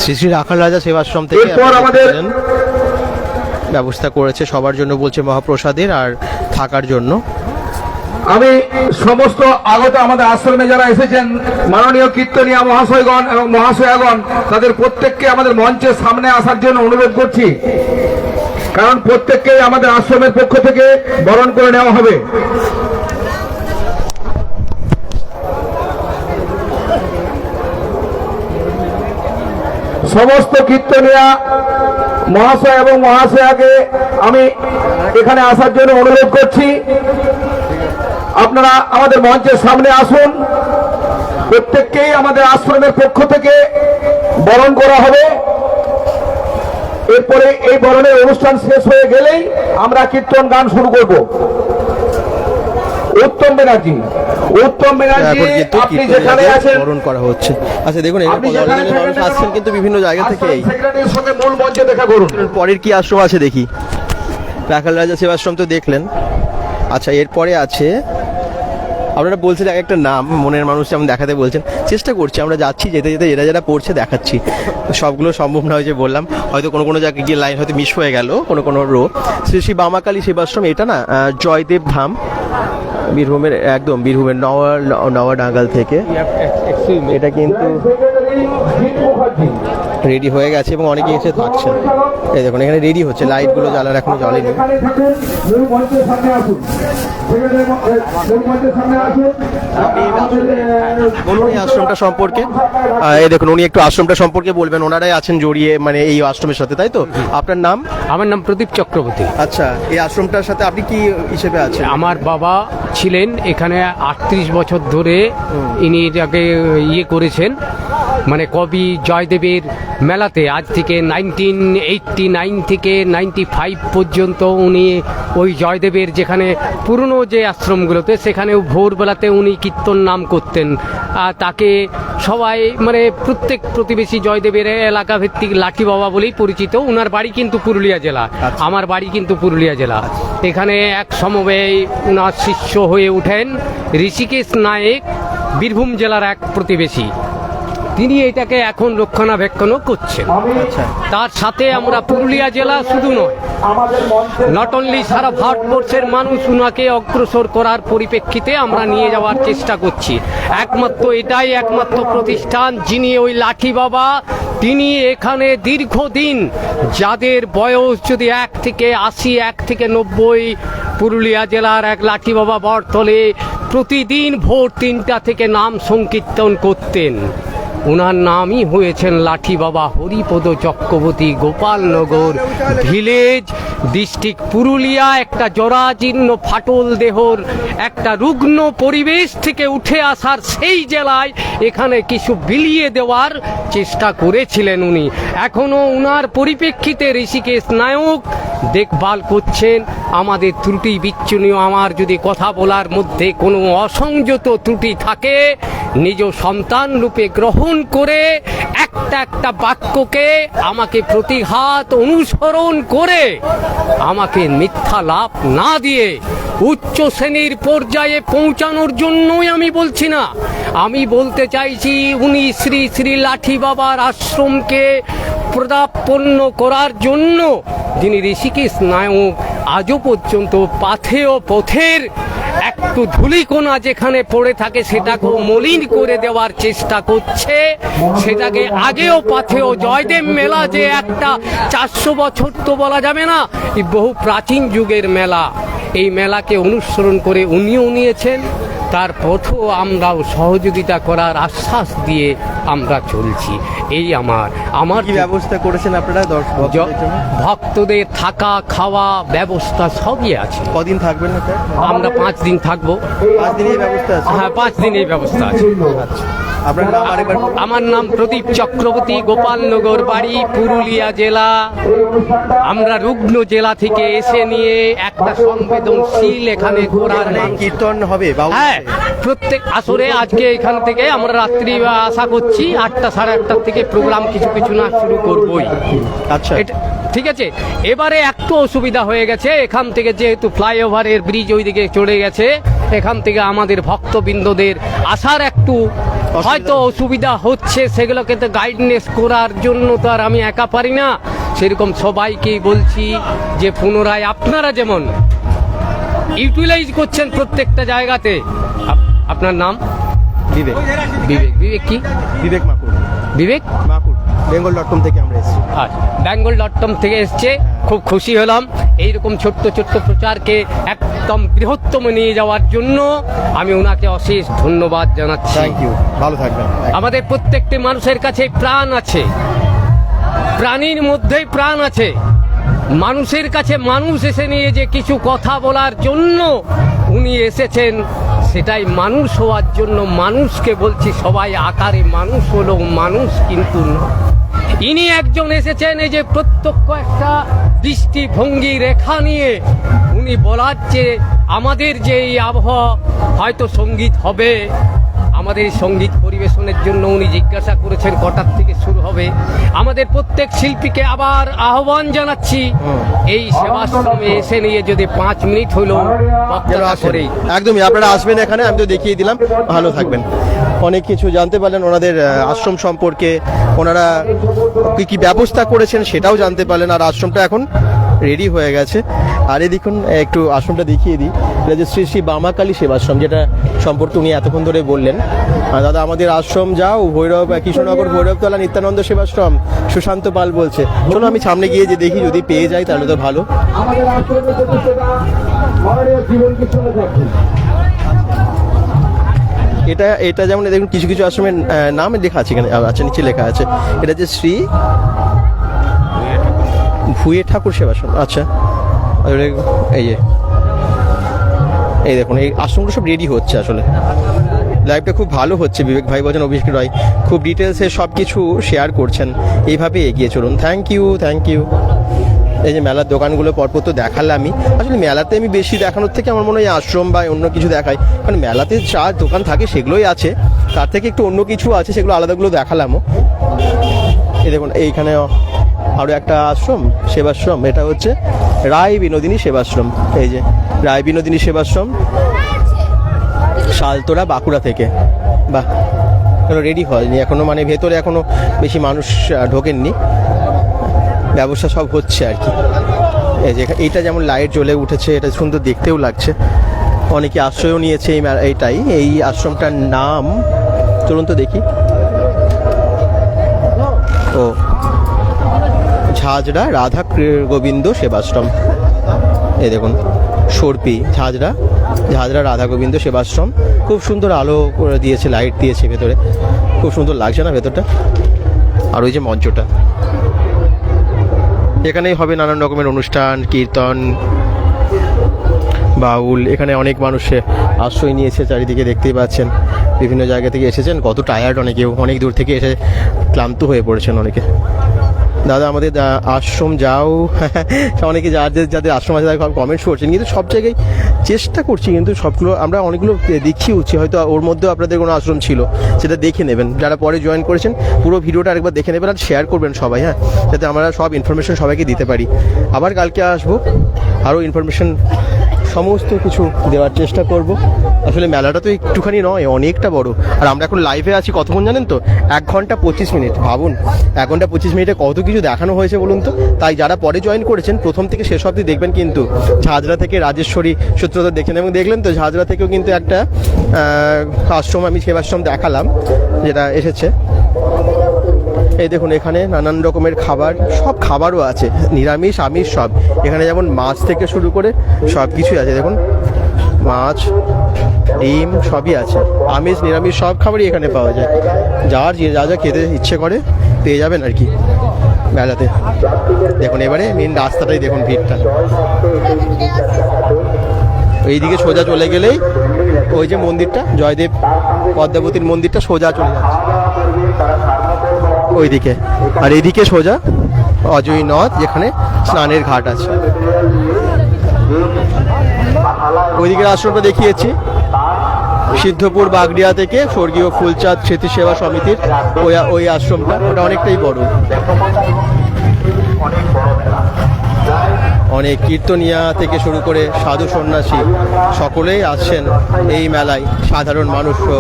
শ্রী শ্রী রাখাল রাজা সেবাশ্রম থেকে আমাদের ব্যবস্থা করেছে সবার জন্য, বলছে মহাপ্রসাদের আর থাকার জন্য। আমি সমস্ত আগত আমাদের আশ্রমে যারা এসেছেন, মাননীয় কীর্তনিয়া মহাশয়গণ এবং মহাশয়াগণ, তাদের প্রত্যেককে আমাদের মঞ্চের সামনে আসার জন্য অনুরোধ করছি, কারণ প্রত্যেককেই আমাদের আশ্রমের পক্ষ থেকে বরণ করে নেওয়া হবে। সমস্ত কীর্তনিয়া মহাশয় এবং মহাশয়াকে আমি এখানে আসার জন্য অনুরোধ করছি, আপনারা আমাদের মঞ্চের সামনে আসুন। প্রত্যেককেই আমাদের আশ্রমের পক্ষ থেকে বরণ করা হবে। এরপরে এই বরণের অনুষ্ঠান শেষ হয়ে গেলেই আমরা কীর্তন গান শুরু করব। উত্তম ব্যানার্জি, আপনি যেখানে আছেন বরণ করা হচ্ছে। আচ্ছা দেখুন এখানে মানুষ আসছেন কিন্তু বিভিন্ন জায়গা থেকে। সেক্রেটারির সঙ্গে মূল মঞ্চে দেখা করুন। পরের কি আশ্রম আছে দেখি। রাখাল রাজা সেবাশ্রম তো দেখলেন। আচ্ছা এরপরে আছে, আপনারা বলছেন এক একটা নাম, মনের মানুষ যেমন দেখাতে বলছেন, চেষ্টা করছি, আমরা যাচ্ছি, যেতে যেতে যেটা যেটা পড়ছে দেখাচ্ছি। সবগুলো সম্ভব নয় যে বললাম, হয়তো কোনো কোনো জায়গায় গিয়ে লাইন হয়তো মিস হয়ে গেল, কোনো কোনো রো। শ্রী শ্রী বামাকালী সেবাশ্রম, এটা না জয়দেব ধাম, বীরভূমের, একদম বীরভূমের নওয়াডাঙ্গাল থেকে। এটা কিন্তু রেডি হয়ে গেছে এবং অনেকে এসে থাকছেন। এই দেখুন এখানে রেডি হচ্ছে, লাইটগুলো জ্বালার এখনো জ্বলেনি। বলুন এই আশ্রমটা সম্পর্কে। এই দেখুন উনি একটু আশ্রমটা সম্পর্কে বলবেন, ওনারাই আছেন জড়িয়ে মানে এই আশ্রমের সাথে, তাই তো? আপনার নাম? আমার নাম প্রদীপ চক্রবর্তী। আচ্ছা, এই আশ্রমটার সাথে আপনি কি হিসেবে আছেন? আমার বাবা ছিলেন এখানে 38 বছর ধরে, ইনি এটাকে ইয়ে করেছেন, মানে কবি জয়দেবের মেলাতে আজ থেকে 1989 থেকে 95 পর্যন্ত উনি ওই জয়দেবের যেখানে পুরনো যে আশ্রমগুলোতে সেখানেও ভোরবেলাতে উনি কীর্তন নাম করতেন। তাকে সবাই মানে প্রত্যেক প্রতিবেশী জয়দেবের এলাকা ভিত্তিক লাঠি বাবা বলেই পরিচিত। ওনার বাড়ি কিন্তু পুরুলিয়া জেলা, আমার বাড়ি কিন্তু পুরুলিয়া জেলা। এখানে এক সময়ে ওনার শিষ্য হয়ে ওঠেন ঋষিকেশ নায়েক, বীরভূম জেলার এক প্রতিবেশী। তিনি এটাকে এখন রক্ষণাবেক্ষণও করছেন। তার সাথে আমরা পুরুলিয়া জেলা শুধু নয়, নট অনলি সারা ভারতবর্ষের মানুষ উনাকে অগ্রসর করার পরিপ্রেক্ষিতে আমরা নিয়ে যাওয়ার চেষ্টা করছি। এটাই একমাত্র প্রতিষ্ঠান যিনি ওই লাঠি বাবা, তিনি এখানে দীর্ঘদিন, যাদের বয়স যদি 1 থেকে 80, 1 থেকে 90, পুরুলিয়া জেলার এক লাঠি বাবা বটতলে প্রতিদিন ভোর 3টা থেকে নাম সংকীর্তন করতেন। ওনার নামই হয়েছেন লাঠি বাবা হরিপদ চক্রবর্তী, গোপালনগর ভিলেজ, ডিস্ট্রিক্ট পুরুলিয়া। একটা জরাজীর্ণ ফাটল দেহর একটা রুগ্ন পরিবেশ থেকে উঠে আসার সেই জেলায় এখানে কিছু বিলিয়ে দেওয়ার চেষ্টা করেছিলেন উনি। এখনও উনার পরিপ্রেক্ষিতে ঋষিকেশ নায়ক দেখভাল করছেন। আমাদের ত্রুটি বিচ্ছুনীয়, আমার যদি কথা বলার মধ্যে কোনো অসংযত ত্রুটি থাকে, নিজ সন্তান রূপে গ্রহণ করে একটা বাক্যকে আমাকে প্রতিঘাত অনুসরণ করে আমাকে মিথ্যা লাভ না দিয়ে উচ্চ শ্রেণীর পর্যায়ে পৌঁছানোর জন্যই আমি বলছি না, আমি বলতে চাইছি উনি শ্রী শ্রী লাঠি বাবার আশ্রমকে পদার্পণ করার জন্য যিনি ঋষিকেশ নায়ক আজও পর্যন্ত পাথেয় পথের একটু ধুলিকণা যেখানে পড়ে থাকে সেটাকেও মলিন করে দেওয়ার চেষ্টা করছে। সেটাকে আগেও পাথেয় জয়দেব মেলা যে একটা 400 বছর তো বলা যাবে না, এই বহু প্রাচীন যুগের মেলা, এই মেলাকে অনুসরণ করে উনিও নিয়েছেন। তার পথও আমরাও সহযোগিতা করার আশ্বাস দিয়ে আমরা চলছি। এই আমার কি ব্যবস্থা করেছেন আপনারা ভক্তদের থাকা খাওয়া ব্যবস্থা সবই আছে। কদিন থাকবেন না স্যার? আমরা 5 দিন থাকবো। 5 দিনের ব্যবস্থা আছে? হ্যাঁ, 5 দিনের ব্যবস্থা আছে। আপনার নাম আরেকবার? আমার নাম প্রদীপ চক্রবর্তী, গোপালনগর বাড়ি, পুরুলিয়া জেলা। আমরা রুগ্ন জেলা থেকে এসে নিয়ে একটা সংবেদনশীল এখানে করার কীর্তন হবে। হ্যাঁ, প্রত্যেক আসরে আজকে এখান থেকে আমরা রাত্রি আশা করছি 8টা সাড়ে 8টার থেকে প্রোগ্রাম কিছু না শুরু করবই। আচ্ছা, ঠিক আছে। এবারে একটু অসুবিধা হয়ে গেছে, এখান থেকে যেহেতু ফ্লাইওভারের ব্রিজ ওইদিকে চলে গেছে, এখান থেকে আমাদের ভক্তবৃন্দদের আসার একটু হয়তো অসুবিধা হচ্ছে। সেগুলোকে তো গাইডনেস করার জন্য তো আর আমি একা পারি না। সেরকম সবাইকেই বলছি যে পুনরায় আপনারা যেমন ইউটিলাইজ করছেন প্রত্যেকটা জায়গাতে। আপনার নাম? বিবেক। বিবেক কি? বিবেক মাকুর। বিবেক মাকুর, bengal.com থেকে আমরা এসেছি। bengal.com থেকে এসছে, খুব খুশি হলাম। এইরকম ছোট্ট ছোট্ট প্রচারকে একদম বৃহত্তম নিয়ে যাওয়ার জন্য আমি ওনাকে অশেষ ধন্যবাদ জানাচ্ছি। থ্যাংক ইউ, ভালো থাকবেন। আমাদের প্রত্যেকটি মানুষের কাছে প্রাণ আছে, প্রাণীর মধ্যেই প্রাণ আছে। মানুষের কাছে মানুষ এসে নিয়ে যে কিছু কথা বলার জন্য উনি এসেছেন, সেটাই মানুষ হওয়ার জন্য। মানুষকে বলছি, সবাই আকারে মানুষ হলো, মানুষ কিন্তু না। ইনি একজন এসেছেন এই যে প্রত্যক্ষ একটা দৃষ্টিভঙ্গি রেখা নিয়ে উনি বলার যে আমাদের যে এই আবহাওয়া হয়তো সঙ্গীত হবে, আমাদের সঙ্গীত পরিবেশনের জন্য উনি জিজ্ঞাসা করেছেন কটার থেকে শুরু হবে। আমাদের প্রত্যেক শিল্পীকে আবার আহ্বান জানাচ্ছি, এই সেবাশ্রমে এসে নিয়ে যদি 5 মিনিট হলো বক্তব্য করে। একদমই, আপনারা আসবেন এখানে, আমি তো দেখিয়ে দিলাম। ভালো থাকবেন। অনেক কিছু জানতে পারলেন ওনাদের আশ্রম সম্পর্কে, ওনারা কি ব্যবস্থা করেছেন সেটাও জানতে পারলেন। আর আশ্রমটা এখন রেডি হয়ে গেছে। আর এই দেখুন, একটু আশ্রমটা দেখিয়ে দিই। এটা যে শ্রী শ্রী বামাকালী সেবাশ্রম, যেটা সম্পর্কে উনি এতক্ষণ ধরে বললেন। দাদা, আমাদের আশ্রম যাও, ভৈরব কৃষ্ণনগর ভৈরবতলা নিত্যানন্দ সেবাশ্রম, সুশান্ত পাল বলছে। চলো আমি সামনে গিয়ে যে দেখি, যদি পেয়ে যাই তাহলে তো ভালো। এটা যেমন দেখুন, কিছু কিছু আশ্রমের নাম লেখা আছে এখানে। আচ্ছা, নিচে লেখা আছে এটা যে শ্রী ভুয়ে ঠাকুর সেবাশ্রম। আচ্ছা, এই দেখুন, এই আশ্রমগুলো সব রেডি হচ্ছে আসলে। লাইভটা খুব ভালো হচ্ছে, বিবেক ভাই বলছেন অভিষেক রয় খুব ডিটেলসে সব কিছু শেয়ার করছেন, এইভাবে এগিয়ে চলুন। Thank you, thank you. এই যে মেলার দোকানগুলো পরপর তো দেখালামই, আসলে মেলাতে আমি বেশি দেখানোর থেকে আমার মনে হয় আশ্রম বা অন্য কিছু দেখাই, কারণ মেলাতে যা দোকান থাকে সেগুলোই আছে, তার থেকে একটু অন্য কিছু আছে সেগুলো আলাদাগুলো দেখালামও। এই দেখুন এইখানে আরও একটা আশ্রম, সেবাশ্রম, এটা হচ্ছে রায় বিনোদিনী সেবাশ্রম। এই যে রায় বিনোদিনী সেবাশ্রম, শালতোরা বাঁকুড়া থেকে। বাহ, এখনো রেডি হয়নি এখনো, মানে ভেতরে এখনো বেশি মানুষ ঢোকেননি, ব্যবসা সব হচ্ছে আর কি। এই যে এইটা যেমন লাইট জ্বলে উঠেছে, এটা সুন্দর দেখতেও লাগছে, অনেকে আশ্রয়ও নিয়েছে এইটাই। এই আশ্রমটার নাম চলুন তো দেখি, ও ঝাঁঝরা রাধা গোবিন্দ সেবাশ্রম। এই দেখুন সর্পি ঝাঁঝরা রাধা গোবিন্দ সেবাশ্রম, খুব সুন্দর আলো করে দিয়েছে, লাইট দিয়েছে ভেতরে, খুব সুন্দর লাগছে না ভেতরটা। আর ওই যে মঞ্চটা, এখানেই হবে নানান রকমের অনুষ্ঠান, কীর্তন, বাউল। এখানে অনেক মানুষ আশ্রয় নিয়েছে, চারিদিকে দেখতেই পাচ্ছেন, বিভিন্ন জায়গা থেকে এসেছেন, কত টায়ার্ড অনেকেও, অনেক দূর থেকে এসে ক্লান্ত হয়ে পড়েছেন অনেকে। দাদা আমাদের আশ্রম যাও, অনেকে যাদের আশ্রম আছে তারা কমেন্টস করছেন, কিন্তু সব জায়গায় চেষ্টা করছি, কিন্তু সবগুলো আমরা অনেকগুলো দেখিয়েছি, হয়তো ওর মধ্যেও আপনাদের কোনো আশ্রম ছিল সেটা দেখে নেবেন, যারা পরে জয়েন করেছেন পুরো ভিডিওটা আরেকবার দেখে নেবেন আর শেয়ার করবেন সবাই, হ্যাঁ, যাতে আমরা সব ইনফরমেশন সবাইকে দিতে পারি। আবার কালকে আসবো, আরও ইনফরমেশন সমস্ত কিছু দেওয়ার চেষ্টা করব। আসলে মেলাটা তো একটুখানি নয়, অনেকটা বড়, আর আমরা এখন লাইভে আছি কতক্ষণ জানেন তো, 1 ঘন্টা 25 মিনিট। ভাবুন 1 ঘন্টা 25 মিনিটে কত কিছু দেখানো হয়েছে বলুন তো। তাই যারা পরে জয়েন করেছেন প্রথম থেকে শেষ অবধি দেখবেন, কিন্তু ঝাঁঝরা থেকে রাজেশ্বরী সূত্রধর দেখেন, এবং দেখলেন তো ঝাঁঝরা থেকেও কিন্তু একটা আশ্রম, আমি সেবাশ্রম দেখালাম যেটা এসেছে। এই দেখুন এখানে নানান রকমের খাবার, সব খাবারও আছে, নিরামিষ আমিষ সব। এখানে যেমন মাছ থেকে শুরু করে সব কিছুই আছে, দেখুন মাছ, ডিম সবই আছে, আমিষ নিরামিষ সব খাবারই এখানে পাওয়া যায়। যার যা যা খেতে ইচ্ছে করে পেয়ে যাবেন আর কি মেলাতে। দেখুন এবারে মেন রাস্তাটাই দেখুন, ভিড়টা এইদিকে সোজা চলে গেলেই ওই যে মন্দিরটা, জয়দেব পদ্মাবতীর মন্দিরটা সোজা চলে যাচ্ছে ওইদিকে, আর এইদিকে সোজা অজয় নদ, যেখানে স্নানের ঘাট আছে। ওইদিকের আশ্রমটা দেখিয়েছি, সিদ্ধপুর বাগড়িয়া থেকে স্বর্গীয় ফুলচাঁদ স্মৃতি সেবা সমিতির ওই আশ্রমটা, ওটা অনেকটাই বড়। অনেক কীর্তনিয়া থেকে শুরু করে সাধু সন্ন্যাসী সকলেই আসছেন এই মেলায়, সাধারণ মানুষও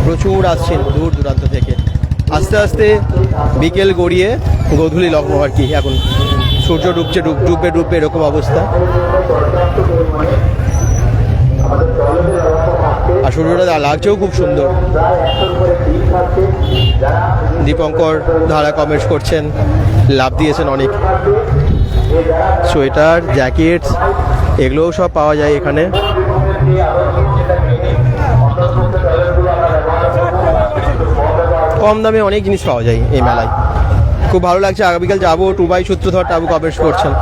প্রচুর আসছেন দূর দূরান্ত থেকে। আস্তে আস্তে বিকেল গড়িয়ে গোধূলি লগ্ন আর কি, এখন সূর্য ডুবছে, ডুববে এরকম অবস্থা। আর সূর্যটা লাগছেও খুব সুন্দর। দীপঙ্কর ধারা কমেন্টস করছেন, লাভ দিয়েছেন অনেক। সোয়েটার, জ্যাকেটস এগুলোও সব পাওয়া যায় এখানে। কম দামে অনেক জিনিস পাওয়া যায় এই মেলায়, খুব ভালো লাগছে। আগামীকাল যাবো, টুবাই সূত্রধর টাবু কমেন্টস করছেন।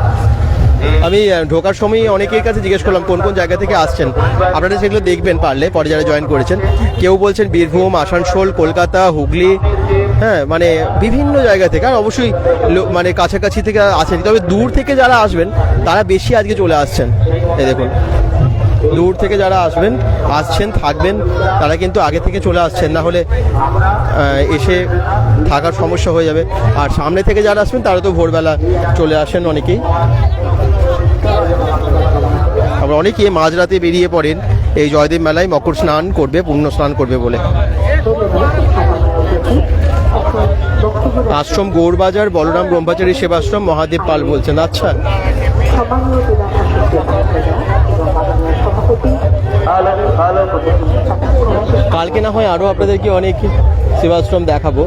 আমি ঢোকার সময় অনেকের কাছে জিজ্ঞেস করলাম কোন কোন জায়গা থেকে আসছেন, আপনারা সেগুলো দেখবেন পারলে পরে যারা জয়েন করেছেন। কেউ বলছেন বীরভূম, আসানসোল, কলকাতা, হুগলি, হ্যাঁ মানে বিভিন্ন জায়গা থেকে, আর অবশ্যই মানে কাছাকাছি থেকে আছেন, তবে দূর থেকে যারা আসবেন তারা বেশি আজকে চলে আসছেন। এই দেখুন দূর থেকে যারা আসছেন থাকবেন, তারা কিন্তু আগে থেকে চলে আসছেন, না হলে এসে থাকার সমস্যা হয়ে যাবে। আর সামনে থেকে যারা আসবেন তারা তো ভোরবেলা চলে আসেন অনেকেই। আবার অনেকে মাঝরাতে বেরিয়ে পড়েন এই জয়দেব মেলায় মকর স্নান করবে, পুণ্য স্নান করবে বলে। আশ্রম গৌরবাজার বলরাম ব্রহ্মচারী সেবাশ্রম, মহাদেব পাল বলছেন। আচ্ছা, কালকে না হয় আরো আপনাদেরকে অনেক সেবাশ্রম দেখাবো।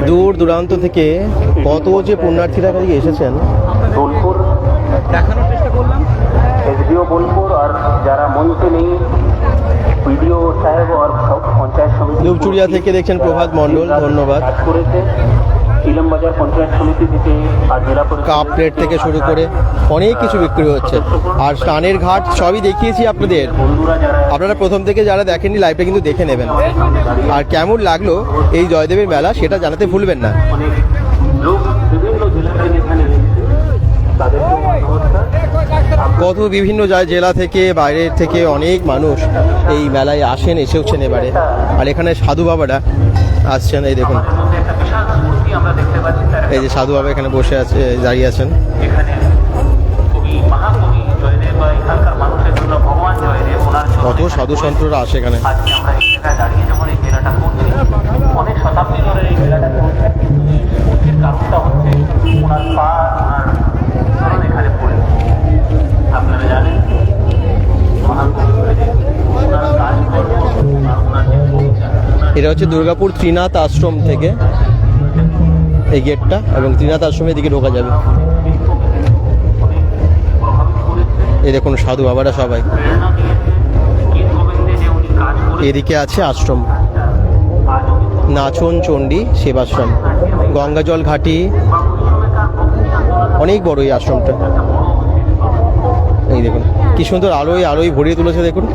দূর দূরান্ত থেকে কত যে পুণ্যার্থীরা কাছে এসেছেন, দেখানোর চেষ্টা করলাম। এসডিও বোলপুর আর যারা মঞ্চে নেই ধূপচুড়িয়া থেকে দেখছেন প্রভাত মণ্ডল, ধন্যবাদ। ইলামবাজার পঞ্চায়েত সমিতি থেকে আর জেলা কাপ প্লেট থেকে শুরু করে অনেক কিছু বিক্রি হচ্ছে। আর স্নানের ঘাট সবই দেখিয়েছি আপনাদের, আপনারা প্রথম থেকে যারা দেখেননি লাইভটা কিন্তু দেখে নেবেন। আর কেমন লাগলো এই জয়দেবের মেলা সেটা জানাতে ভুলবেন না। অনেক লোক বিভিন্ন জেলা থেকে এখানে এসেছে, তাদেরকে নমস্কার। কত বিভিন্ন জেলা থেকে বাইরের থেকে অনেক মানুষ এই মেলায় আসেন, এসেওছেন এবারে। আর এখানে সাধু বাবারা আসছেন, এই দেখুন একটা বিশাল মূর্তি আমরা দেখতে পাচ্ছি, তার এই যে সাধু বাবা এখানে বসে আছে, দাঁড়িয়ে আছেন। এখানে কবি মহাকবি জয়দেব বা এখানকার মানুষের জন্য ভগবান জয়দেব ওনার কত সাধু সন্তরা আসে এখানে। আজকে আমরা এই জায়গায় দাঁড়িয়ে যখন এই মেলাটা করছি, অনেক শতাব্দী ধরে এই মেলাটা করছে, কিন্তু এই মূর্তির কারণটা হচ্ছে ওনার পা, ওনার চরণ এখানে পড়ে। আপনারা জানেন মহাকবি জয়দেব ওনার কাজকর্ম আর ওনার যে কবিতা, এটা হচ্ছে দুর্গাপুর ত্রিনাথ আশ্রম থেকে এই গেটটা, এবং ত্রিনাথ আশ্রমের দিকে ঢোকা যাবে। এই দেখুন সাধু বাবারা সবাই। প্রেরণা দিয়েছে গীত গোবিন্দে যে উনি কাজ করে এদিকে আছে আশ্রম আজও কিন্তু নাচন চণ্ডী সেবাশ্রম, গঙ্গাজল ঘাটি, অনেক বড় এই আশ্রমটা। এই দেখুন কি সুন্দর আলোয় আলোয় ভরিয়ে তুলেছে, দেখুন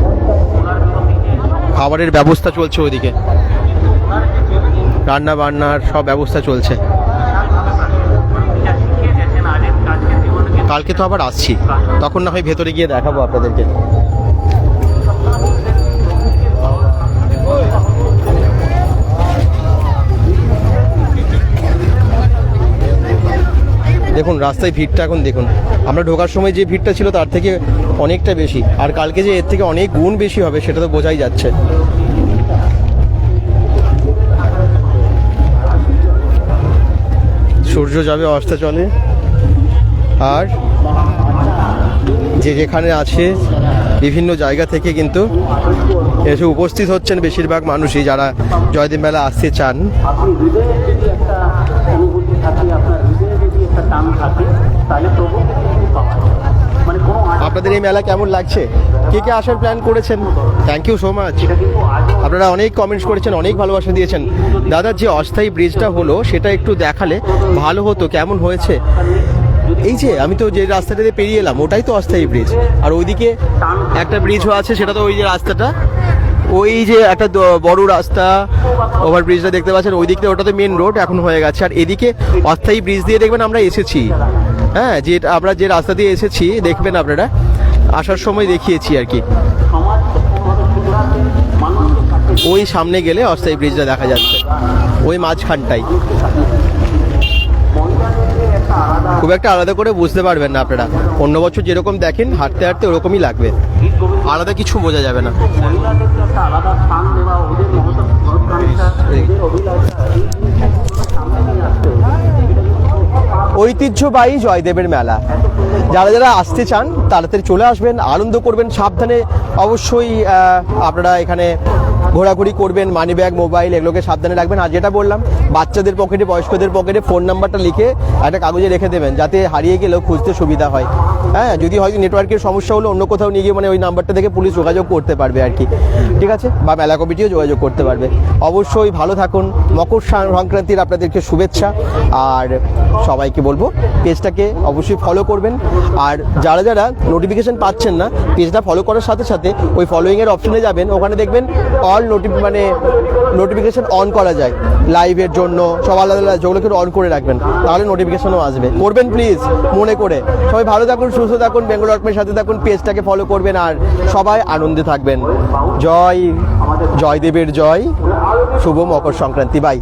খাবারের ব্যবস্থা চলছে ওইদিকে, রান্না বান্নার সব ব্যবস্থা চলছে। কালকে তো আবার আসছি, তখন না হয় ভেতরে গিয়ে দেখাবো আপনাদেরকে। দেখুন রাস্তায় ভিড়টা এখন দেখুন, আমরা ঢোকার সময় যে ভিড়টা ছিল তার থেকে অনেকটা বেশি, আর কালকে যে এর থেকে অনেক গুণ বেশি হবে সেটা তো বোঝাই যাচ্ছে। সূর্য যাবে অস্তাচলে, আর যে যেখানে আছে বিভিন্ন জায়গা থেকে কিন্তু এসে উপস্থিত হচ্ছেন বেশিরভাগ মানুষই যারা জয়দেব মেলা আসতে চান। আপনি হৃদয়ে যদি একটা অনুভূতি থাকে, আপনার হৃদয়ে যদি একটা টান থাকে, তাহলে প্রভু কিন্তু পাওয়া যায়। মানে কোনো আপনাদের এই মেলা কেমন লাগছে? কে কে আসার প্ল্যান করেছেন? Thank you so much. আপনারা অনেক কমেন্টস করেছেন, অনেক ভালোবাসা দিয়েছেন। দাদা যে অস্থায়ী ব্রিজটা হলো সেটা একটু দেখালে ভালো হতো, কেমন হয়েছে? এই যে আমি তো যে রাস্তাটা দিয়ে পেরিয়ে এলাম ওটাই তো অস্থায়ী ব্রিজ, আর ওইদিকে একটা ব্রিজও আছে, সেটা তো ওই যে রাস্তাটা, ওই যে একটা বড় রাস্তা ওভার ব্রিজটা দেখতে পাচ্ছেন ওই দিকটা, ওটা তো মেন রোড এখন হয়ে গেছে। আর এদিকে অস্থায়ী ব্রিজ দিয়ে দেখবেন আমরা এসেছি, হ্যাঁ যে আমরা যে রাস্তা দিয়ে এসেছি দেখবেন আপনারা, আসার সময় দেখিয়েছি আর কি। ওই সামনে গেলে অস্থায়ী ব্রিজটা দেখা যাচ্ছে, ওই মাঝখানটাই। খুব একটা আলাদা করে বুঝতে পারবেন না আপনারা, অন্য বছর যেরকম দেখেন হাঁটতে হাঁটতে ওরকমই লাগবে, আলাদা কিছু বোঝা যাবে না। মহিলাদেরকে একটা আলাদা স্থান দেওয়া, ওদের মহত্বাকাঙ্ক্ষা, ওদের অভিলাষা সামনে নিয়ে আসতে হবে। ঐতিহ্যবাহী জয়দেবের মেলা, যারা যারা আসতে চান তাড়াতাড়ি চলে আসবেন, আনন্দ করবেন। সাবধানে অবশ্যই আপনারা এখানে ঘোরাঘুরি করবেন, মানি ব্যাগ মোবাইল এগুলোকে সাবধানে রাখবেন। আর যেটা বললাম, বাচ্চাদের পকেটে বয়স্কদের পকেটে ফোন নাম্বারটা লিখে একটা কাগজে রেখে দেবেন, যাতে হারিয়ে গেলেও খুঁজতে সুবিধা হয়। হ্যাঁ, যদি হয়তো নেটওয়ার্কের সমস্যা হলো অন্য কোথাও নিয়ে গিয়ে মানে ওই নাম্বারটা থেকে পুলিশ যোগাযোগ করতে পারবে আর কি, ঠিক আছে, বা মেলা কমিটিও যোগাযোগ করতে পারবে। অবশ্যই ভালো থাকুন, মকর সংক্রান্তির আপনাদেরকে শুভেচ্ছা। আর সবাইকে বলবো পেজটাকে অবশ্যই ফলো করবেন, আর যারা যারা নোটিফিকেশন পাচ্ছেন না পেজটা ফলো করার সাথে সাথে ওই ফলোইংয়ের অপশনে যাবেন, ওখানে দেখবেন অল নোটিফিকেশন অন করা যায় লাইভের জন্য, সব আলাদা আলাদা, যেগুলোকে অন করে রাখবেন তাহলে নোটিফিকেশনও আসবে। করবেন প্লিজ মনে করে। সবাই ভালো থাকুন, সুস্থ থাকুন, বেঙ্গল ডটকমের সাথে থাকুন, পেজটাকে ফলো করবেন, আর সবাই আনন্দে থাকবেন। জয়দেবের জয়, শুভ মকর সংক্রান্তি। বাই।